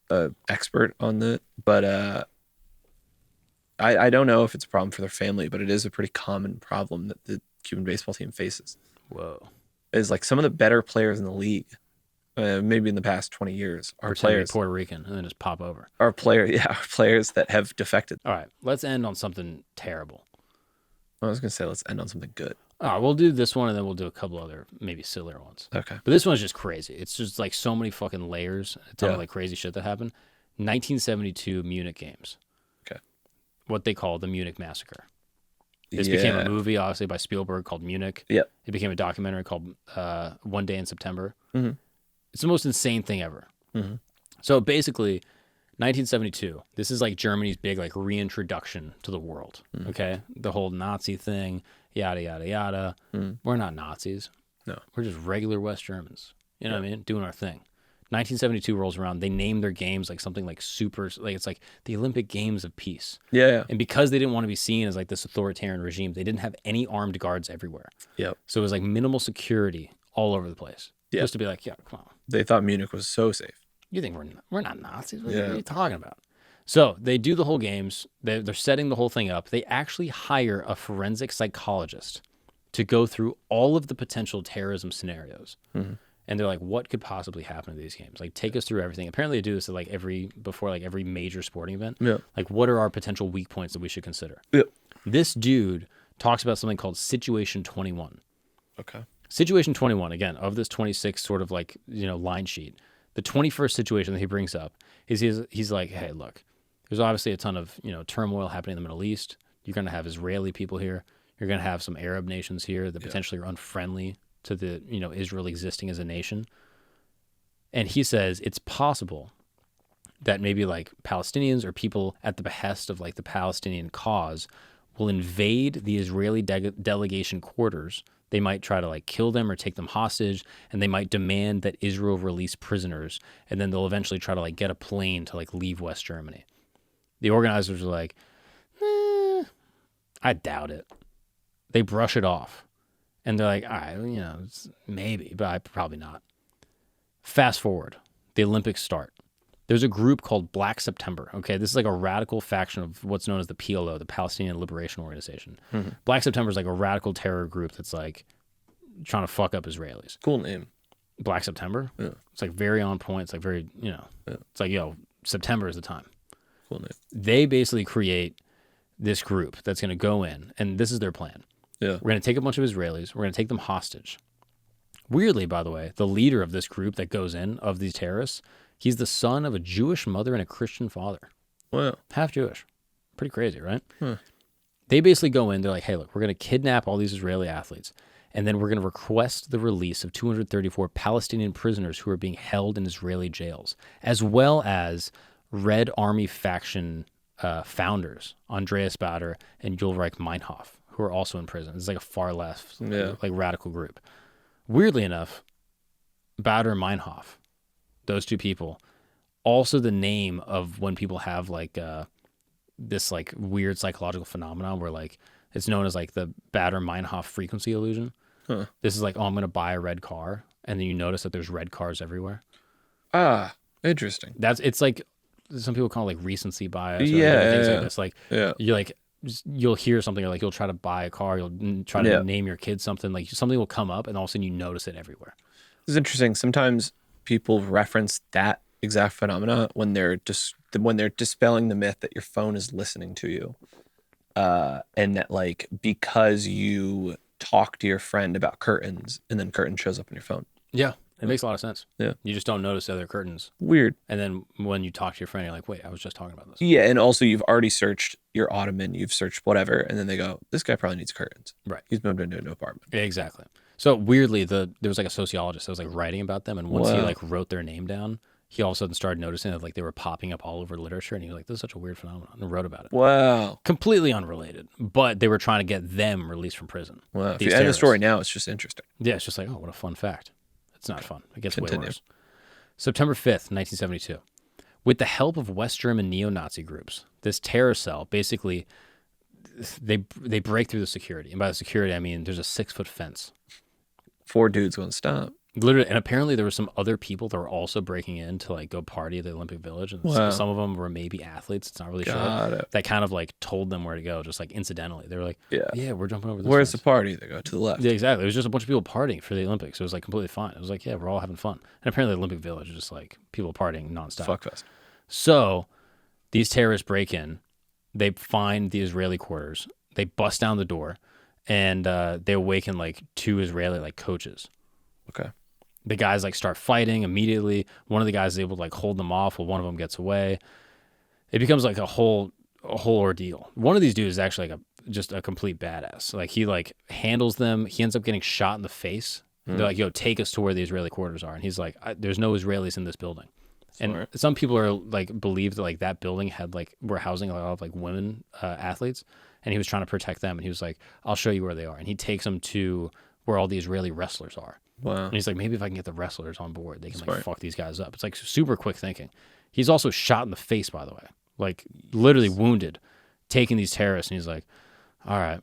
an expert on that, but I don't know if it's a problem for their family, but it is a pretty common problem that the Cuban baseball team faces. Whoa. Is like some of the better players in the league, maybe in the past 20 years, are players Puerto Rican and then just pop over. Are players that have defected. All right, let's end on something terrible. I was gonna say let's end on something good. All right, we'll do this one and then we'll do a couple other maybe sillier ones. Okay. But this one's just crazy. It's just like so many fucking layers. It's all like crazy shit that happened. 1972 Munich Games. Okay. What they call the Munich Massacre. This became a movie, obviously, by Spielberg called Munich. Yep. It became a documentary called One Day in September. Mm-hmm. It's the most insane thing ever. Mm-hmm. So basically, 1972, this is like Germany's big like reintroduction to the world. Mm-hmm. Okay? The whole Nazi thing, yada, yada, yada. Mm-hmm. We're not Nazis. No. We're just regular West Germans. You know what I mean? Doing our thing. 1972 rolls around. They name their games like something like super, like it's like the Olympic Games of Peace. Yeah. And because they didn't want to be seen as like this authoritarian regime, they didn't have any armed guards everywhere. Yep. So it was like minimal security all over the place. Yep. Just to be like, yeah, come on. They thought Munich was so safe. You think we're not Nazis? What are you talking about? So they do the whole games. They're setting the whole thing up. They actually hire a forensic psychologist to go through all of the potential terrorism scenarios. Mm-hmm. And they're like, what could possibly happen to these games? Like, take us through everything. Apparently, they do this at before every major sporting event. Yeah. Like, what are our potential weak points that we should consider? Yeah. This dude talks about something called Situation 21. Okay. Situation 21, again, of this 26 sort of like, line sheet. The 21st situation that he brings up is he's like, hey, look, there's obviously a ton of, turmoil happening in the Middle East. You're going to have Israeli people here. You're going to have some Arab nations here that potentially are unfriendly to the, Israel existing as a nation. And he says it's possible that maybe like Palestinians or people at the behest of like the Palestinian cause will invade the Israeli delegation quarters. They might try to like kill them or take them hostage, and they might demand that Israel release prisoners, and then they'll eventually try to like get a plane to like leave West Germany. The organizers are like, I doubt it. They brush it off. And they're like, all right, maybe, but probably not. Fast forward, the Olympics start. There's a group called Black September. Okay, this is like a radical faction of what's known as the PLO, the Palestinian Liberation Organization. Black September is like a radical terror group that's like trying to fuck up Israelis. Cool name. Black September. Yeah. It's like very on point. It's like very, it's like, September is the time. Cool name. They basically create this group that's going to go in, and this is their plan. Yeah. We're going to take a bunch of Israelis. We're going to take them hostage. Weirdly, by the way, the leader of this group that goes in, of these terrorists, he's the son of a Jewish mother and a Christian father. Wow. Half Jewish. Pretty crazy, right? Huh. They basically go in, they're like, hey, look, we're going to kidnap all these Israeli athletes, and then we're going to request the release of 234 Palestinian prisoners who are being held in Israeli jails, as well as Red Army faction founders, Andreas Baader and Ulrich Meinhof, who are also in prison. It's like a far left, like radical group. Weirdly enough, Baader and Meinhof, those two people, also the name of when people have like this like weird psychological phenomenon where like it's known as like the Baader-Meinhof frequency illusion. Huh. This is like, I'm going to buy a red car, and then you notice that there's red cars everywhere. Ah, interesting. It's like, some people call it like recency bias. Or things like this. Like, you're like, you'll hear something, or like you'll try to buy a car, you'll try to name your kid something, like something will come up, and all of a sudden you notice it everywhere. It's interesting. Sometimes people reference that exact phenomena when they're dispelling the myth that your phone is listening to you, and that like because you talk to your friend about curtains, and then curtain shows up on your phone. Yeah, it makes a lot of sense. Yeah, you just don't notice the other curtains. Weird. And then when you talk to your friend, you're like, wait, I was just talking about this. Yeah, and also you've already searched your ottoman, you've searched whatever, and then they go, this guy probably needs curtains. Right. He's moved into a new apartment. Yeah, exactly. So weirdly, there was like a sociologist that was like writing about them, and once he like wrote their name down, he all of a sudden started noticing that like they were popping up all over literature, and he was like, this is such a weird phenomenon, and wrote about it. Wow. Completely unrelated, but they were trying to get them released from prison. Wow. If you end the story now, it's just interesting. Yeah, it's just like, oh, what a fun fact. It's not fun. It gets way worse. September 5th, 1972. With the help of West German neo-Nazi groups, this terror cell basically, they break through the security. And by the security, I mean there's a 6-foot fence. 4 dudes won't stop. Literally, and apparently there were some other people that were also breaking in to like go party at the Olympic Village, and some of them were maybe athletes. It's not really sure. That kind of like told them where to go, just like incidentally. They were like, "Yeah, we're jumping over this." Where's fence. the party? They go to the left. Yeah, exactly. It was just a bunch of people partying for the Olympics. It was like completely fine. It was like, yeah, we're all having fun. And apparently, the Olympic Village is just like people partying nonstop. Fuckfest. So these terrorists break in. They find the Israeli quarters. They bust down the door, and they awaken like 2 Israeli like coaches. Okay. The guys like start fighting immediately. One of the guys is able to like hold them off while one of them gets away. It becomes like a whole ordeal. One of these dudes is actually like just a complete badass. Like he like handles them. He ends up getting shot in the face. They're like, yo, take us to where the Israeli quarters are. And he's like, there's no Israelis in this building. And some people are like believe that like that building had like were housing a lot of like women athletes, and he was trying to protect them. And he was like, I'll show you where they are. And he takes them to where all the Israeli wrestlers are. Wow. And he's like, maybe if I can get the wrestlers on board, they can like fuck these guys up. It's like super quick thinking. He's also shot in the face, by the way, like literally wounded, taking these terrorists. And he's like, all right.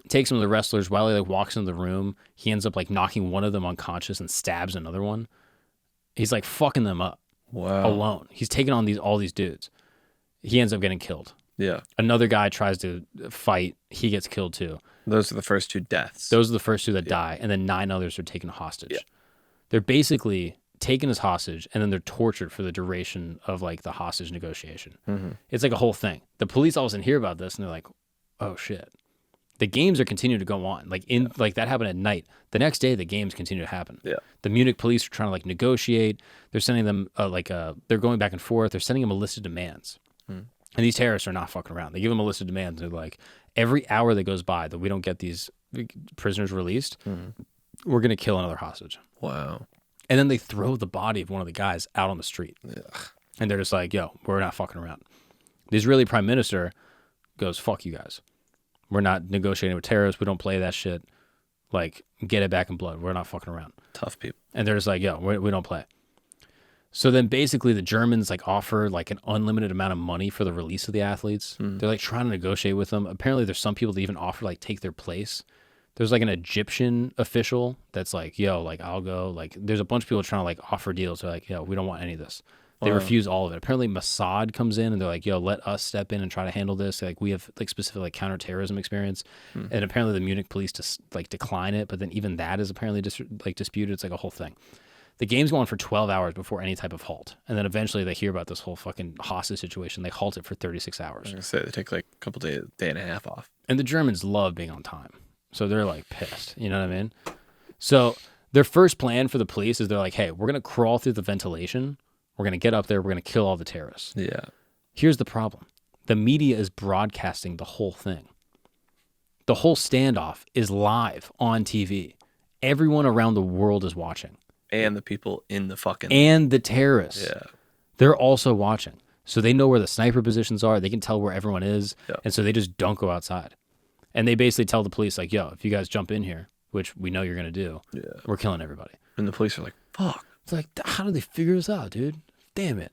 Takes them to the wrestlers. While he like walks into the room, he ends up like knocking one of them unconscious and stabs another one. He's like fucking them up. Wow. Alone. He's taking on all these dudes. He ends up getting killed. Yeah. Another guy tries to fight. He gets killed too. Those are the first 2 deaths. Those are the first 2 that die, and then 9 others are taken hostage. Yeah. They're basically taken as hostage, and then they're tortured for the duration of like the hostage negotiation. Mm-hmm. It's like a whole thing. The police all of a sudden hear about this, and they're like, "Oh shit!" The games are continuing to go on. Like like that happened at night. The next day, the games continue to happen. Yeah. The Munich police are trying to like negotiate. They're sending them they're going back and forth. They're sending them a list of demands. And these terrorists are not fucking around. They give them a list of demands. They're like, every hour that goes by that we don't get these prisoners released, we're going to kill another hostage. Wow. And then they throw the body of one of the guys out on the street. Ugh. And they're just like, yo, we're not fucking around. The Israeli prime minister goes, fuck you guys. We're not negotiating with terrorists. We don't play that shit. Like, get it back in blood. We're not fucking around. Tough people. And they're just like, yo, we don't play. So then basically the Germans like offer like an unlimited amount of money for the release of the athletes. They're like trying to negotiate with them. Apparently there's some people that even offer like take their place. There's like an Egyptian official that's like, yo, like I'll go. Like there's a bunch of people trying to like offer deals. They're like, yo, we don't want any of this. They refuse all of it. Apparently Mossad comes in and they're like, yo, let us step in and try to handle this. Like we have like specific like counterterrorism experience. And apparently the Munich police just like decline it. But then even that is apparently disputed. It's like a whole thing. The game's go on for 12 hours before any type of halt. And then eventually they hear about this whole fucking hostage situation. They halt it for 36 hours. I was going to say, they take like a couple day and a half off. And the Germans love being on time. So they're like pissed. You know what I mean? So their first plan for the police is they're like, hey, we're going to crawl through the ventilation. We're going to get up there. We're going to kill all the terrorists. Yeah. Here's the problem. The media is broadcasting the whole thing. The whole standoff is live on TV. Everyone around the world is watching. And the people in the fucking... And the terrorists. Yeah. They're also watching. So they know where the sniper positions are. They can tell where everyone is. Yeah. And so they just don't go outside. And they basically tell the police, like, yo, if you guys jump in here, which we know you're going to do, we're killing everybody. And the police are like, fuck. It's like, how do they figure this out, dude? Damn it.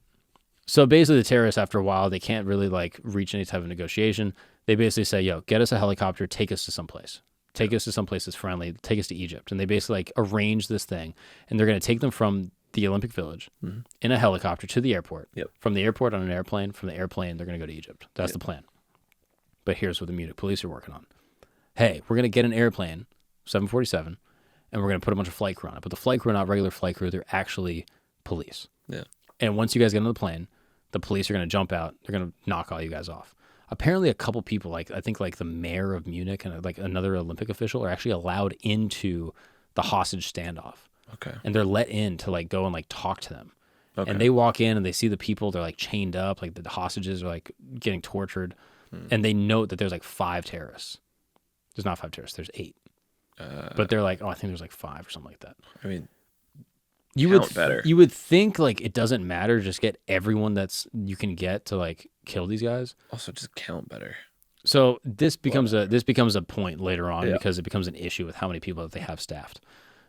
So basically the terrorists, after a while, they can't really like reach any type of negotiation. They basically say, yo, get us a helicopter, take us to someplace. Take us to someplace that's friendly, take us to Egypt. And they basically like arrange this thing. And they're going to take them from the Olympic Village in a helicopter to the airport. Yep. From the airport on an airplane. From the airplane, they're going to go to Egypt. That's the plan. But here's what the Munich police are working on. Hey, we're going to get an airplane, 747, and we're going to put a bunch of flight crew on it. But the flight crew are not regular flight crew. They're actually police. Yeah. And once you guys get on the plane, the police are going to jump out. They're going to knock all you guys off. Apparently, a couple people, like I think like the mayor of Munich and like another Olympic official are actually allowed into the hostage standoff. Okay. And they're let in to like go and like talk to them. Okay. And they walk in and they see the people. They're like chained up. Like the hostages are like getting tortured. And they note that there's like 5 terrorists. There's not 5 terrorists. There's 8. But they're like, oh, I think there's like 5 or something like that. I mean, you count better. You would think like it doesn't matter. Just get everyone that's you can get to like kill these guys. Also, just count better. So this becomes a point later on because it becomes an issue with how many people that they have staffed.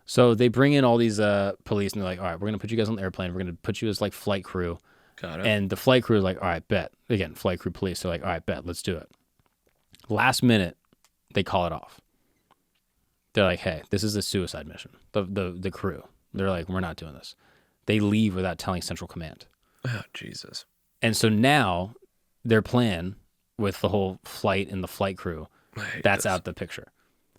So they bring in all these police and they're like, all right, we're gonna put you guys on the airplane. We're gonna put you as like flight crew. Got it. And the flight crew is like, all right, bet. Again, flight crew police. They're like, all right, bet. Let's do it. Last minute, they call it off. They're like, hey, this is a suicide mission. The crew. They're like, we're not doing this. They leave without telling Central Command. Oh, Jesus. And so now their plan with the whole flight and the flight crew, that's out the picture.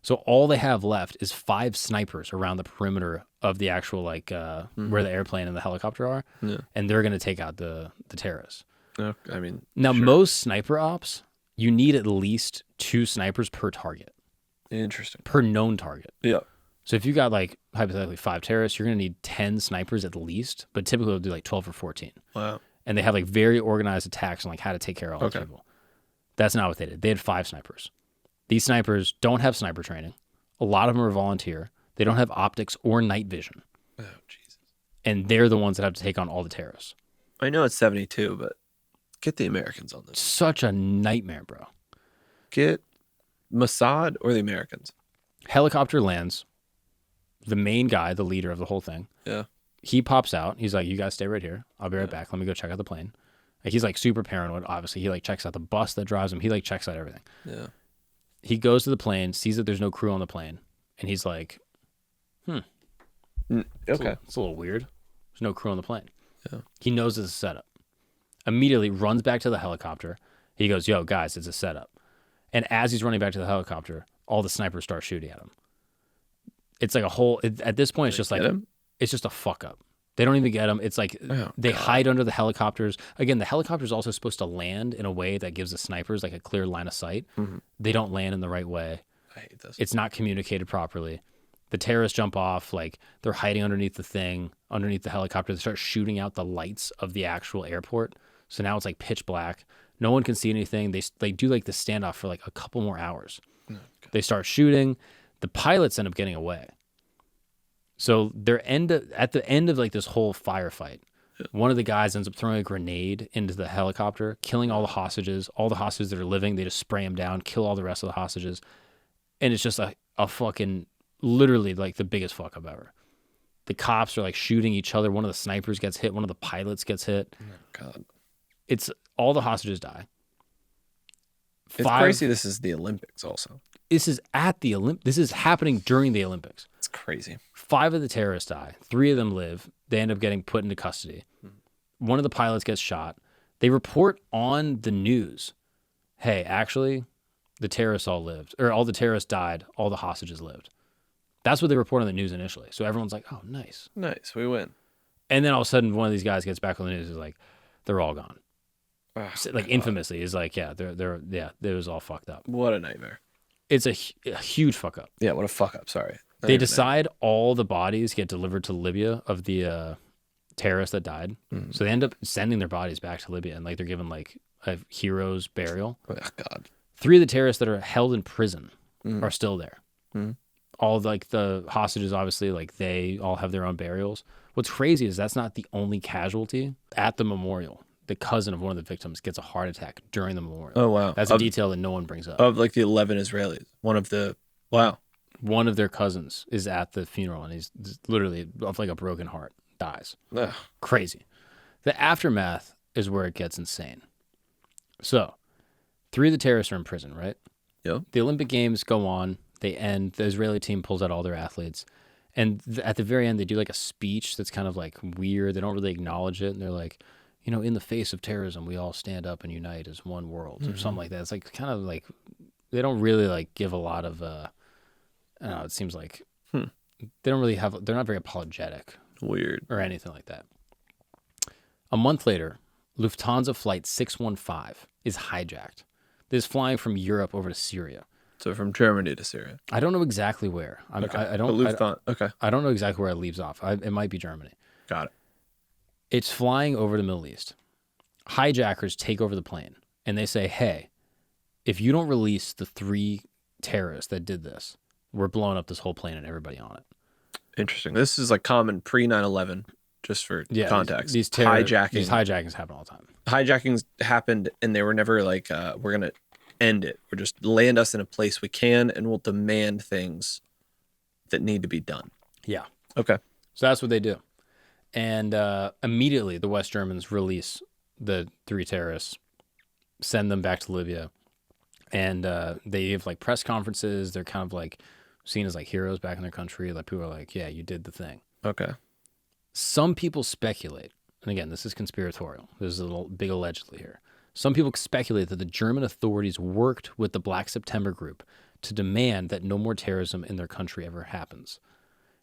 So all they have left is 5 snipers around the perimeter of the actual, like, where the airplane and the helicopter are. Yeah. And they're going to take out the terrorists. I mean, now, most sniper ops, you need at least 2 snipers per target. Interesting. Per known target. Yeah. So if you got, like, hypothetically 5 terrorists, you're going to need 10 snipers at least, but typically they'll do, like, 12 or 14. Wow. And they have, like, very organized attacks on, like, how to take care of all these people. That's not what they did. They had 5 snipers. These snipers don't have sniper training. A lot of them are volunteer. They don't have optics or night vision. Oh, Jesus. And they're the ones that have to take on all the terrorists. I know it's 72, but get the Americans on this. Such a nightmare, bro. Get Mossad or the Americans. Helicopter lands. The main guy, the leader of the whole thing. Yeah. He pops out. He's like, you guys stay right here. I'll be right back. Let me go check out the plane. Like, he's like super paranoid, obviously. He like checks out the bus that drives him. He like checks out everything. Yeah. He goes to the plane, sees that there's no crew on the plane, and he's like, Okay. It's a little weird. There's no crew on the plane. Yeah. He knows it's a setup. Immediately runs back to the helicopter. He goes, yo, guys, it's a setup. And as he's running back to the helicopter, all the snipers start shooting at him. It's like a whole, at this point, it's just like, it's just a fuck up. They don't even get him. It's like they hide under the helicopters. Again, the helicopter's also supposed to land in a way that gives the snipers like a clear line of sight. Mm-hmm. They don't land in the right way. I hate this. It's not communicated properly. The terrorists jump off, like they're hiding underneath the thing, underneath the helicopter. They start shooting out the lights of the actual airport. So now it's like pitch black. No one can see anything. They do like the standoff for like a couple more hours. They start shooting. The pilots end up getting away. So at the end of like this whole firefight, one of the guys ends up throwing a grenade into the helicopter, killing all the hostages. All the hostages that are living, they just spray them down, kill all the rest of the hostages. And it's just a fucking, literally like the biggest fuck up ever. The cops are like shooting each other. One of the snipers gets hit. One of the pilots gets hit. Oh, God. It's all the hostages die. It's crazy this is the Olympics also. This is at the This is happening during the Olympics. It's crazy. 5 of the terrorists die. 3 of them live. They end up getting put into custody. One of the pilots gets shot. They report on the news, hey, actually, the terrorists all lived, or all the terrorists died. All the hostages lived. That's what they report on the news initially. So everyone's like, oh, nice. Nice. We win. And then all of a sudden, one of these guys gets back on the news and is like, they're all gone. Oh, Like God. Infamously, is like, yeah, it was all fucked up. What a nightmare. It's a huge fuck up. Yeah, what a fuck up. Sorry. They decide all the bodies get delivered to Libya of the terrorists that died. Mm. So they end up sending their bodies back to Libya, and like they're given like a hero's burial. Oh, God. 3 of the terrorists that are held in prison Mm. are still there. Mm. All like the hostages, obviously, like they all have their own burials. What's crazy is that's not the only casualty at the memorial. The cousin of one of the victims gets a heart attack during the memorial. Oh, wow. That's a detail that no one brings up. Of like the 11 Israelis. Wow. One of their cousins is at the funeral, and he's literally of like a broken heart, dies. Ugh. Crazy. The aftermath is where it gets insane. So, 3 of the terrorists are in prison, right? Yep. The Olympic Games go on. They end. The Israeli team pulls out all their athletes. And at the very end, they do like a speech that's kind of like weird. They don't really acknowledge it. And they're like, you know, in the face of terrorism, we all stand up and unite as one world, or something like that. It's like kind of like, they don't really like give a lot of, I don't know, it seems like they don't really have, they're not very apologetic. Weird. Or anything like that. A month later, Lufthansa Flight 615 is hijacked. This is flying from Europe over to Syria. So from Germany to Syria. I don't know exactly where. Okay. I don't. Okay. I don't know exactly where it leaves off. It might be Germany. Got it. It's flying over the Middle East. Hijackers take over the plane and they say, "Hey, if you don't release the 3 terrorists that did this, we're blowing up this whole plane and everybody on it." Interesting. This is like common pre 9/11, just for context. These hijackings happen all the time. Hijackings happened, and they were never like, we're gonna end it. We're just land us in a place we can, and we'll demand things that need to be done. Yeah. Okay. So that's what they do. And immediately the West Germans release the 3 terrorists, send them back to Libya. And they give like press conferences. They're kind of like seen as like heroes back in their country. Like people are like, yeah, you did the thing. Okay. Some people speculate, and again, this is conspiratorial. There's a little big allegedly here. Some people speculate that the German authorities worked with the Black September group to demand that no more terrorism in their country ever happens.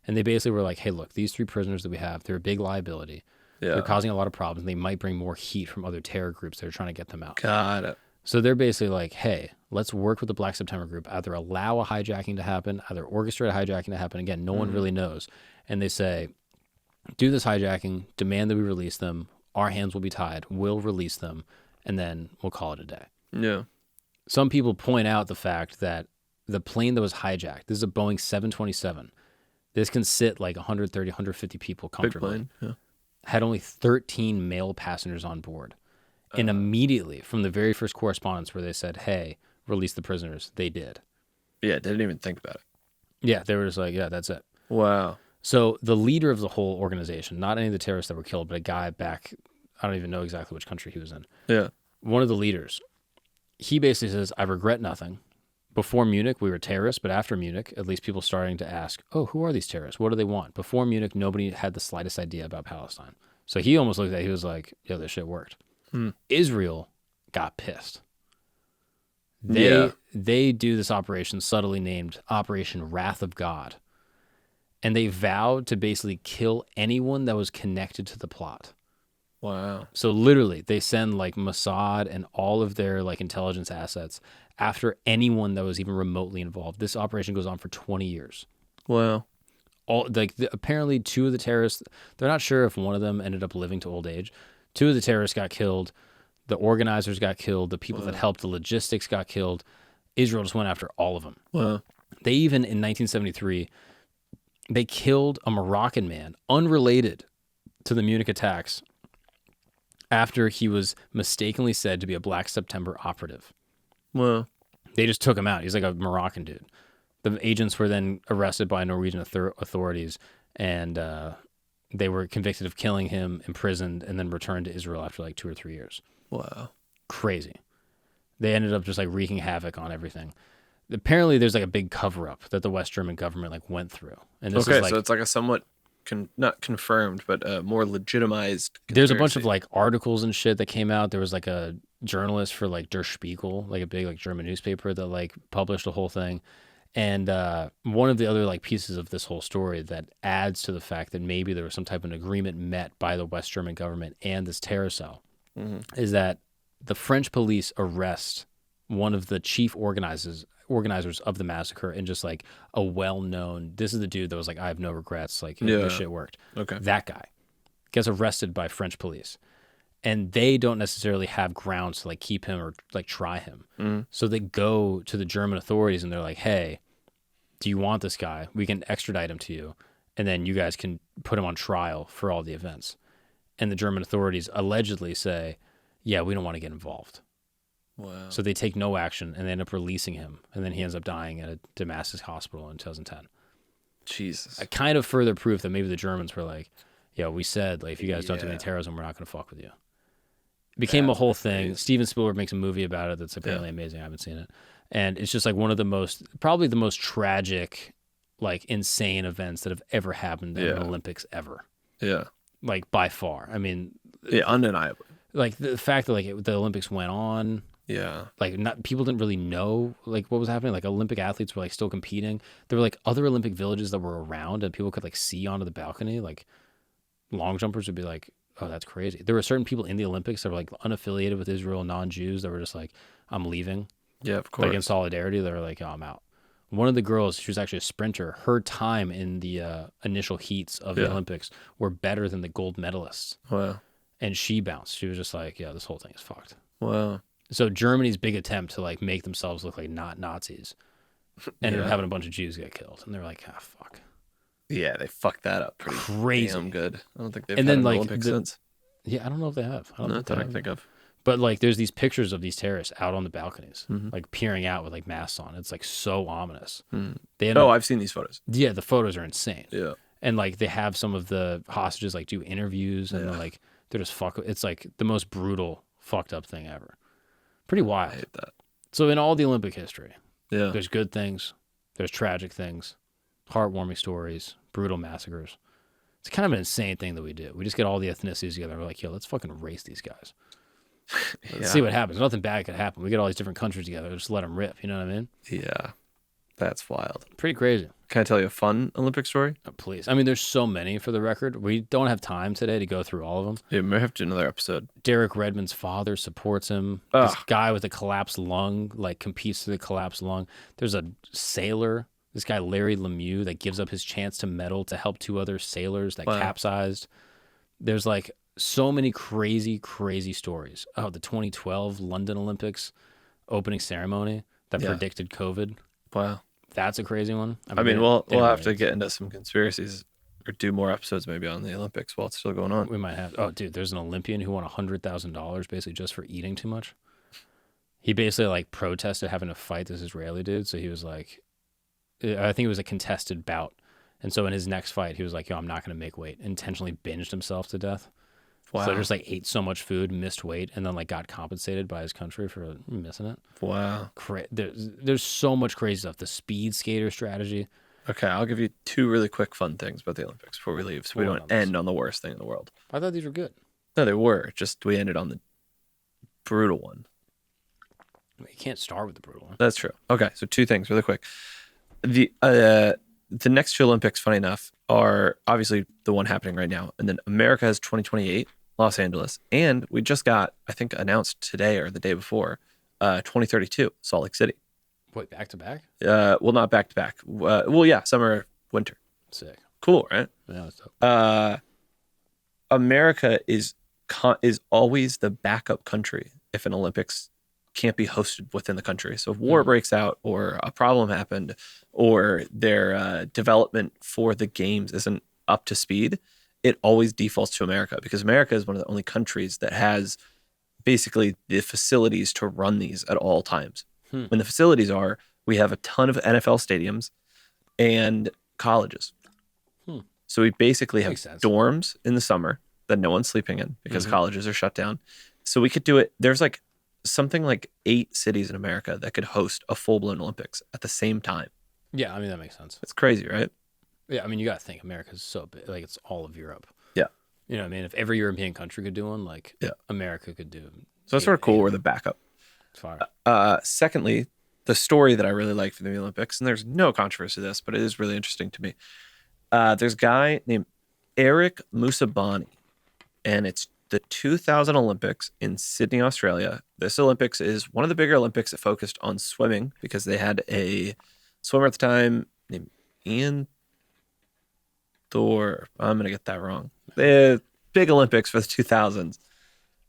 And they basically were like, hey, look, these 3 prisoners that we have, they're a big liability. Yeah. They're causing a lot of problems. And they might bring more heat from other terror groups that are trying to get them out. Got it. So they're basically like, hey, let's work with the Black September group, either allow a hijacking to happen, either orchestrate a hijacking to happen. Again, no one really knows. And they say, do this hijacking, demand that we release them. Our hands will be tied. We'll release them. And then we'll call it a day. Yeah. Some people point out the fact that the plane that was hijacked, this is a Boeing 727. This can sit like 130, 150 people comfortably. Big plane. Yeah. Had only 13 male passengers on board. And immediately from the very first correspondence where they said, hey, release the prisoners, they did. Yeah, didn't even think about it. Yeah, they were just like, yeah, that's it. Wow. So the leader of the whole organization, not any of the terrorists that were killed, but a guy back, I don't even know exactly which country he was in. Yeah. One of the leaders, he basically says, I regret nothing. Before Munich, we were terrorists, but after Munich, at least people starting to ask, oh, who are these terrorists? What do they want? Before Munich, nobody had the slightest idea about Palestine. So he almost looked at it, he was like, yeah, this shit worked. Israel got pissed. They do this operation subtly named Operation Wrath of God. And they vowed to basically kill anyone that was connected to the plot. Wow. So literally, they send like Mossad and all of their like intelligence assets after anyone that was even remotely involved. This operation goes on for 20 years. Wow. Apparently 2 of the terrorists, they're not sure if one of them ended up living to old age. 2 of the terrorists got killed. The organizers got killed. The people that helped the logistics got killed. Israel just went after all of them. Wow. They even, in 1973, they killed a Moroccan man unrelated to the Munich attacks after he was mistakenly said to be a Black September operative. Wow. They just took him out. He's like a Moroccan dude. The agents were then arrested by Norwegian authorities, and they were convicted of killing him, imprisoned, and then returned to Israel after like 2 or 3 years. Wow. Crazy. They ended up just like wreaking havoc on everything. apparently there's like a big cover up that the West German government like went through. And this Okay, is like, so it's like a somewhat not confirmed, but more legitimized there's a bunch of conspiracy. like articles and shit that came out. There was like a journalist for like Der Spiegel, like a big like German newspaper that like published the whole thing. And one of the other like pieces of this whole story that adds to the fact that maybe there was some type of agreement met by the West German government and this terror cell is that the French police arrest one of the chief organizers of the massacre, and just like a well-known, this is the dude that was like, I have no regrets, like this shit worked. Okay. That guy gets arrested by French police, and they don't necessarily have grounds to like keep him or like try him. So they go to the German authorities and they're like, hey, do you want this guy? We can extradite him to you, and then you guys can put him on trial for all the events. And the German authorities allegedly say, yeah, we don't want to get involved. Wow. So they take no action, and they end up releasing him, and then he ends up dying at a Damascus hospital in 2010. Jesus. A kind of further proof that maybe the Germans were like, yeah, we said, like, if you guys don't do any terrorism, we're not going to fuck with you. It became a whole thing. crazy. Steven Spielberg makes a movie about it that's apparently amazing. I haven't seen it. And it's just like one of the most, probably the most tragic, like insane events that have ever happened in the Olympics ever. Yeah. Like by far. I mean, Yeah, undeniably. like the fact that like the Olympics went on, Yeah. like not people didn't really know like what was happening. Like Olympic athletes were like still competing. There were like other Olympic villages that were around and people could like see onto the balcony. Like long jumpers would be like, oh, that's crazy. There were certain people in the Olympics that were like unaffiliated with Israel, non-Jews, that were just like, I'm leaving. Yeah, of course. Like in solidarity, they were like, oh, I'm out. One of the girls, she was actually a sprinter. Her time in the initial heats of the Olympics were better than the gold medalists. Wow. And she bounced. She was just like, yeah, this whole thing is fucked. Wow. So Germany's big attempt to like make themselves look like not Nazis ended up having a bunch of Jews get killed. And they're like, ah, fuck. Yeah, they fucked that up pretty Crazy. damn good. I don't think they've And had then, an like, Olympics the- since. Yeah, I don't know if they have. I don't know Not if they that I have. can think of. But like, there's these pictures of these terrorists out on the balconies, like peering out with like masks on. It's like so ominous. They end Oh, up, I've seen these photos. yeah, the photos are insane. Yeah. And like, they have some of the hostages like do interviews, and they're like, they're just fuck. It's like the most brutal, fucked up thing ever. Pretty I wild. hate that. So in all the Olympic history, Yeah. there's good things, there's tragic things, heartwarming stories, brutal massacres. It's kind of an insane thing that we do. We just get all the ethnicities together. We're like, yo, let's fucking race these guys. Let's see what happens. Nothing bad could happen. We get all these different countries together. Just let them rip. You know what I mean? Yeah. That's wild. Pretty crazy. Can I tell you a fun Olympic story? Oh, please. I mean, there's so many for the record. We don't have time today to go through all of them. Yeah, we may have to do another episode. Derek Redmond's father supports him. Ugh. This guy with a collapsed lung, like, competes through the collapsed lung. There's a sailor, this guy Larry Lemieux, that gives up his chance to medal to help two other sailors that capsized. There's like so many crazy, crazy stories. Oh, the 2012 London Olympics opening ceremony that predicted COVID. Wow. That's a crazy one. I mean, we'll have to get into some conspiracies or do more episodes maybe on the Olympics while it's still going on. We might have. Oh, dude, there's an Olympian who won $100,000 basically just for eating too much. He basically like protested having to fight this Israeli dude. So he was like, I think it was a contested bout. And so in his next fight, he was like, yo, I'm not going to make weight. Intentionally binged himself to death. Wow. So just like ate so much food, missed weight, and then like got compensated by his country for missing it. Wow. There's so much crazy stuff. The speed skater strategy. Okay, I'll give you two really quick fun things about the Olympics before we leave, so we Well, don't end on the worst thing in the world. I thought these were good. No, they were. Just we ended on the brutal one. You can't start with the brutal one. That's true. Okay, so two things really quick. The next two Olympics, funny enough, are obviously the one happening right now, and then America has 2028, Los Angeles, and we just got, I think, announced today or the day before, 2032, Salt Lake City. Wait, back to back? Well, not back to back. Well, yeah, summer, winter. Sick. Cool, right? Yeah, that's dope. America is always the backup country if an Olympics can't be hosted within the country. So if war breaks out or a problem happened or their development for the games isn't up to speed, it always defaults to America because America is one of the only countries that has basically the facilities to run these at all times. When the facilities are, we have a ton of NFL stadiums and colleges. So we basically have Makes sense. dorms in the summer that no one's sleeping in because colleges are shut down. So we could do it. There's like something like 8 cities in America that could host a full-blown Olympics at the same time. Yeah, I mean, that makes sense. It's crazy, right? Yeah, I mean, you got to think America's so big. Like, it's all of Europe. Yeah. You know what I mean? If every European country could do one, like, Yeah. America could do. So it's sort of cool. We're the backup. It's fire. Secondly, the story that I really like for the Olympics, and there's no controversy to this, but it is really interesting to me. There's a guy named Eric Musabani, and it's the 2000 Olympics in Sydney, Australia. This Olympics is one of the bigger Olympics that focused on swimming because they had a swimmer at the time named Ian Thor. I'm going to get that wrong. The big Olympics for the 2000s.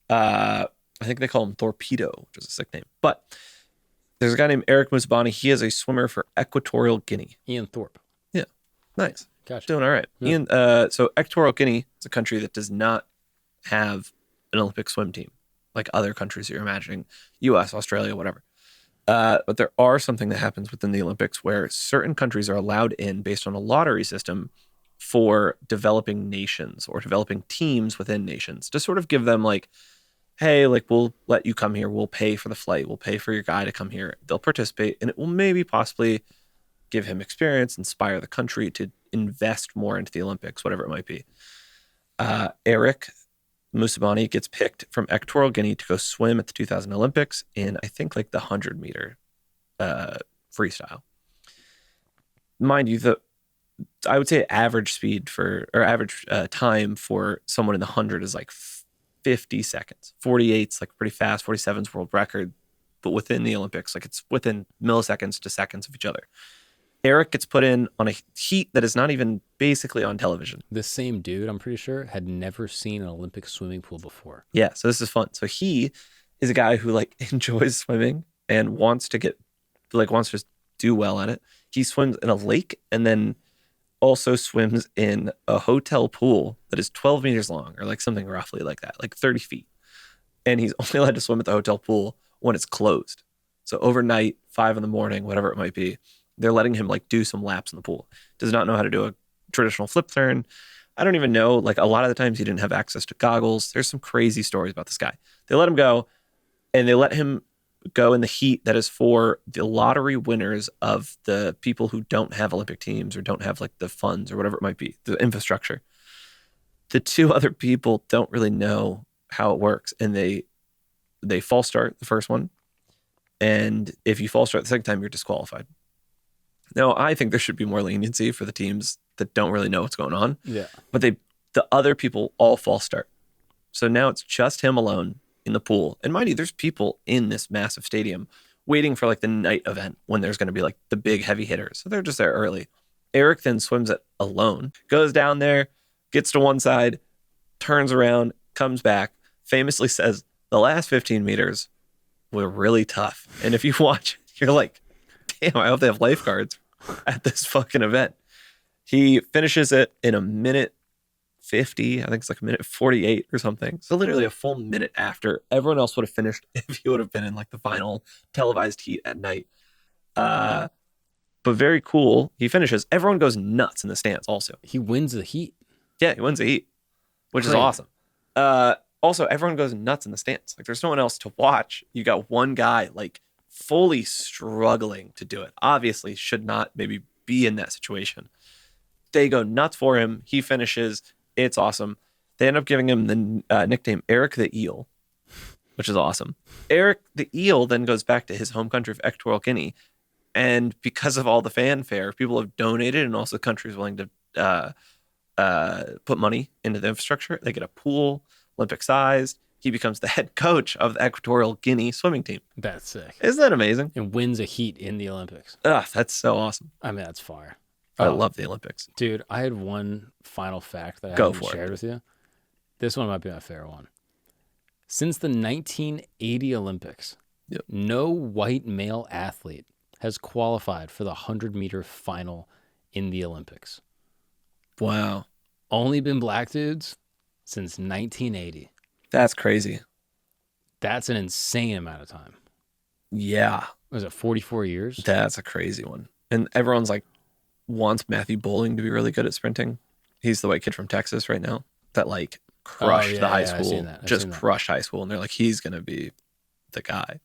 I think they call him Torpedo, which is a sick name. But there's a guy named Eric Musabani. He is a swimmer for Equatorial Guinea. Ian Thorpe. Yeah, nice. Gotcha. Doing all right. Yeah. Ian, so Equatorial Guinea is a country that does not have an Olympic swim team like other countries you're imagining, U.S., Australia, whatever. But there are something that happens within the Olympics where certain countries are allowed in based on a lottery system for developing nations or developing teams within nations to sort of give them like, hey, like we'll let you come here. We'll pay for the flight. We'll pay for your guy to come here. They'll participate and it will maybe possibly give him experience, inspire the country to invest more into the Olympics, whatever it might be. Eric Musabani gets picked from Equatorial Guinea to go swim at the 2000 Olympics in, I think, like the 100-meter freestyle. Mind you, I would say average speed average time for someone in the 100 is like 50 seconds. 48's like pretty fast. 47's world record, but within the Olympics, like it's within milliseconds to seconds of each other. Eric gets put in on a heat that is not even basically on television. This same dude, I'm pretty sure, had never seen an Olympic swimming pool before. Yeah, so this is fun. So he is a guy who like enjoys swimming and wants to do well at it. He swims in a lake and then also swims in a hotel pool that is 12 meters long or like something roughly like that, like 30 feet. And he's only allowed to swim at the hotel pool when it's closed. So overnight, 5 a.m, whatever it might be, they're letting him like do some laps in the pool. Does not know how to do a traditional flip turn. I don't even know. Like a lot of the times he didn't have access to goggles. There's some crazy stories about this guy. They let him go and they let him go in the heat that is for the lottery winners of the people who don't have Olympic teams or don't have like the funds or whatever it might be, the infrastructure. The 2 other people don't really know how it works. And they false start the first one. And if you false start the second time, you're disqualified. Now, I think there should be more leniency for the teams that don't really know what's going on. Yeah. But the other people all false start. So now it's just him alone in the pool. And mind you, there's people in this massive stadium waiting for like the night event when there's going to be like the big heavy hitters. So they're just there early. Eric then swims it alone, goes down there, gets to one side, turns around, comes back, famously says, the last 15 meters were really tough. And if you watch, you're like, damn, I hope they have lifeguards at this fucking event. He finishes it in a minute 50. I think it's like a minute 48 or something. So literally a full minute after everyone else would have finished if he would have been in like the final televised heat at night. But very cool. He finishes. Everyone goes nuts in the stands also. He wins the heat. Yeah, he wins the heat, which is awesome. Also, everyone goes nuts in the stands. Like there's no one else to watch. You got one guy like fully struggling to do it. Obviously should not maybe be in that situation. They go nuts for him. He finishes. It's awesome. They end up giving him the nickname Eric the Eel, which is awesome. Eric the Eel then goes back to his home country of Equatorial Guinea. And because of all the fanfare, people have donated and also countries willing to put money into the infrastructure. They get a pool, Olympic sized. He becomes the head coach of the Equatorial Guinea swimming team. That's sick. Isn't that amazing? And wins a heat in the Olympics. Ugh, that's so awesome. I mean, that's fire. I love the Olympics. Dude, I had one final fact that I haven't shared with you. This one might be my favorite one. Since the 1980 Olympics, no white male athlete has qualified for the 100-meter final in the Olympics. Wow. Only been black dudes since 1980. That's crazy. That's an insane amount of time. Yeah. Was it 44 years? That's a crazy one. And everyone's like, wants Matthew Bowling to be really good at sprinting. He's the white kid from Texas right now that like crushed the high school, just crushed high school. And they're like, he's going to be the guy.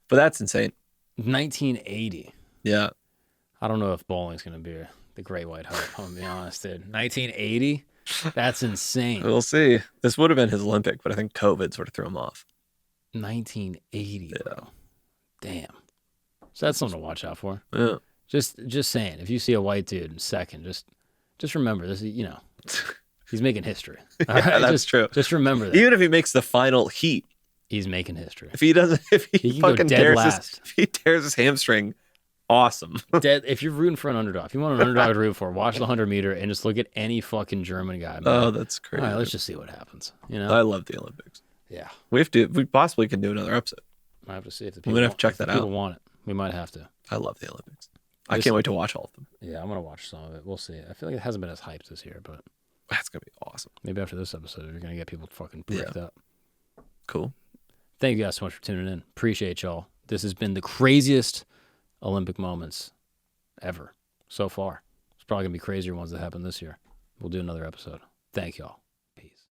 But that's insane. 1980. Yeah. I don't know if bowling's going to be the great white hope, I'm going to be honest, dude. 1980? That's insane. We'll see. This would have been his Olympic, but I think COVID sort of threw him off. 1980, bro. Damn. So that's something to watch out for. Yeah. Just saying, if you see a white dude in second, just remember this. He's making history. All right? That's true. Just remember that. Even if he makes the final heat, He's making history. if he doesn't, if he He can go fucking dead last. if he tears his hamstring, awesome. If you're rooting for an underdog, if you want an underdog to root for, watch the 100-meter and just look at any fucking German guy. Man. Oh, that's crazy. All right, let's just see what happens. I love the Olympics. Yeah. We possibly can do another episode. I have to see if the We're people gonna have to check that people out. want it. We might have to. I love the Olympics. I can't wait to watch all of them. Yeah, I'm gonna watch some of it. We'll see. I feel like it hasn't been as hyped this year, but That's gonna be awesome. maybe after this episode, you're gonna get people fucking bricked up. Cool. Thank you guys so much for tuning in. Appreciate y'all. This has been the craziest Olympic moments ever so far. It's probably gonna be crazier ones that happen this year. We'll do another episode. Thank y'all.